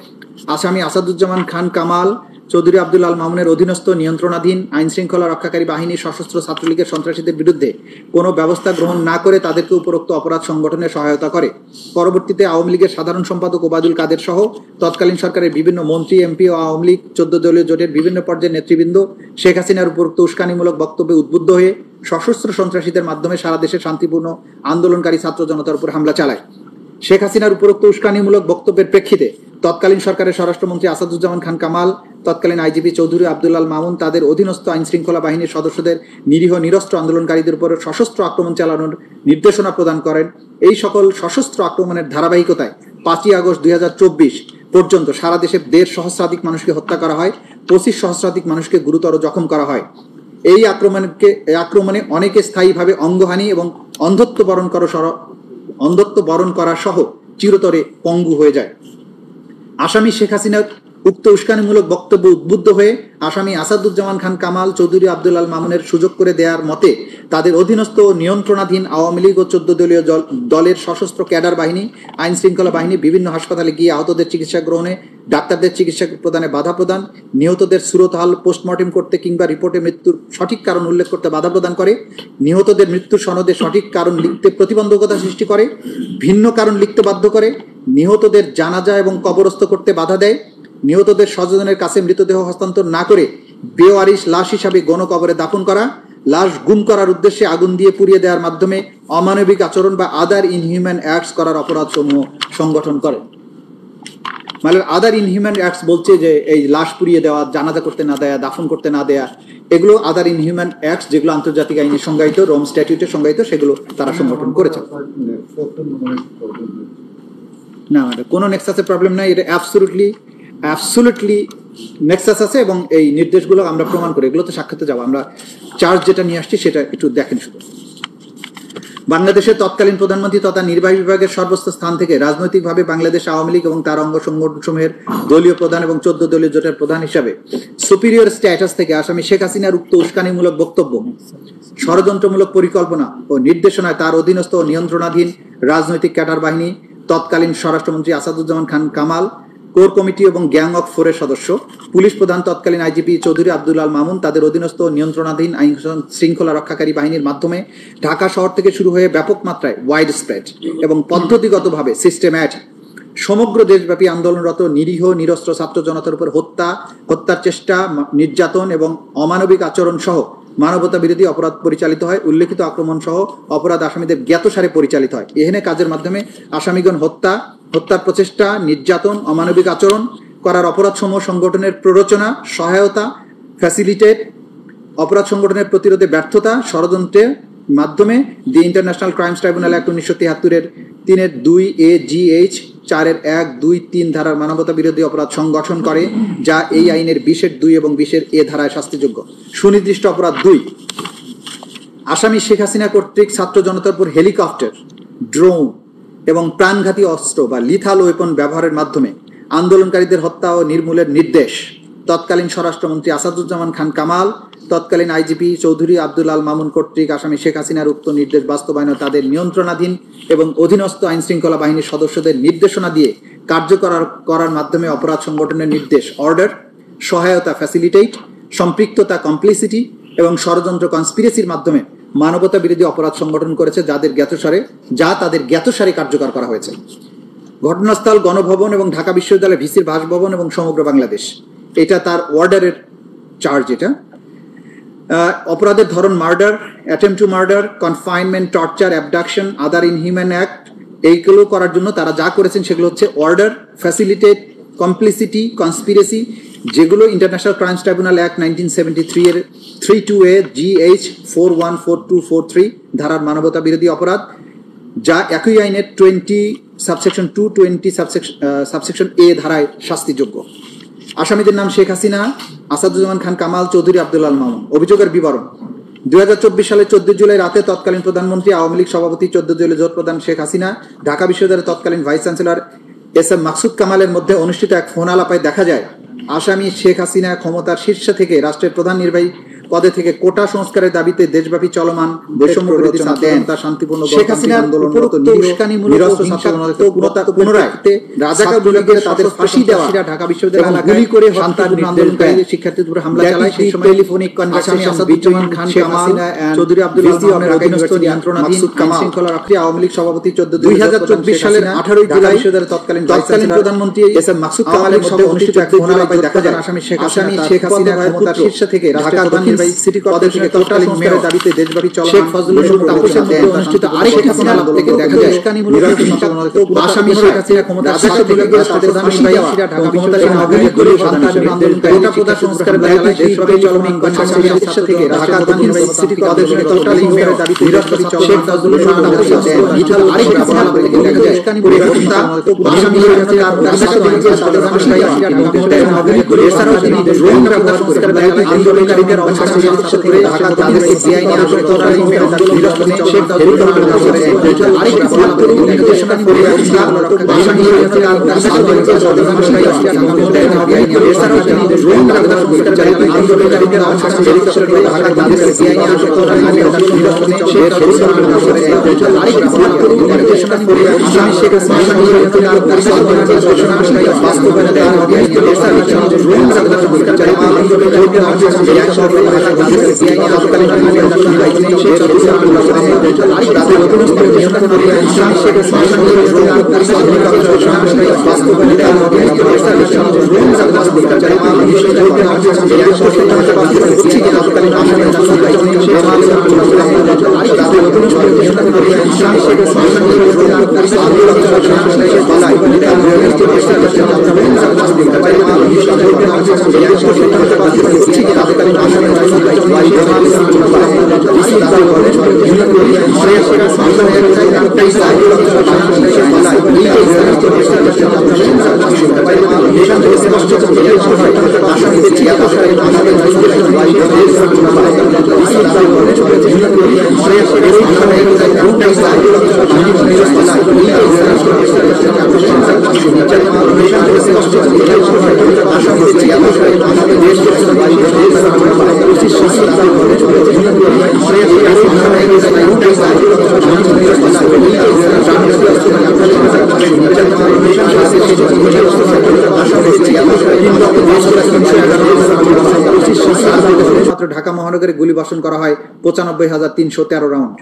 আসামি আসাদুজ্জামান খান কামাল, চৌধুরী আব্দুল আল মামুনের অধীনস্থ নিয়ন্ত্রণাধীন আইন শৃঙ্খলা রক্ষাকারী বাহিনীর সশস্ত্র ছাত্রলীগের সন্ত্রাসীদের বিরুদ্ধে কোনো ব্যবস্থা গ্রহণ না করে তাদেরকে উপরোক্ত অপরাধ সংগঠনে সহায়তা করে। পরবর্তীতে আওয়ামী লীগের সাধারণ সম্পাদক ওবায়দুল কাদের সহ তৎকালীন সরকারের বিভিন্ন মন্ত্রী, এমপি ও আওয়ামী লীগ 14 দলীয় জোটের বিভিন্ন পর্যায়ের নেতৃবৃন্দ শেখ হাসিনার উপরোক্ত উস্কানিমূলক বক্তব্যে উদ্বুদ্ধ হয়ে সশস্ত্র সন্ত্রাসীদের মাধ্যমে সারা দেশে শান্তিপূর্ণ আন্দোলনকারী ছাত্র জনতার উপর হামলা চালায়। শেখ হাসিনার উপরোক্ত উস্কানিমূলক বক্তব্যের প্রেক্ষিতে তৎকালীন সরকারের স্বরাষ্ট্রমন্ত্রী আসাদুজ্জামান খান কামাল, তৎকালীন আইজিপি চৌধুরী আব্দুল আল মামুন তাদের অধীনস্থ আইন শৃঙ্খলা বাহিনীর সদস্যদের নিরীহ নিরস্ত্র আন্দোলনকারীদের উপর সশস্ত্র আক্রমণ চালানোর নির্দেশনা প্রদান করেন। এই সকল সশস্ত্র আক্রমণের ধারাবাহিকতায় 5ই আগস্ট 2024 পর্যন্ত সারা দেশে 1.5 সহস্রাধিক মানুষকে হত্যা করা হয়, 25 সহস্রাধিক মানুষকে গুরুতর জখম করা হয়। এই আক্রমণে অনেকে স্থায়ীভাবে অঙ্গহানি এবং অন্ধত্ব বরণ করা সহ চিরতরে পঙ্গু হয়ে যায়। আসামি শেখ হাসিনার উক্ত উস্কানিমূলক বক্তব্য উদ্বুদ্ধ হয়ে আসামি আসাদুজ্জামান খান কামাল, চৌধুরী আব্দুল আল মামুনের সুযোগ করে দেওয়ার মতে তাদের অধীনস্থ নিয়ন্ত্রণাধীন আওয়ামী লীগ ও 14 দলীয় দলের সশস্ত্র ক্যাডার বাহিনী, আইন শৃঙ্খলা বাহিনী বিভিন্ন হাসপাতালে গিয়ে আহতদের চিকিৎসা গ্রহণে, ডাক্তারদের চিকিৎসা প্রদানে বাধা প্রদান, নিহতদের সুরতহাল পোস্টমর্টেম করতে কিংবা রিপোর্টে মৃত্যুর সঠিক কারণ উল্লেখ করতে বাধা প্রদান করে, নিহতদের মৃত্যুর সনদে সঠিক কারণ লিখতে প্রতিবন্ধকতা সৃষ্টি করে, ভিন্ন কারণ লিখতে বাধ্য করে, নিহতদের জানাজা এবং কবরস্থ করতে বাধা দেয়, নিহতদের স্বজনের কাছে মৃতদেহ হস্তান্তর না করে বেওয়ারিশ লাশ হিসাবে গণকবরে দাফন করা, লাশ গুম করার উদ্দেশ্যে আগুন দিয়ে পুড়িয়ে দেওয়ার মাধ্যমে অমানবিক আচরণ বা আদার ইনহিউম্যান অ্যাক্টস করার অপরাধ সমূহ সংগঠন করে। মানে আদার ইনহিউম্যান অ্যাক্টস বলছে যে এই লাশ পুড়িয়ে দেওয়া, জানাজা করতে না দেয়া, দাফন করতে না দেয়া, এগুলো আদার ইনহিউম্যান অ্যাক্টস যেগুলো আন্তর্জাতিক আইনে সংজ্ঞায়িত, রোম স্ট্যাটিউটে সংজ্ঞায়িত, সেগুলো তারা সংগঠন করেছে। না, কোনো নেক্সাসের প্রবলেম নাই, এটা অ্যাবসলিউটলি নেক্সাস আছে এবং এই নির্দেশগুলো আমরা প্রমাণ করি। এগুলো তো সাক্ষাতে যাবো, আমরা চার্জ যেটা নিয়ে আসছি সেটা একটু দেখেন শুধু। বাংলাদেশের তৎকালীন প্রধানমন্ত্রী তথা নির্বাহী বিভাগের সর্বোচ্চ স্থান থেকে রাজনৈতিকভাবে বাংলাদেশ আওয়ামী লীগ এবং তার অঙ্গ সংগঠনসমূহের দলীয় প্রধান এবং 14 দলীয় জোটের প্রধান হিসাবে সুপিরিয়র স্ট্যাটাস থেকে আসামি শেখ হাসিনার উক্ত উস্কানিমূলক বক্তব্য, ষড়যন্ত্রমূলক পরিকল্পনা ও নির্দেশনায় তার অধীনস্থ ও নিয়ন্ত্রণাধীন রাজনৈতিক ক্যাডার বাহিনী, তৎকালীন স্বরাষ্ট্রমন্ত্রী আসাদুজ্জামান খান কামাল, কোর কমিটি এবং গ্যাং অফ 4 এর সদস্য, পুলিশ প্রধান তৎকালীন আইজিপি চৌধুরী আব্দুল আল মামুন তাদের অধীনস্থ নিয়ন্ত্রণাধীন আইন শৃঙ্খলা রক্ষাকারী বাহিনীর মাধ্যমে ঢাকা শহর থেকে শুরু হয়ে ব্যাপক মাত্রায় ওয়াইড স্প্রেড এবং পদ্ধতিগতভাবে সিস্টেম্যাটিক সমগ্র দেশব্যাপী আন্দোলনরত নিরীহ নিরস্ত্র ছাত্র জনতার উপর হত্যার চেষ্টা, নির্যাতন এবং অমানবিক আচরণ সহ মানবতা বিরোধী অপরাধ পরিচালিত হয়। উল্লেখিত আক্রমণ সহ অপরাধ আসামিদের জ্ঞাতসারে পরিচালিত হয়। এহেনে কাজের মাধ্যমে আসামিগণ হত্যার প্রচেষ্টা, নির্যাতন, অমানবিক আচরণ করার অপরাধ সমূহ সংগঠনের প্ররোচনা, সহায়তা, ফ্যাসিলিটেট, অপরাধ সংগঠনের প্রতিরোধে ব্যর্থতা, ষড়যন্ত্রের মাধ্যমে the international crimes tribunal act 1973 এর 3(a)(g)(h) 4(1)(2)(3) ধারার মানবতা বিরোধী অপরাধ সংগঠন করে, যা এই আইনের 20(2) এবং 20(a) ধারায় শাস্তিযোগ্য। সুনির্দিষ্ট অপরাধ 2, আসামি শেখ হাসিনা কর্তৃক ছাত্র জনতার উপর হেলিকপ্টার, ড্রোন এবং প্রাণঘাতী অস্ত্র বা লিথাল ওয়েপন ব্যবহারের মাধ্যমে আন্দোলনকারীদের হত্যা ও নির্মূলের নির্দেশ তৎকালীন স্বরাষ্ট্রমন্ত্রী আসাদুজ্জামান খান কামাল, তৎকালীন আইজিপি চৌধুরী আব্দুল আল মামুন কর্তৃক আসামি শেখ হাসিনার উক্ত নির্দেশ বাস্তবায়ন তাদের নিয়ন্ত্রণাধীন এবং অধীনস্থ আইন শৃঙ্খলা বাহিনীর সদস্যদের নির্দেশনা দিয়ে কার্যকর করার মাধ্যমে অপরাধ সংগঠনের নির্দেশ, অর্ডার, সহায়তা, ফ্যাসিলিটেট, সম্পৃক্ততা, কমপ্লিসিটি এবং ষড়যন্ত্র, কনস্পিরেসির মাধ্যমে মানবতা বিরোধী অপরাধ সংগঠন করেছে, যা তাদের জ্ঞাতসারে কার্যকর করা হয়েছে। ঘটনাস্থল গণভবন এবং ঢাকা বিশ্ববিদ্যালয় ভিসির বাসভবন এবং সমগ্র বাংলাদেশ। এটা তার অর্ডারের চার্জ। এটা অপরাধের ধরন murder, attempt to murder, confinement, torture, abduction, other inhuman act. এইগুলো করার জন্য তারা যা করেছেন সেগুলো হচ্ছে অর্ডার, ফ্যাসিলিটেট, কমপ্লিসিটি, কনস্পিরেসি, যেগুলো ইন্টারন্যাশনাল ক্রাইমস ট্রাইব্যুনাল অ্যাক্ট 1973 এর 32A GH 414243 ধারার মানবতা বিরোধী অপরাধ, যা একই আইনের 20 সাবসেকশন 220 সাবসেকশন A ধারায় শাস্তিযোগ্য। আসামিদের নাম শেখ হাসিনা, আসাদুজ্জামান খান কামাল, চৌধুরী আব্দুল আল মামুন। অভিযোগের বিবরণ: 2024 সালের 14 জুলাই রাতে তৎকালীন প্রধানমন্ত্রী, আওয়ামী লীগ সভাপতি, 14 দলীয় জোট প্রধান শেখ হাসিনা, ঢাকা বিশ্ববিদ্যালয়ের তৎকালীন ভাইস চ্যান্সেলর SM মাকসুদ কামালের মধ্যে অনুষ্ঠিত এক ফোন আলাপে দেখা যায় আসামি শেখ হাসিনা ক্ষমতার শীর্ষ থেকে রাষ্ট্রের প্রধান নির্বাহী পদে থেকে কোটা সংস্কারের দাবিতে দেশব্যাপী চলমান বৈষম্য বিরোধী ছাত্র শান্তিপূর্ণ শেখ হাসিনার আন্দোলনরত উস্কানিমূলক ও হিংসাত্মক পুনরায় রাজাকার বলে তাদের ফাঁসি দেওয়া, ঢাকা বিশ্ববিদ্যালয় এলাকায় গুলি করে শান্তিপূর্ণ আন্দোলনকারীদের শিক্ষার্থীদের উপর হামলা চালায়। সেই সময় টেলিফোনিক কনভারসেশন আসাদুজ্জামান খান কামাল, চৌধুরী আব্দুল আল রাকাইনস্থ নিয়ন্ত্রণাধীন শৃঙ্খলা রক্ষী আওয়ামী লীগ সভাপতি 2024 সালের 18 জুলাই বিশ্ববিদ্যালয়ের তৎকালীন প্রধানমন্ত্রী SM মাকসুদ কামালের মধ্যে অনুষ্ঠিত এক ফোন আলাপে দেখা যায় আসামি শেখ হাসিনা ক্ষমতার শীর্ষ থেকে রাষ্ট্রের প্রধান নির্বাহী সিটি কর্পোরেশনের তৎকালীন মেয়র দাবিতে দেশব্যাপী চলমান শেখ ফজলুল ইসলাম তাপসের মধ্যে অনুষ্ঠিত আরেক ফোন আলাপ থেকে দেখা যায় উস্কানিমূলক আসামি শেখ হাসিনা ক্ষমতার শীর্ষ থেকে তাদের ফাঁসি দেওয়া, ঢাকা বিশ্ববিদ্যালয়ের গুলি করে শান্তিপূর্ণ আন্দোলনকারীদের কোটা সংস্কারের দাবিতে দেশব্যাপী চলমান আসামি শীর্ষ থেকে রাষ্ট্রের প্রধান নির্বাহী সিটি কর্পোরেশনের তৎকালীন মেয়র দাবিতে শেখ ফজলুল ইসলাম তাপসের আরেক ফোন আলাপ থেকে দেখা যায় উস্কানিমূলক আসামি শেখ হাসিনা তাদের ফাঁসি দেওয়া, ঢাকা বিশ্ববিদ্যালয়ের গুলি করে এছাড়াও তিনি ড্রোন ব্যবহার সংস্কারের দাবিতে আন্দোলনকারীদের অবস্থান করে ঢাকা তাদেরকে বেআইনি আটক করার নির্দেশনা শেখ ফজলুল ইসলাম আরেক ফোন আলাপ থেকে নির্দেশনা করে আসামি এছাড়াও তিনি ড্রোন ব্যবহার সংস্কারের দাবিতে আন্দোলনকারীদের অবস্থান করে ঢাকা তাদেরকে বেআইনি আটক করার নির্দেশনা শেখ ফজলুল ইসলাম আরেক ফোন আলাপ থেকে নির্দেশনা করে আসামি শেখ হাসিনা বাস্তবায়নে দেওয়া হবে। এছাড়াও তিনি ড্রোন ব্যবহার সংস্কারের দাবিতে আন্দোলনকারীদের অবস্থান করে ঢাকা তাদেরকে বেআইনি আটক করার নির্দেশনা শেখ ফজলুল ইসলাম আরেক তাদের অধীনস্থ নিয়ন্ত্রণ করে আসামি শেখ হাসিনা বাস্তবায়নে দেওয়া হবে। এছাড়াও তিনি ড্রোন ব্যবহার সংস্কারের দাবিতে ঢাকা মহানগরে গুলি বর্ষণ করা হয় 95,313 রাউন্ড।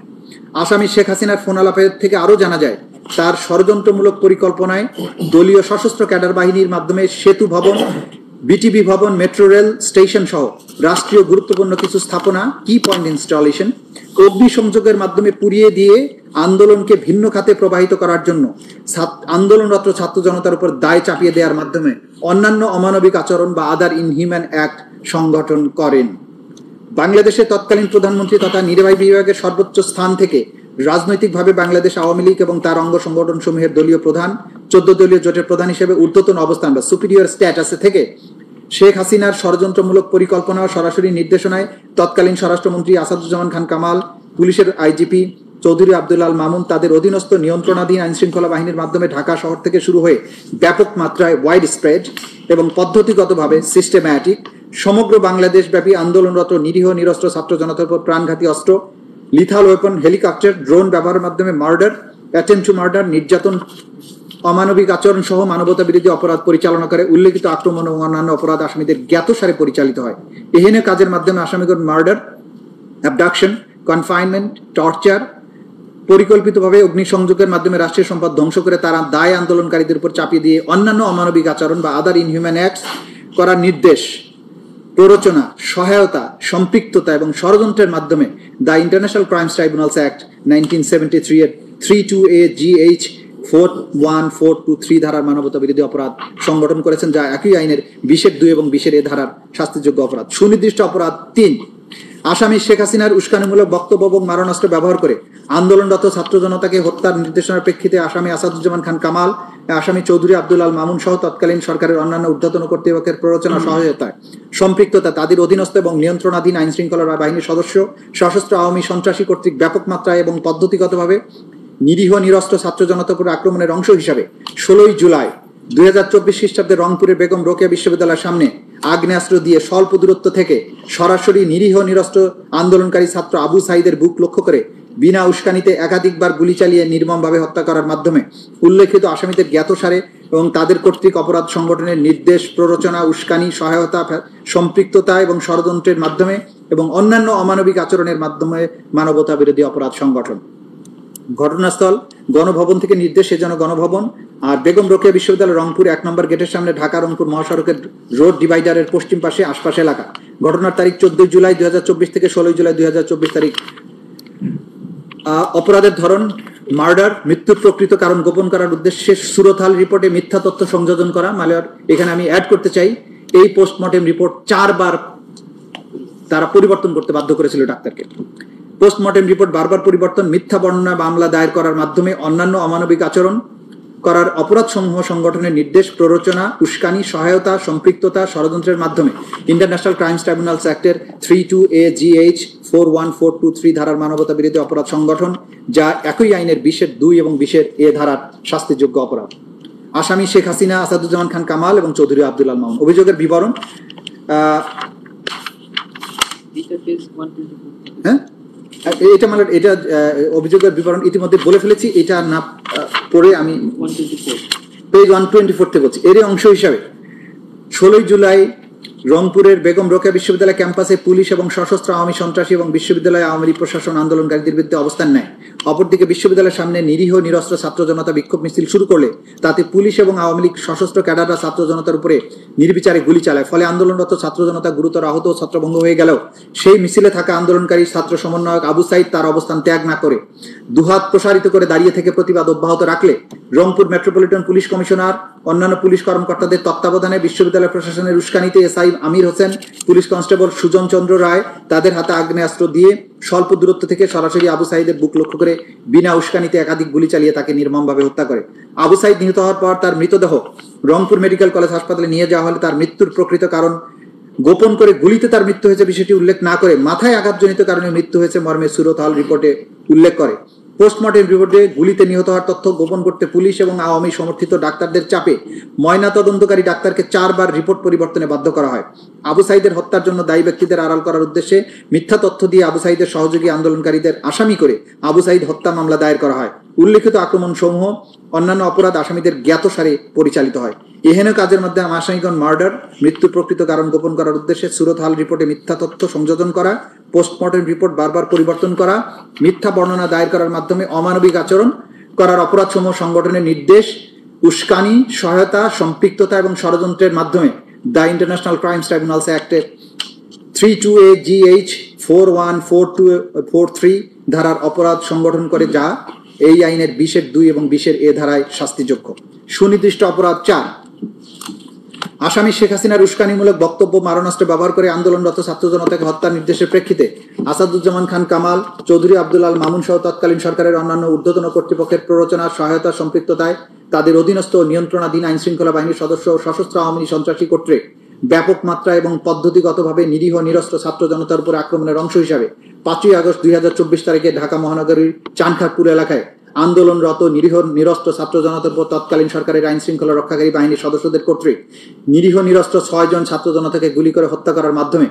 আসামি শেখ হাসিনার ফোন আলাপের থেকে আরো জানা যায় তার ষড়যন্ত্রমূলক পরিকল্পনায় দলীয় সশস্ত্র ক্যাডার বাহিনীর মাধ্যমে সেতু ভবন, বিটিবি ভবন, মেট্রো রেল স্টেশন সহ রাষ্ট্রীয় গুরুত্বপূর্ণ কিছু স্থাপনা কি পয়েন্ট ইনস্টলেশন অগ্নিসংযোগের মাধ্যমে পুড়িয়ে দিয়ে আন্দোলনকে ভিন্ন খাতে প্রবাহিত করার জন্য আন্দোলনরত ছাত্র জনতার উপর দায় চাপিয়ে দেওয়ার মাধ্যমে অন্যান্য অমানবিক আচরণ বা আদার ইনহিউম্যান অ্যাক্ট সংগঠন করেন। বাংলাদেশের তৎকালীন প্রধানমন্ত্রী তথা নির্বাহী বিভাগের সর্বোচ্চ স্থান থেকে রাজনৈতিকভাবে বাংলাদেশ আওয়ামী লীগ এবং তার অঙ্গ সংগঠন সমূহের দলীয় প্রধান, 14 দলীয় জোটের প্রধান হিসেবে ঊর্ধ্বতন অবস্থান বা সুপিরিয়র স্ট্যাটাসে থেকে শেখ হাসিনার ষড়যন্ত্রমূলক পরিকল্পনা ও সরাসরি নির্দেশনায় তৎকালীন স্বরাষ্ট্রমন্ত্রী আসাদুজ্জামান খান কামাল, পুলিশের আইজিপি চৌধুরী আব্দুল আল মামুন তাদের অধীনস্থ নিয়ন্ত্রণাধীন আইনশৃঙ্খলা বাহিনীর মাধ্যমে ঢাকা শহর থেকে শুরু হয়ে ব্যাপক মাত্রায় ওয়াইড স্প্রেড এবং পদ্ধতিগতভাবে সিস্টেম্যাটিক সমগ্র বাংলাদেশ ব্যাপী আন্দোলনরত নিরীহ নিরস্ত্র ছাত্র জনতার উপর প্রাণঘাতী অস্ত্র, লিথাল ওয়েপন, হেলিকপ্টার, ড্রোন ব্যবহারের মাধ্যমে মার্ডার, অ্যাটেম্পট টু মার্ডার, নির্যাতন, অমানবিক আচরণ সহ মানবতা বিরোধী অপরাধ পরিচালনা করে উল্লেখিত আক্রমণ এবং অন্যান্য অপরাধ আসামিদের জ্ঞাতসারে পরিচালিত হয়। এহেন কাজের মাধ্যমে আসামিগণ মার্ডার, অ্যাবডাকশন, কনফাইনমেন্ট, টর্চার, পরিকল্পিতভাবে অগ্নিসংযোগের মাধ্যমে রাষ্ট্রীয় সম্পদ ধ্বংস করে তারা দায় আন্দোলনকারীদের উপর চাপিয়ে দিয়ে অন্যান্য অমানবিক আচরণ বা আদার ইনহিউম্যান অ্যাক্টস করার নির্দেশ, প্ররোচনা, সহায়তা, সম্পৃক্ততা এবং ষড়যন্ত্রের মাধ্যমে the International Crimes tribunals act 1973 এর 32A GH 41,423 ধারার মানবতা বিরোধী অপরাধ সংগঠন করেছেন, যা একই আইনের 20(2) এবং 20(a) ধারার শাস্তিযোগ্য অপরাধ। সুনির্দিষ্ট অপরাধ 3, আসামি শেখ হাসিনার উস্কানিমূলক বক্তব্য এবং মারণাস্ত্র ব্যবহার করে আন্দোলনরত ছাত্র জনতাকে হত্যার নির্দেশনার প্রেক্ষিতে আসামি আসাদুজ্জামান খান কামাল, আসামি চৌধুরী আব্দুল আল মামুন সহ তৎকালীন সরকারের অন্যান্য ঊর্ধ্বতন কর্তৃপক্ষের প্ররোচনা সহায়তায় সম্পৃক্ততা, তাদের অধীনস্থ এবং নিয়ন্ত্রণাধীন আইন শৃঙ্খলা বাহিনীর সদস্য, সশস্ত্র আওয়ামী সন্ত্রাসী কর্তৃক ব্যাপক মাত্রায় এবং পদ্ধতিগতভাবে নিরীহ নিরস্ত্র ছাত্র জনতার উপর আক্রমণের অংশ হিসাবে 16 জুলাই 2024 খ্রিস্টাব্দে রংপুরের বেগম রোকেয়া বিশ্ববিদ্যালয়ের সামনে আগ্নেয়াস্ত্র দিয়ে স্বল্প দূরত্ব থেকে সরাসরি নিরীহ নিরস্ত্র আন্দোলনকারী ছাত্র আবু সাইদের বুক লক্ষ্য করে বিনা উস্কানিতে একাধিকবার গুলি চালিয়ে নির্মমভাবে হত্যা করার মাধ্যমে উল্লেখিত আসামিদের জ্ঞাতসারে এবং তাদের কর্তৃক অপরাধ সংগঠনের নির্দেশ, প্ররোচনা, উস্কানি, সহায়তা, সম্পৃক্ততা এবং ষড়যন্ত্রের মাধ্যমে এবং অন্যান্য অমানবিক আচরণের মাধ্যমে মানবতা বিরোধী অপরাধ সংগঠন। ঘটনাস্থল গণভবন থেকে নির্দেশে যেন গণভবন আর বেগম রোকেয়া বিশ্ববিদ্যালয় রংপুর 1 নম্বর গেটের সামনে ঢাকা রংপুর মহাসড়কের রোড ডিভাইডারের পশ্চিম পাশে আশপাশ এলাকা। ঘটনার তারিখ 14 জুলাই 2024 থেকে 16 জুলাই 2024 তারিখ। অপরাধের ধরন মার্ডার, মৃত্যুর প্রকৃত কারণ গোপন করার উদ্দেশ্যে সুরতহাল রিপোর্টে মিথ্যা তথ্য সংযোজন করা। মালিয়ার এখানে আমি অ্যাড করতে চাই, এই পোস্টমর্টেম রিপোর্ট 4 বার তারা পরিবর্তন করতে বাধ্য করেছিল ডাক্তারকে। পোস্টমর্টেম রিপোর্ট বারবার পরিবর্তন, মিথ্যা বর্ণনা, মামলা দায়ের করার মাধ্যমে অন্যান্য অমানবিক আচরণ করার অপরাধসমূহ সংগঠনের নির্দেশ, প্ররোচনা, উস্কানি, সহায়তা, সম্পৃক্ততা, ষড়যন্ত্রের মাধ্যমে ইন্টারন্যাশনাল ক্রাইমস ট্রাইব্যুনালস অ্যাক্টের 32AGH 41423 ধারার মানবতা বিরোধী অপরাধ সংগঠন, যা একই আইনের 20(2) এবং 20(a) ধারার শাস্তিযোগ্য অপরাধ। আসামি শেখ হাসিনা, আসাদুজ্জামান খান কামাল এবং চৌধুরী আব্দুল আল মামুন। অভিযোগের বিবরণ, হ্যাঁ এটা মানে এটা অভিযোগের বিবরণ ইতিমধ্যে বলে ফেলেছি, এটা না পড়ে আমি পেজ 124 থেকে বলছি। এর অংশ হিসাবে 16 জুলাই রংপুরের বেগম রোকেয়া বিশ্ববিদ্যালয় ক্যাম্পাসে পুলিশ এবং সশস্ত্র আওয়ামী সন্ত্রাসী এবং বিশ্ববিদ্যালয় আওয়ামী লীগ প্রশাসন আন্দোলনকারীদের বিরুদ্ধে অবস্থান নেয়। অপরদিকে বিশ্ববিদ্যালয়ের সামনে নিরীহ নিরস্ত্র ছাত্র জনতা বিক্ষোভ মিছিল শুরু করলে তাতে পুলিশ এবং আওয়ামী লীগ সশস্ত্র ক্যাডাররা ছাত্র জনতার উপরে নির্বিচারে গুলি চালায়। ফলে আন্দোলনরত ছাত্র জনতা গুরুতর আহত ও ছত্রভঙ্গ হয়ে গেলেও সেই মিছিলে থাকা আন্দোলনকারী ছাত্র সমন্বয়ক আবু সাইদ তার অবস্থান ত্যাগ না করে দুহাত প্রসারিত করে দাঁড়িয়ে থেকে প্রতিবাদ অব্যাহত রাখলে রংপুর মেট্রোপলিটন পুলিশ কমিশনার, অন্যান্য পুলিশ কর্মকর্তাদের তত্ত্বাবধানে বিশ্ববিদ্যালয় প্রশাসনের উস্কানিতে SI Amir Hossain, police constable Sujan চন্দ্র রায় তাদের হাতে আগ্নেয়াস্ত্র দিয়ে স্বল্প দূরত্ব থেকে সরাসরি আবু সাইদের বুক লক্ষ্য করে বিনা উস্কানিতে একাধিক গুলি চালিয়ে তাকে নির্মমভাবে হত্যা করে। আবু সাইদ নিহত হওয়ার পর তার মৃতদেহ রংপুর মেডিকেল কলেজ হাসপাতালে নিয়ে যাওয়া হলে তার মৃত্যুর প্রকৃত কারণ গোপন করে গুলিতে তার মৃত্যু হয়েছে বিষয়টি উল্লেখ না করে মাথায় আঘাতজনিত কারণে মৃত্যু হয়েছে মর্মে সুরতহাল রিপোর্টে উল্লেখ করে। পোস্টমর্টেম রিপোর্টে গুলিতে নিহত হওয়ার তথ্য গোপন করতে পুলিশ এবং আওয়ামী সমর্থিত ডাক্তারদের চাপে ময়না তদন্তকারী ডাক্তারকে 4 বার রিপোর্ট পরিবর্তনে বাধ্য করা হয়। আবু সাইদের হত্যার জন্য দায়ী ব্যক্তিদের আড়াল করার উদ্দেশ্যে মিথ্যা তথ্য দিয়ে আবু সাইদের সহযোগী আন্দোলনকারীদের আসামি করে আবু সাইদ হত্যা মামলা দায়ের করা হয়। উল্লেখিত আক্রমণ সমূহ অন্যান্য অপরাধ আসামিদের জ্ঞাতসারে পরিচালিত হয়। এহেন কাজের মধ্যে আসামিগণ মার্ডার, মৃত্যুর প্রকৃত কারণ গোপন করার উদ্দেশ্যে সুরতহাল রিপোর্টে মিথ্যা তথ্য সংযোজন করা, পোস্টমর্টেম রিপোর্ট বারবার পরিবর্তন করা, মিথ্যা বর্ণনা দায়ের করার মাধ্যমে অমানবিক আচরণ করার অপরাধসমূহ সংগঠনের নির্দেশ, উস্কানি, সহায়তা, সম্পৃক্ততা এবং ষড়যন্ত্রের মাধ্যমে দ্য ইন্টারন্যাশনাল ক্রাইমস ট্রাইব্যুনালস অ্যাক্টের 32AGH 41423 ধারার অপরাধ সংগঠন করে, যা এই আইনের 20(2) এবং 20(a) ধারায় শাস্তিযোগ্য। সুনির্দিষ্ট অপরাধ 4, আসামি শেখ হাসিনার উস্কানিমূলক বক্তব্য, মারণাস্ত্র ব্যবহার করে আন্দোলনরত ছাত্র জনতাকে হত্যার নির্দেশের প্রেক্ষিতে আসাদুজ্জামান খান কামাল, চৌধুরী আব্দুল আল মামুন সহ তৎকালীন সরকারের অন্যান্য ঊর্ধ্বতন কর্তৃপক্ষের প্ররোচনা, সহায়তা, সম্পৃক্ততায় তাদের অধীনস্থ নিয়ন্ত্রণাধীন আইন শৃঙ্খলা বাহিনীর সদস্য ও সশস্ত্র আওয়ামী সন্ত্রাসী কর্তৃক ব্যাপক মাত্রা এবং পদ্ধতিগতভাবে নিরীহ নিরস্ত্র ছাত্র জনতার উপর আক্রমণের অংশ হিসাবে 5 আগস্ট 2024 তারিখে ঢাকা মহানগরীর চানখারপুর এলাকায় আন্দোলনরত নিরীহ নিরস্ত্র ছাত্র জনতার উপর তৎকালীন সরকারের আইন শৃঙ্খলা রক্ষাকারী বাহিনীর সদস্যদের কর্তৃক নিরীহ নিরস্ত্র 6 জন ছাত্র জনতাকে গুলি করে হত্যা করার মাধ্যমে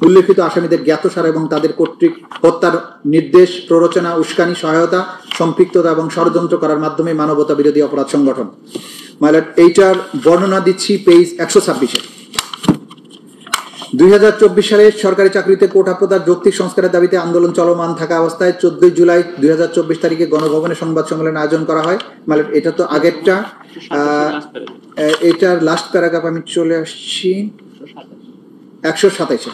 উল্লেখিত আসামিদের জ্ঞাতসার এবং তাদের কর্তৃক হত্যার নির্দেশ, প্ররোচনা, উস্কানি, সহায়তা, সম্পৃক্ততা এবং ষড়যন্ত্র করার মাধ্যমে মানবতা বিরোধী অপরাধ সংগঠন। এইটার বর্ণনা দিচ্ছি পেজ 126-এ। 2024 সালে সরকারি চাকরিতে কোটা প্রদার যৌক্তিক সংস্কারের দাবিতে আন্দোলন চলমান থাকা অবস্থায় 14 জুলাই 2024 তারিখে গণভবনে সংবাদ সম্মেলন আয়োজন করা হয়। মানে এটা তো আগেরটা, এটার লাস্ট প্যারাগ্রাফ আমি চলে আসছি 127-এ।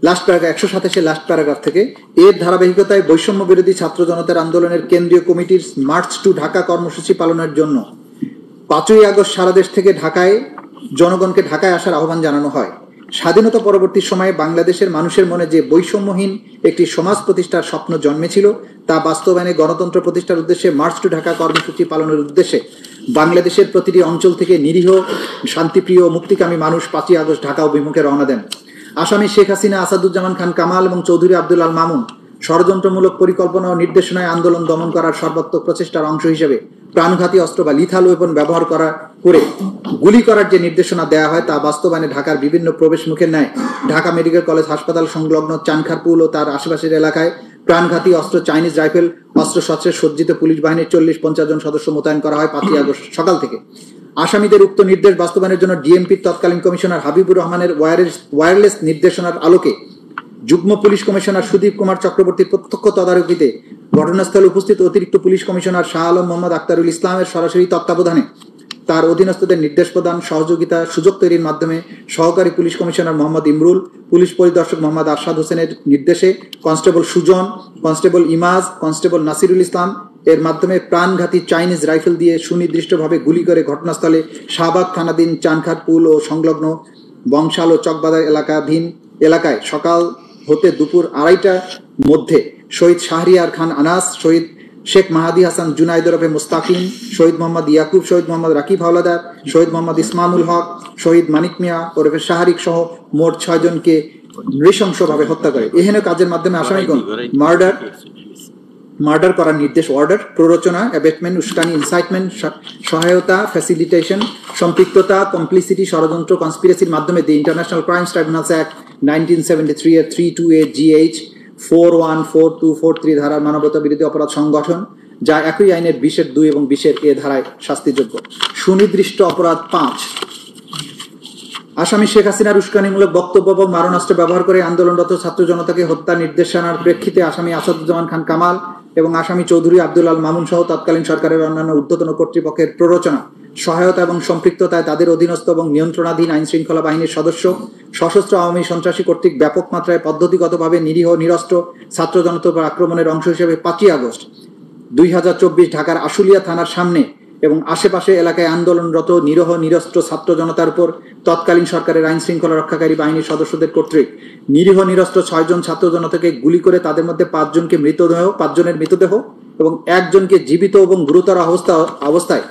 লাস্ট প্যারাগ্রাফ 127 লাস্ট প্যারাগ্রাফ থেকে, এর ধারাবাহিকতায় বৈষম্য বিরোধী ছাত্র জনতার আন্দোলনের কেন্দ্রীয় কমিটির মার্চ টু ঢাকা কর্মসূচি পালনের জন্য 5ই আগস্ট সারা দেশ থেকে জনগণকে ঢাকায় আসার আহ্বান জানানো হয়। স্বাধীনতা পরবর্তী সময়ে বাংলাদেশের মানুষের মনে যে বৈষম্যহীন একটি সমাজ প্রতিষ্ঠার স্বপ্ন জন্মেছিল তা বাস্তবায়নে গণতন্ত্র প্রতিষ্ঠার উদ্দেশ্যে মার্চ টু ঢাকা কর্মসূচি পালনের উদ্দেশ্যে বাংলাদেশের প্রতিটি অঞ্চল থেকে নিরীহ শান্তিপ্রিয় মুক্তিকামী মানুষ 5ই আগস্ট ঢাকা অভিমুখে রওনা দেন। আসামি শেখ হাসিনা, আসাদুজ্জামান খান কামাল এবং চৌধুরী আব্দুল আল মামুন ষড়যন্ত্রমূলক পরিকল্পনা ও নির্দেশনায় আন্দোলন দমন করার সর্বাত্মক প্রচেষ্টার অংশ হিসেবে প্রাণঘাতী অস্ত্র বা লিথাল ওয়েপন ব্যবহার করে গুলি করার যে নির্দেশনা দেওয়া হয় তা বাস্তবায়নে ঢাকার বিভিন্ন প্রবেশ মুখের ন্যায় ঢাকা মেডিকেল কলেজ হাসপাতাল সংলগ্ন চানখারপুল ও তার আশেপাশের এলাকায় প্রাণঘাতী অস্ত্র, চাইনিজ রাইফেল, অস্ত্রশস্ত্রে সজ্জিত পুলিশ বাহিনীর 40-50 জন সদস্য মোতায়েন করা হয় 5ই আগস্ট সকাল থেকে। আসামিদের উক্ত নির্দেশ বাস্তবায়নের জন্য ডিএমপির তৎকালীন কমিশনার হাবিবুর রহমানের ওয়্যারলেস নির্দেশনার আলোকে যুগ্ম পুলিশ কমিশনার সুদীপ কুমার চক্রবর্তীর প্রত্যক্ষ তদারকিতে ঘটনাস্থলে উপস্থিত অতিরিক্ত পুলিশ কমিশনার শাহ আলম মোহাম্মদ আক্তারুল ইসলামের সরাসরি তত্ত্বাবধানে তার অধীনস্থদের নির্দেশ প্রদান, সহযোগিতা, সুযোগ তৈরির মাধ্যমে সহকারী police commissioner Mohammad Imrul, police পরিদর্শক মোহাম্মদ আরশাদ হোসেনের নির্দেশে constable Sujan, constable Imaj, constable Nasirul Islam এর মাধ্যমে প্রাণঘাতী চাইনিজ রাইফেল দিয়ে সুনির্দিষ্টভাবে গুলি করে ঘটনাস্থলে শাহবাগ থানাধীন চানখারপুল ও সংলগ্ন বংশাল ও চকবাজার এলাকায় সকাল হতে দুপুর 2:30টার মধ্যে শহীদ শাহরিয়ার খান আনাস, শহীদ শেখ মাহাদি হাসান জুনাইদ ওরফে মুস্তাকিম, শহীদ মোহাম্মদ ইয়াকুব, শহীদ মোহাম্মদ রাকিব হাওলাদার, শহীদ মোহাম্মদ ইসমামুল হক, শহীদ মানিক মিয়া ওরফে শাহরিক সহ মোট 6 জনকে নৃশংসভাবে হত্যা করে। এহেন কাজের মাধ্যমে আসামিগণ মার্ডার করার নির্দেশ, অর্ডার, প্ররোচনা, অ্যাবেটমেন্ট, উস্কানি, ইনসাইটমেন্ট, সহায়তা, ফ্যাসিলিটেশন, সম্পৃক্ততা, কমপ্লিসিটি, ষড়যন্ত্র, কনস্পিরেসির মাধ্যমে the international Crimes tribunals act 1973 এর 328 GH 414243 ধারার মানবতা বিরোধী অপরাধ সংগঠন, যা একই আইনের 20(2) এবং 20(a) ধারায় শাস্তিযোগ্য। সুনির্দিষ্ট অপরাধ 5, আসামি শেখ হাসিনার উস্কানিমূলক বক্তব্য এবং মারণাস্ত্র ব্যবহার করে আন্দোলনরত ছাত্র জনতাকে হত্যা নির্দেশনার প্রেক্ষিতে আসামি আসাদুজ্জামান খান কামাল এবং আসামি চৌধুরী আব্দুল আল মামুন সহ তৎকালীন সরকারের অন্যান্য ঊর্ধ্বতন কর্তৃপক্ষের প্ররোচনা, সহায়তা এবং সম্পৃক্ততায় তাদের অধীনস্থ এবং নিয়ন্ত্রণাধীন আইন শৃঙ্খলা বাহিনীর সদস্য, সশস্ত্র আওয়ামী সন্ত্রাসী কর্তৃক ব্যাপক মাত্রায় পদ্ধতিগতভাবে নিরীহ নিরস্ত্র ছাত্র জনতার উপর আক্রমণের অংশ হিসেবে 5ই আগস্ট 2024 ঢাকার আশুলিয়া থানার সামনে এবং আশেপাশে এলাকায় আন্দোলনরত নিরীহ নিরস্ত্র ছাত্র জনতার উপর তৎকালীন সরকারের আইন শৃঙ্খলা রক্ষাকারী বাহিনীর সদস্যদের কর্তৃক নিরীহ নিরস্ত্র 6 জন ছাত্র জনতাকে গুলি করে তাদের মধ্যে 5 জনের মৃতদেহ এবং 1 জনকে জীবিত এবং গুরুতর অবস্থায়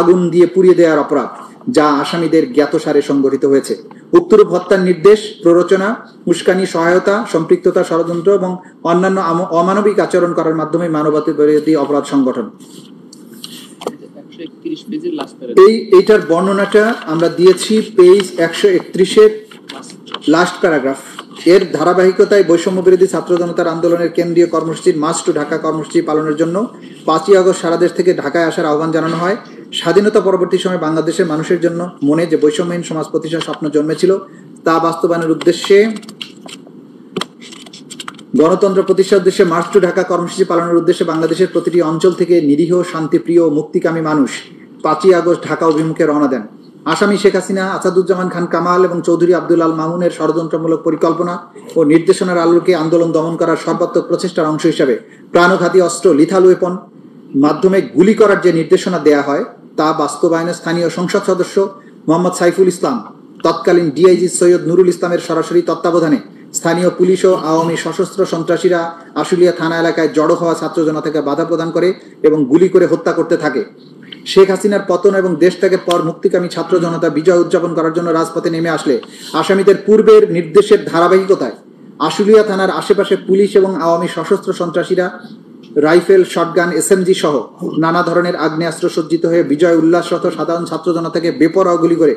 আগুন দিয়ে পুড়িয়ে দেওয়ার অপরাধ, যা আসামিদের জ্ঞাতসারে সংগঠিত হয়েছে। উক্তরূপ হত্যার নির্দেশ, প্ররোচনা, উস্কানি, সহায়তা, সম্পৃক্ততা, ষড়যন্ত্র এবং অন্যান্য অমানবিক আচরণ করার মাধ্যমে মানবতা বিরোধী অপরাধ সংগঠন। এইটার বর্ণনাটা আমরা দিয়েছি পেজ 131 লাস্ট প্যারাগ্রাফ। এর ধারাবাহিকতায় বৈষম্য বিরোধী ছাত্র জনতার আন্দোলনের কেন্দ্রীয় কর্মসূচির মার্চ টু ঢাকা কর্মসূচি পালনের জন্য 5ই আগস্ট সারা দেশ থেকে ঢাকায় আসার আহ্বান জানানো হয়। স্বাধীনতা পরবর্তী সময়ে বাংলাদেশের মানুষের জন্য মনে যে বৈষম্যহীন সমাজ প্রতিষ্ঠার স্বপ্ন জন্মেছিল তা বাস্তবায়নের উদ্দেশ্যে গণতন্ত্র প্রতিষ্ঠার উদ্দেশ্যে মার্চ টু ঢাকা কর্মসূচি পালনের উদ্দেশ্যে বাংলাদেশের প্রতিটি অঞ্চল থেকে নিরীহ শান্তিপ্রিয় মুক্তিকামী মানুষ 5ই আগস্ট ঢাকা অভিমুখে রওনা দেন। আসামি শেখ হাসিনা, আসাদুজ্জামান খান কামাল এবং চৌধুরী আব্দুল আল মামুনের ষড়যন্ত্রমূলক পরিকল্পনা ও নির্দেশনার আলোকে আন্দোলন দমন করার সর্বাত্মক প্রচেষ্টার অংশ হিসাবে প্রাণঘাতী অস্ত্র, লিথাল ওয়েপন মাধ্যমে গুলি করার যে নির্দেশনা দেয়া হয় তা বাস্তবায়নে স্থানীয় সংসদ সদস্য মোহাম্মদ সাইফুল ইসলাম, তৎকালীন ডিআইজি সৈয়দ নুরুল ইসলামের সরাসরি তত্ত্বাবধানে স্থানীয় পুলিশ ও আওয়ামী সশস্ত্র সন্ত্রাসীরা আশুলিয়া থানা এলাকায় জড়ো হওয়া ছাত্র জনতাকে বাধা প্রদান করে এবং গুলি করে হত্যা করতে থাকে। শেখ হাসিনার পতন এবং দেশ ত্যাগের পর মুক্তিকামী ছাত্র জনতা বিজয় উদযাপন করার জন্য রাজপথে নেমে আসলে আসামিদের পূর্বের নির্দেশের ধারাবাহিকতায় আশুলিয়া থানার আশেপাশে পুলিশ এবং আওয়ামী সশস্ত্র সন্ত্রাসীরা রাইফেল, শটগান, SMG সহ নানা ধরনের আগ্নেয়াস্ত্র সজ্জিত হয়ে বিজয় উল্লাসরত সাধারণ ছাত্র জনতাকে বেপরোয়া গুলি করে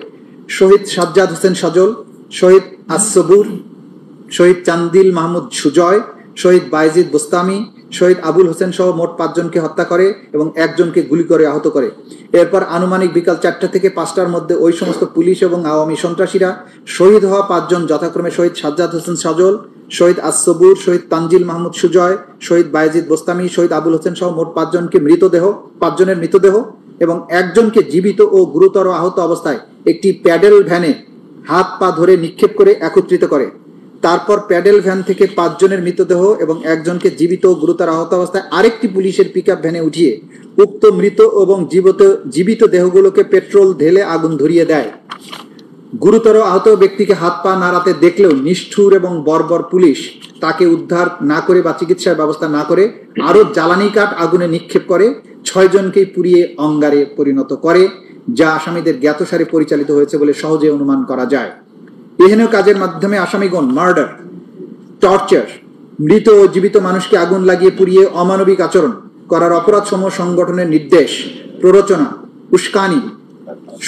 শহীদ সাজ্জাদ হোসেন সজল, শহীদ আসবুর, শহীদ চান্দিল মাহমুদ সুজয়, শহীদ বাইজিদ বোস্তামি, শহীদ আবুল হোসেন সহ মোট 5 জনকে হত্যা করে এবং 1 জনকে গুলি করে আহত করে। এরপর আনুমানিক বিকাল 4টা থেকে 5টার মধ্যে ওই সমস্ত পুলিশ এবং আওয়ামী সন্ত্রাসীরা শহীদ হওয়া 5 জন যথাক্রমে শহীদ সাজ্জাদ হোসেন সজল, শহীদ আসবুর, শহীদ তানজিল মাহমুদ সুজয়, শহীদ বাইজিদ বোস্তামি, শহীদ আবুল হোসেন সহ মোট 5 জনের মৃতদেহ এবং 1 জনকে জীবিত ও গুরুতর আহত অবস্থায় একটি প্যাডেল ভ্যানে হাত পা ধরে নিক্ষেপ করে একত্রিত করে। তারপর প্যাডেল ভ্যান থেকে 5 জনের মৃতদেহ এবং একজনকে জীবিত ও গুরুতর আহত অবস্থায় আরেকটি পুলিশের পিকআপ ভ্যানে উঠিয়ে উক্ত মৃত এবং জীবিত দেহগুলোকে পেট্রোল ঢেলে আগুন ধরিয়ে দেয়। গুরুতর আহত ব্যক্তিকে হাত পা নাড়াতে দেখলেও নিষ্ঠুর এবং বর্বর পুলিশ তাকে উদ্ধার না করে বা চিকিৎসার ব্যবস্থা না করে আরো জ্বালানি কাঠ আগুনে নিক্ষেপ করে 6 জনকেই পুড়িয়ে অঙ্গারে পরিণত করে, যা আসামিদের জ্ঞাতসারে পরিচালিত হয়েছে বলে সহজে অনুমান করা যায়। এহেন কাজের মাধ্যমে আসামিগণ মার্ডার, টর্চার, মৃত ও জীবিত মানুষকে আগুন লাগিয়ে পুড়িয়ে অমানবিক আচরণ করার অপরাধসমূহ সংগঠনের নির্দেশ, প্ররোচনা, উস্কানি,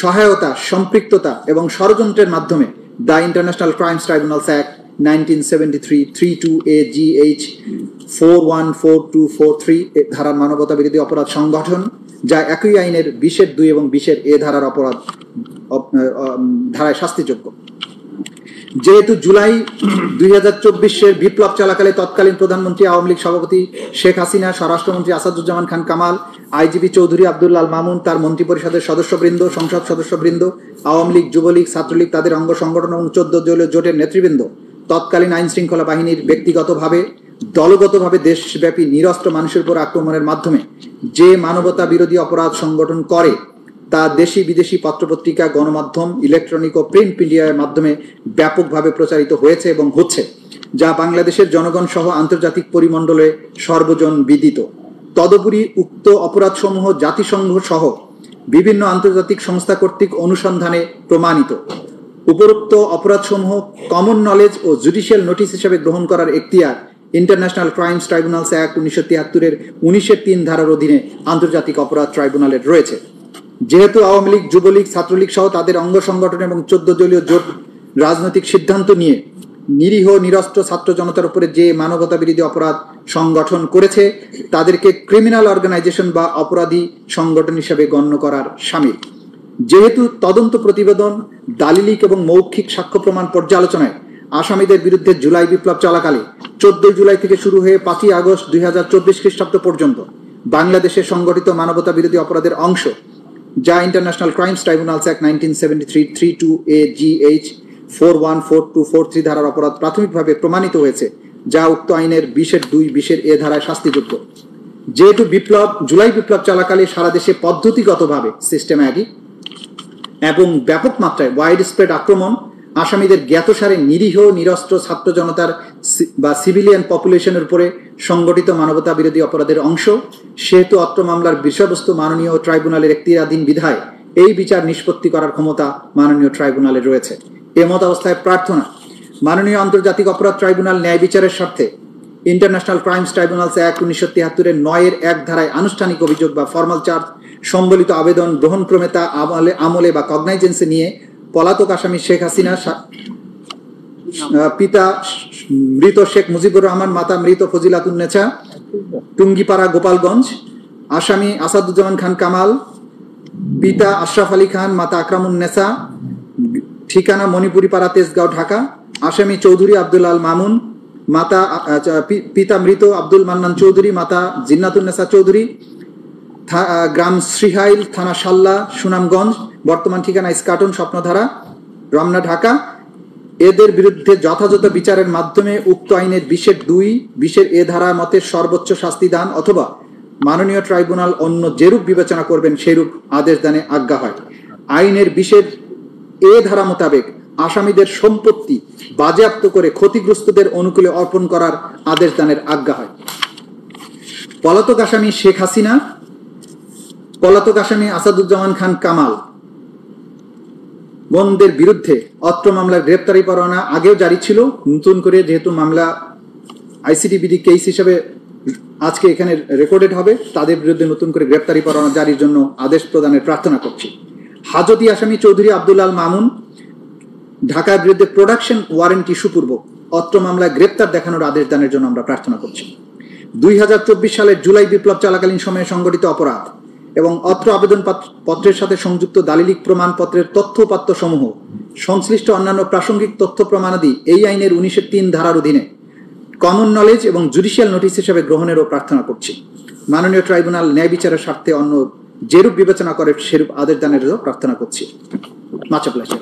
সহায়তা, সম্পৃক্ততা এবং ষড়যন্ত্রের মাধ্যমে the International Crimes tribunals act 1973 32AGH 414243 ধারার মানবতা বিরোধী অপরাধ সংগঠন, যা একই আইনের 20(2) এবং 20(a) ধারার অপরাধ ধারায় শাস্তিযোগ্য। যেহেতু জুলাই 2024 বিপ্লব চলাকালে তৎকালীন প্রধানমন্ত্রী, আওয়ামী লীগ সভাপতি শেখ হাসিনা, স্বরাষ্ট্রমন্ত্রী আসাদুজ্জামান খান কামাল, আইজিপি চৌধুরী আব্দুল্লাল মামুন, তার মন্ত্রিপরিষদের সদস্যবৃন্দ, সংসদ সদস্যবৃন্দ, আওয়ামী লীগ, যুবলীগ, ছাত্রলীগ, তাদের অঙ্গ সংগঠন এবং 14 দলীয় জোটের নেতৃবৃন্দ তৎকালীন আইন শৃঙ্খলা বাহিনীর ব্যক্তিগতভাবে, দলগতভাবে দেশব্যাপী নিরস্ত্র মানুষের উপর আক্রমণের মাধ্যমে যে মানবতা বিরোধী অপরাধ সংগঠন করে তা দেশি বিদেশি পত্রপত্রিকা, গণমাধ্যম, ইলেকট্রনিক ও প্রিন্ট মিডিয়ার মাধ্যমে ব্যাপকভাবে প্রচারিত হয়েছে এবং হচ্ছে, যা বাংলাদেশের জনগণ সহ আন্তর্জাতিক পরিমণ্ডলে সর্বজন বিদিত। তদুপরি উক্ত অপরাধসমূহ জাতিসংঘ সহ বিভিন্ন আন্তর্জাতিক সংস্থা কর্তৃক অনুসন্ধানে প্রমাণিত। উপরোক্ত অপরাধসমূহ কমন নলেজ ও জুডিশিয়াল নোটিশ হিসেবে গ্রহণ করার এখতিয়ার ইন্টারন্যাশনাল ক্রাইমস ট্রাইব্যুনালস অ্যাক্ট 1973 19(3) ধারার অধীনে আন্তর্জাতিক অপরাধ ট্রাইব্যুনালের রয়েছে। যেহেতু আওয়ামী লীগ, যুবলীগ, ছাত্রলীগ সহ তাদের অঙ্গ সংগঠন এবং 14 দলীয় জোট রাজনৈতিক সিদ্ধান্ত নিয়ে নিরীহ নিরস্ত্র ছাত্র জনতার উপরে যে মানবতা বিরোধী অপরাধ সংগঠন করেছে তাদেরকে ক্রিমিনাল অর্গানাইজেশন বা অপরাধী সংগঠন হিসেবে গণ্য করার শামিল। যেহেতু তদন্ত প্রতিবেদন, দালিলিক এবং মৌখিক সাক্ষ্য প্রমাণ পর্যালোচনায় আসামিদের বিরুদ্ধে জুলাই বিপ্লব চলাকালে 14 জুলাই থেকে শুরু হয়ে 5 আগস্ট 2024 খ্রিস্টাব্দ পর্যন্ত বাংলাদেশে সংগঠিত মানবতা বিরোধী অপরাধের অংশ, যা international Crimes tribunals act 1973 32AGH 414243 ধারার অপরাধ প্রাথমিকভাবে প্রমাণিত হয়েছে, যা উক্ত আইনের 20(2) 20(a) ধারায় শাস্তিযোগ্য। যেহেতু জুলাই বিপ্লব চলাকালে সারা দেশে পদ্ধতিগতভাবে সিস্টেম্যাটিক এবং ব্যাপক মাত্রায় ওয়াইড স্প্রেড আক্রমণ আসামিদের জ্ঞাতসারে নিরীহ নিরস্ত্র ছাত্র জনতার বা সিভিলিয়ান পপুলেশনের উপরে সংগঠিত মানবতা বিরোধী অপরাধের অংশ, সেহেতু অত্র মামলার বিষয়বস্তু মাননীয় ট্রাইব্যুনালের এখতিয়ারাধীন বিধায় এই বিচার নিষ্পত্তি করার ক্ষমতা মাননীয় ট্রাইব্যুনালের রয়েছে। এমত অবস্থায় প্রার্থনা, মাননীয় আন্তর্জাতিক অপরাধ ট্রাইব্যুনাল ন্যায় বিচারের স্বার্থে ইন্টারন্যাশনাল ক্রাইমস ট্রাইব্যুনালস অ্যাক্ট 1973 9(1) ধারায় আনুষ্ঠানিক অভিযোগ বা ফর্মাল চার্জ সম্বলিত আবেদন গ্রহণক্রমে তা আমলে বা কগনাইজেন্সে নিয়ে পলাতক আসামি শেখ হাসিনা, পিতা মৃত শেখ মুজিবুর রহমান, মাতা মৃত ফজিলাতুন্নেছা, টুঙ্গিপাড়া, গোপালগঞ্জ, আসামি আসাদুজ্জামান খান কামাল, পিতা আশরাফ আলী খান, মাতা আকরামুন্নেছা, ঠিকানা মণিপুরিপাড়া, তেজগাঁও, ঢাকা, আসামি চৌধুরী আব্দুল্লাল মামুন, পিতা মৃত আব্দুল মান্নান চৌধুরী, মাতা জিন্নাতুন্নেছা চৌধুরী, গ্রাম শ্রীহাইল, থানা সাল্লা, সুনামগঞ্জ, বর্তমান ঠিকানা ইস্কাটন, স্বপ্নধারা, রমনা, ঢাকা। এদের বিরুদ্ধে যথাযথ বিচারের মাধ্যমে উক্ত আইনের 20(2) 20(a) ধারা মতে সর্বোচ্চ শাস্তি দান অথবা মাননীয় ট্রাইব্যুনাল অন্য যেরূপ বিবেচনা করবেন সেরূপ আদেশ দানে আজ্ঞা হয়। আইনের 20(a) ধারা মোতাবেক আসামিদের সম্পত্তি বাজেয়াপ্ত করে ক্ষতিগ্রস্তদের অনুকূলে অর্পণ করার আদেশ দানের আজ্ঞা হয়। পলাতক আসামি শেখ হাসিনা, পলাতক আসামি আসাদুজ্জামান খান কামাল গণদের বিরুদ্ধে অত্র মামলার গ্রেপ্তারি পরোয়ানা আগেও জারি ছিল। নতুন করে যেহেতু মামলা আইসিটিবিডি কেস হিসেবে আজকে এখানে রেকর্ডেড হবে, তাদের বিরুদ্ধে নতুন করে গ্রেপ্তারি পরোয়ানা জারির জন্য আদেশ প্রদানের প্রার্থনা করছি। হাজতি আসামি চৌধুরী আব্দুল্লাল মামুন ঢাকার বিরুদ্ধে প্রোডাকশন ওয়ারেন্ট ইস্যুপূর্বক অত্র মামলায় গ্রেপ্তার দেখানোর আদেশ দানের জন্য আমরা প্রার্থনা করছি। 2024 সালের জুলাই বিপ্লব চলাকালীন সময়ে সংগঠিত অপরাধ এবং অত্র আবেদন পত্রের সাথে সংযুক্ত দালিলিক প্রমাণপত্রের তথ্যপাত্য সমূহ সংশ্লিষ্ট অন্যান্য প্রাসঙ্গিক তথ্য প্রমাণাদি এই আইনের 19(3) ধারার অধীনে কমন নলেজ এবং জুডিশিয়াল নোটিশ হিসেবে গ্রহণেরও প্রার্থনা করছি। মাননীয় ট্রাইব্যুনাল ন্যায় বিচারের স্বার্থে অন্য যেরূপ বিবেচনা করে সেরূপ আদেশ দানেরও প্রার্থনা করছি। মাচ অবলিজড।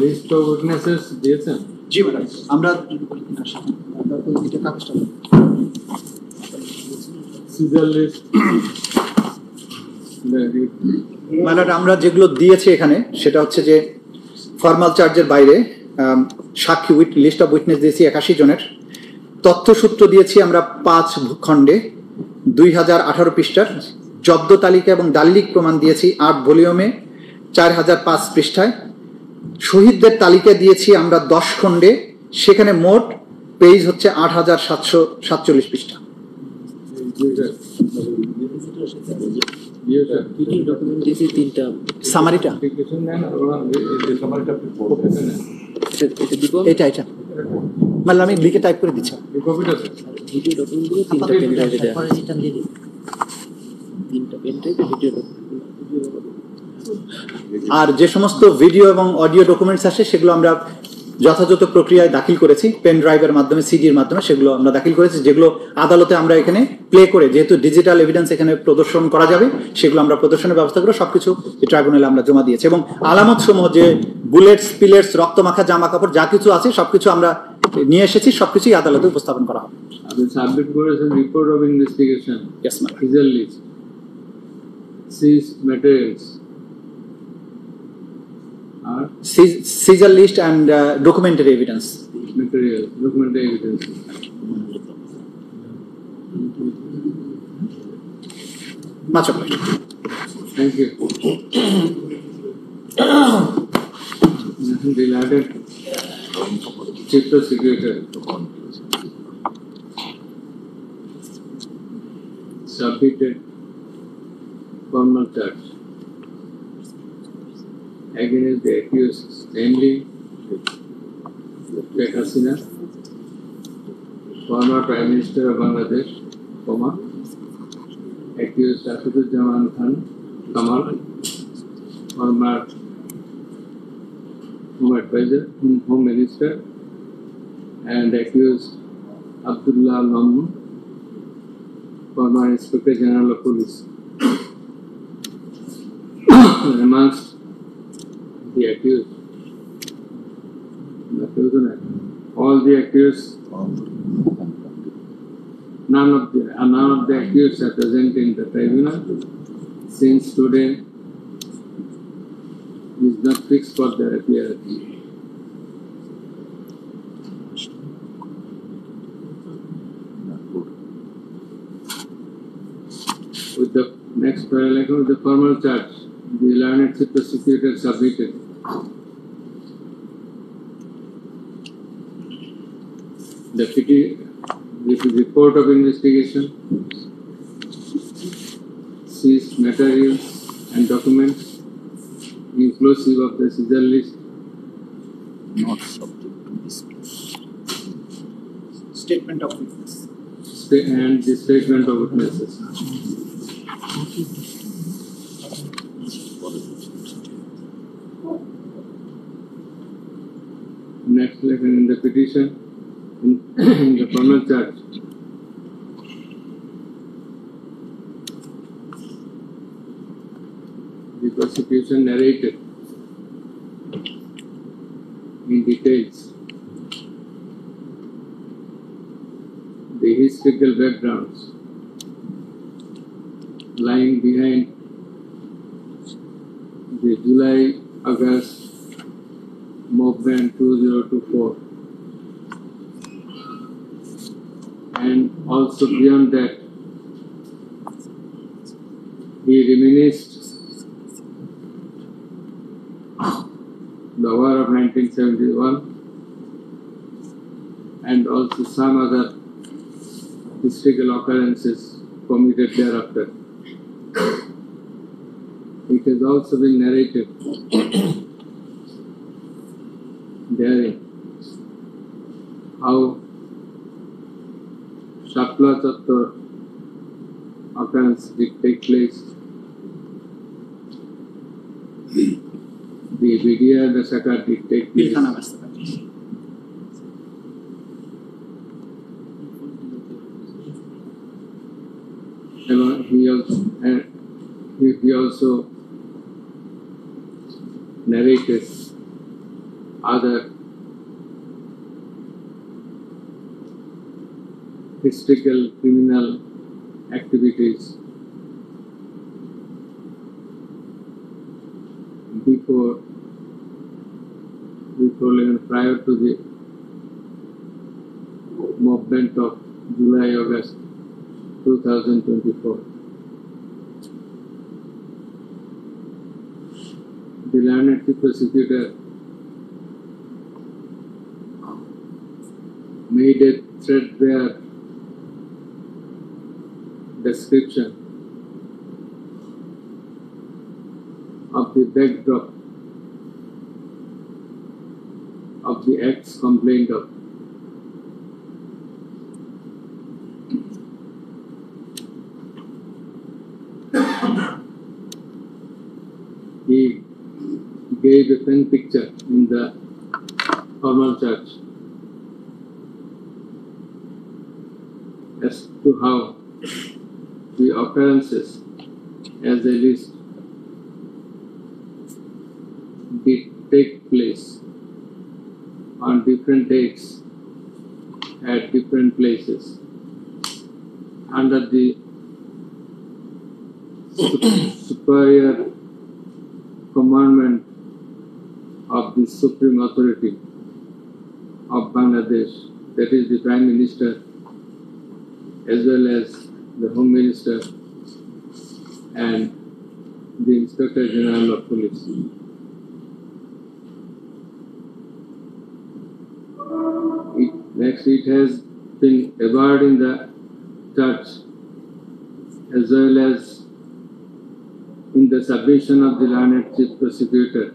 লিস্ট অফ উইটনেসেস দিয়েছেন? জি ম্যাডাম, আমরা সিজার লিস্ট ম্যাডাম আমরা যেগুলো দিয়েছি এখানে সেটা হচ্ছে যে ফর্মাল চার্জের বাইরে সাক্ষী লিস্ট অফ উইটনেস দিয়েছি 81 জনের, তথ্যসূত্র দিয়েছি আমরা 5 খণ্ডে 2018 পৃষ্ঠার, জব্দ তালিকা এবং দালিলিক প্রমাণ দিয়েছি 8 ভলিউমে 4005 পৃষ্ঠায়, শহীদদের তালিকা দিয়েছি আমরা 10 খণ্ডে, সেখানে মোট পেজ হচ্ছে 8747 পৃষ্ঠা। সামারিটা এটা এটা মানে আমি লিখে টাইপ করে দিচ্ছি। আর যে সমস্ত ভিডিও এবং অডিও ডকুমেন্টস আসে সেগুলো আমরা যথাযথ প্রক্রিয়ায় দাখিল করেছি, পেন ড্রাইভের মাধ্যমে, সিডির মাধ্যমে সেগুলো আমরা দাখিল করেছি, যেগুলো আদালতে আমরা এখানে প্লে করে, যেহেতু ডিজিটাল এভিডেন্স এখানে প্রদর্শন করা যাবে, সেগুলো আমরা প্রদর্শনের ব্যবস্থা করে সবকিছু ট্রাইব্যুনালে আমরা জমা দিয়েছি। এবং আলামত সমূহ যে বুলেটস, পিলেটস, রক্তমাখা জামা কাপড় যা কিছু আছে সবকিছু আমরা নিয়ে এসেছি, সবকিছুই আদালতে উপস্থাপন করা হবে। আপনি সাবমিট করেছেন report of investigation, yes ma'am. Seizure list, seize materials আর seizure list and documentary evidence. material, documentary evidence. Much obliged. Thank you. Delighted Chief Prosecutor submitted formal charge against the accused, namely Sheikh Hasina, former Prime Minister of Bangladesh, accused Asaduzzaman Khan Kamal, former Home Advisor, Home Minister, and accused Abdullah Mamun, former Inspector General of Police. Amongst the accused, all the accused, none of the accused are present in the tribunal, since today is not fixed for their appearance. With the next parallel with the formal charge, the learned Chief Prosecutor submitted the report of investigation, seized materials and documents, inclusive of the seizure list, Not subject to dispute. Statement of witness. and the statement of witnesses. Next level in the petition, in the formal charge, the prosecution narrated in details the historical backgrounds lying behind the July-August movement 2024, and also beyond that, he reminisced the war of 1971 and also some other historical occurrences committed thereafter. It has also been narrated therein how Shapla Chattor occurrence did take place, the Vidya Dasaka did take place, Pilkhana Massacre. he also narrated other historical criminal activities before and prior to the movement of July-August 2024. The learned chief prosecutor made a threadbare description of the backdrop of the acts complained of. He gave a pen picture in the formal charge as to how the occurrences as a list did take place on different dates at different places under the superior commandment of the Supreme Authority of Bangladesh, that is the Prime Minister, as well as the Home Minister and the Inspector General of Police. Next, it has been averred in the church as well as in the submission of the learned chief prosecutor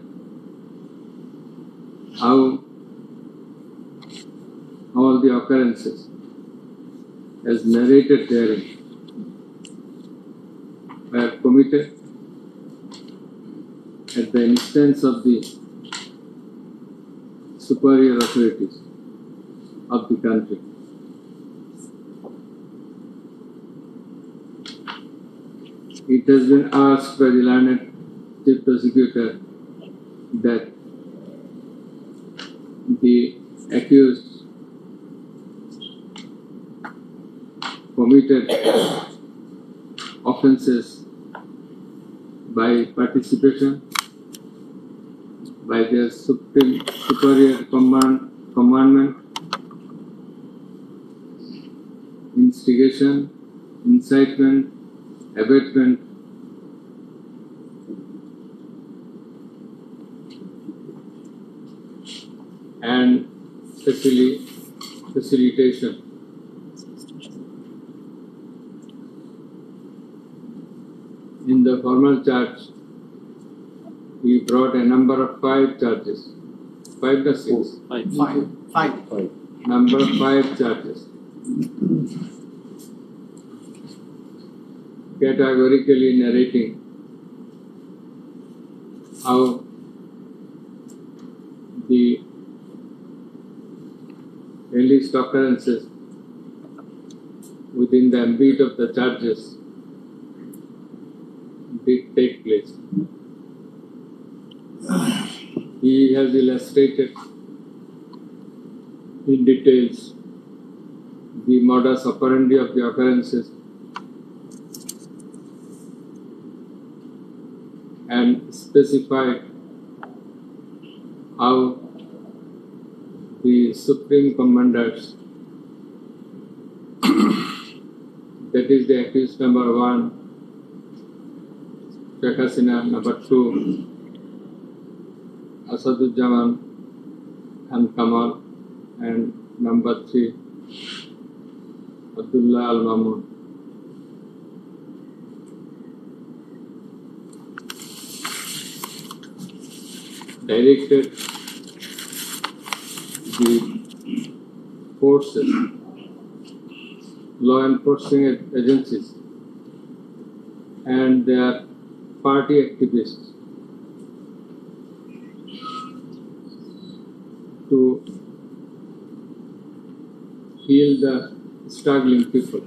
how all the occurrences as narrated therein were committed at the instance of the superior authorities of the country. It has been asked by the learned chief prosecutor that the accused committed offences by participation by their superior commandment, instigation, incitement, abatement, and facilitation. In the formal charge, he brought a number of 5 charges. 5 or 6? Five. Number 5 charges. Categorically narrating how the alleged occurrences within the ambit of the charges did take place. He has illustrated in details the modus operandi of the occurrences and specified how the Supreme Commanders, that is the accused number 1, Sheikh Hasina, number 2, Asaduzzaman and Kamal, and number 3, Abdullah Al-Mamun. Directed the forces, law enforcement agencies, and their party activists to heal the struggling people,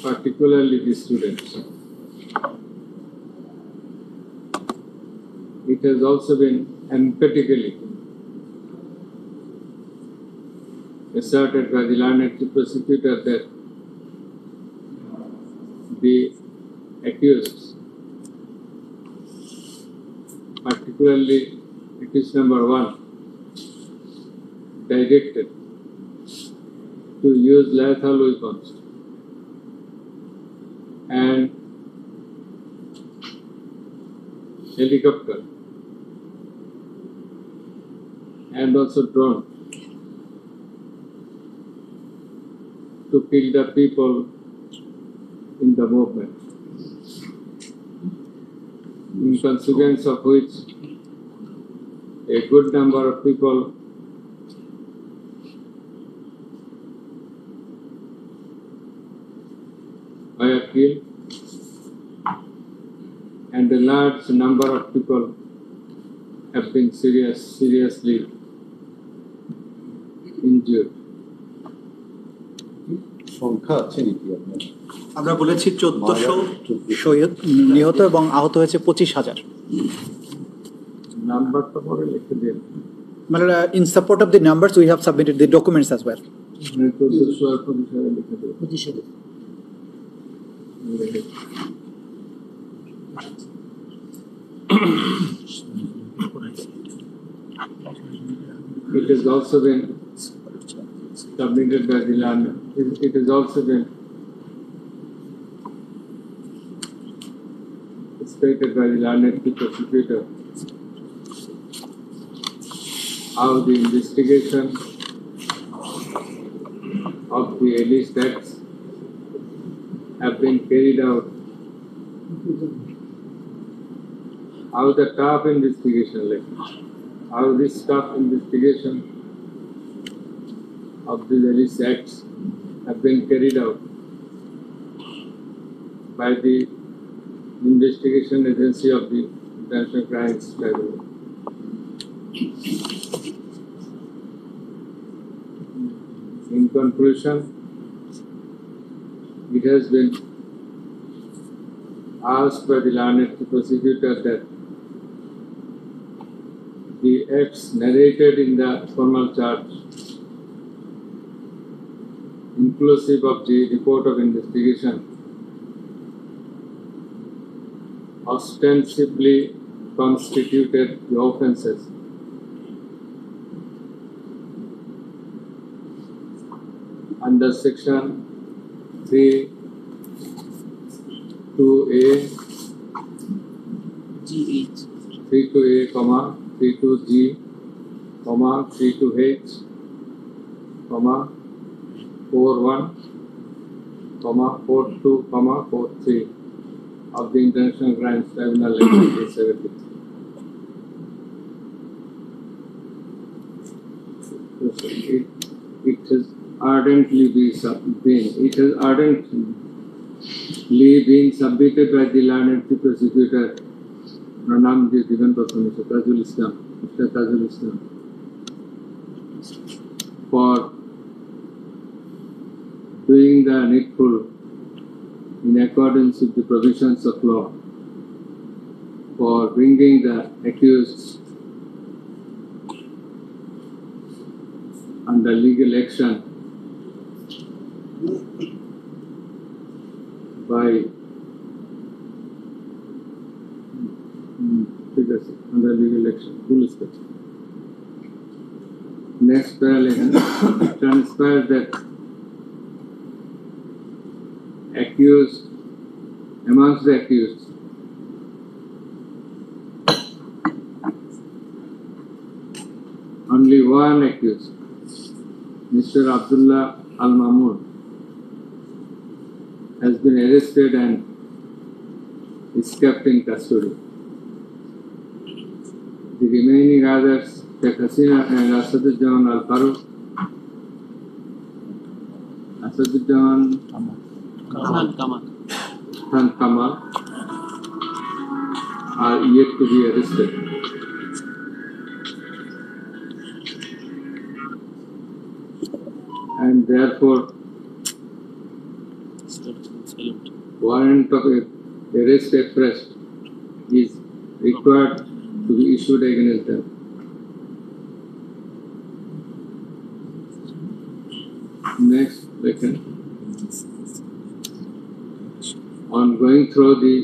particularly the students. It it has also been emphatically asserted by the learned chief prosecutor that the accused, particularly accused number 1, directed to use lethal weapons and helicopter and also drone to kill the people in the movement, in consequence of which a good number of people were killed and a large number of people have been seriously injured. সংখ্যা আছে নাকি আপনার? আমরা বলেছি 1400 শহীদ নিহত এবং আহত হয়েছে 25,000. নাম্বারটা পরে লিখে দিন। মানে in support of the numbers we have submitted the documents as well. It has also been submitted by the land. It has also been stated by the learned prosecutor how the investigation of the alleged acts have been carried out, how the tough investigation, like how this tough investigation of the alleged acts have been carried out by the investigation agency of the International Crimes Tribunal. In conclusion, it has been asked by the learned prosecutor that the acts narrated in the formal charge, inclusive of the report of investigation, ostensibly constituted the offences under section 32A, 32A, 32G, 32H, 41, 42, 43 of the International Crimes Tribunal in 1973. It has ardently been submitted by the learned prosecutor, Pranam Divan Mr. Tajul Islam, for doing the needful in accordance with the provisions of law, for bringing the accused under legal action by under legal action. Next parallel transpires that accused, amongst the accused, only one accused, Mr. Abdullah Al-Mamun, has been arrested and is kept in custody. The remaining others, Sheikh Hasina and Asaduddin Al-Faruq, Asaduddin Khan Kamal, are yet to be arrested. And therefore, warrant of arrest expressed is required to be issued against them. Next, on going through the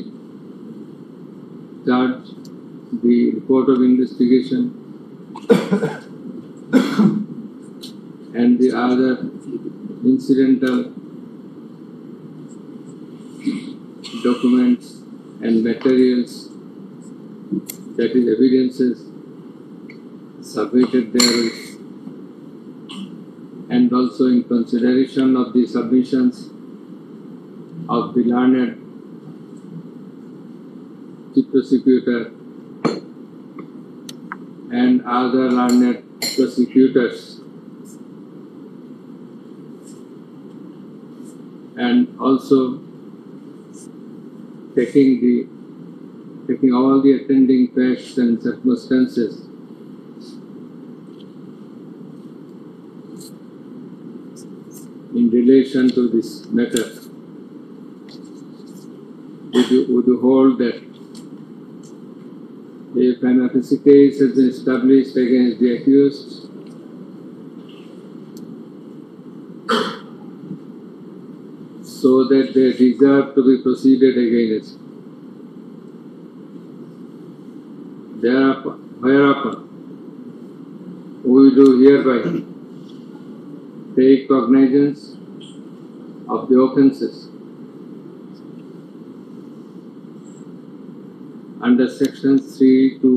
charge, the report of investigation, and the other incidental documents and materials, that is evidences submitted therewith, and also in consideration of the submissions of the learned chief prosecutor and other learned prosecutors, and also taking all the attending facts and circumstances in relation to this matter, would you hold that if an offensive case has been established against the accused, so that they deserve to be proceeded against, whereupon we do hereby take cognizance of the offences under section 3 to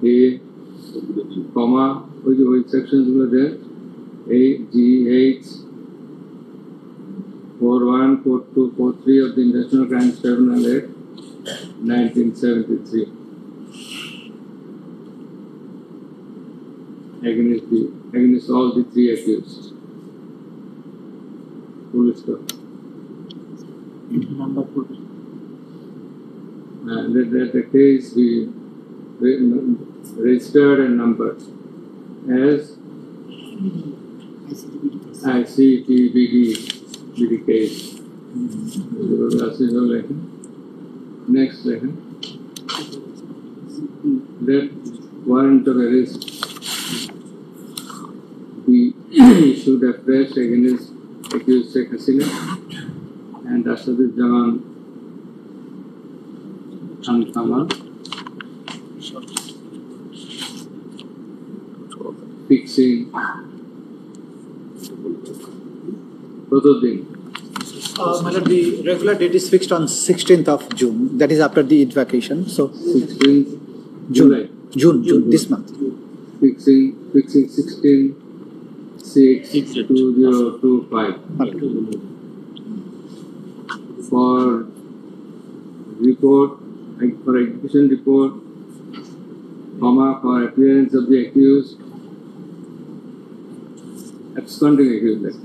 A, comma, which sections were there? A, G, H, 41, 42, 43 of the International Crimes Tribunal Act 1973 against all the three accused. Full stop. Number 4. And that the case be registered and numbered as ICTBD case. Next second. That warrant of arrest be issued afresh against accused Sheikh Hasina and Asaduজ্জামান Khan Kamal, fixing The regular date is fixed on 16th of June. That is after the Eid vacation. So 16th July. June, this month. Fixing 16/6/2025 for execution report, for appearance of the accused, absconding accused,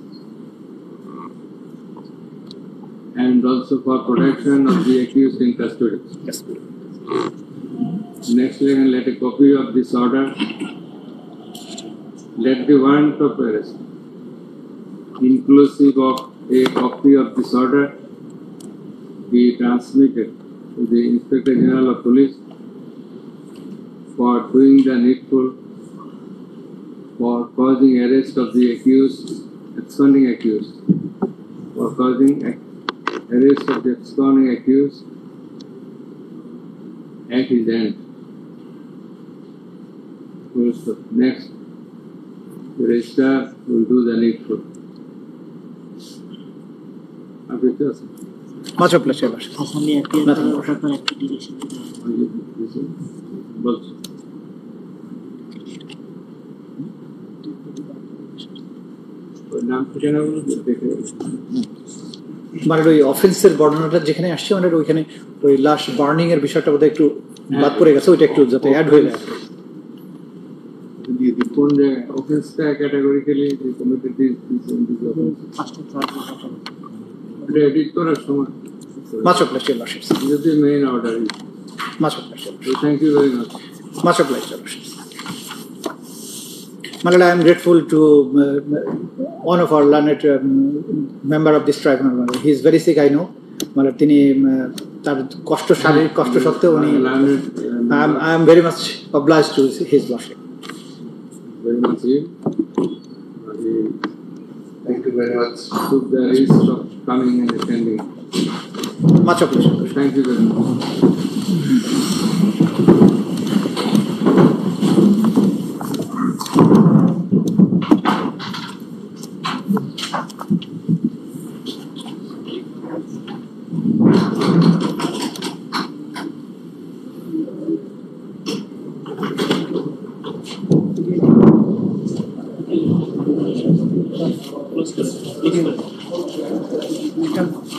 and also for protection of the accused in custody. Yes. Next, let a copy of this order. Let the warrant of arrest, inclusive of a copy of this order, be transmitted to the Inspector General of Police for doing the needful for causing arrest of the accused, absconding accused, for causing arrest of the absconding accused at his end. Next, the registrar will do the needful. Much obliged, Your Worship. Assembly appeal Nothing more. order for application to the মানে ওই অফেন্সের বর্ণনাটা যেখানে আসছে মানে ওইখানে ওই লাশ burning এর বিষয়টা বোধহয় একটু বাদ পড়ে গেছে, ওইটা একটু যাতে অ্যাড হয়ে যায়। কোন জায়গায় অফেন্সটা ক্যাটাগরিক্যালি কমিটেড এটা এডিট করার সময় Much obliged, Your Worship. this is the main order. Much obliged, Your Worship. So thank you very much. Much obliged, Your Worship. Malala, I am grateful to one of our learned member of this tribunal. He is very sick, I know. Malala, তিনি তার কষ্ট, শারীরিক কষ্ট সত্ত্বেও উনি learned, I am very much obliged to his lordship. very much ill. He Thank you very much. took the risk of coming and attending. Much appreciated. Thank you very much. Close.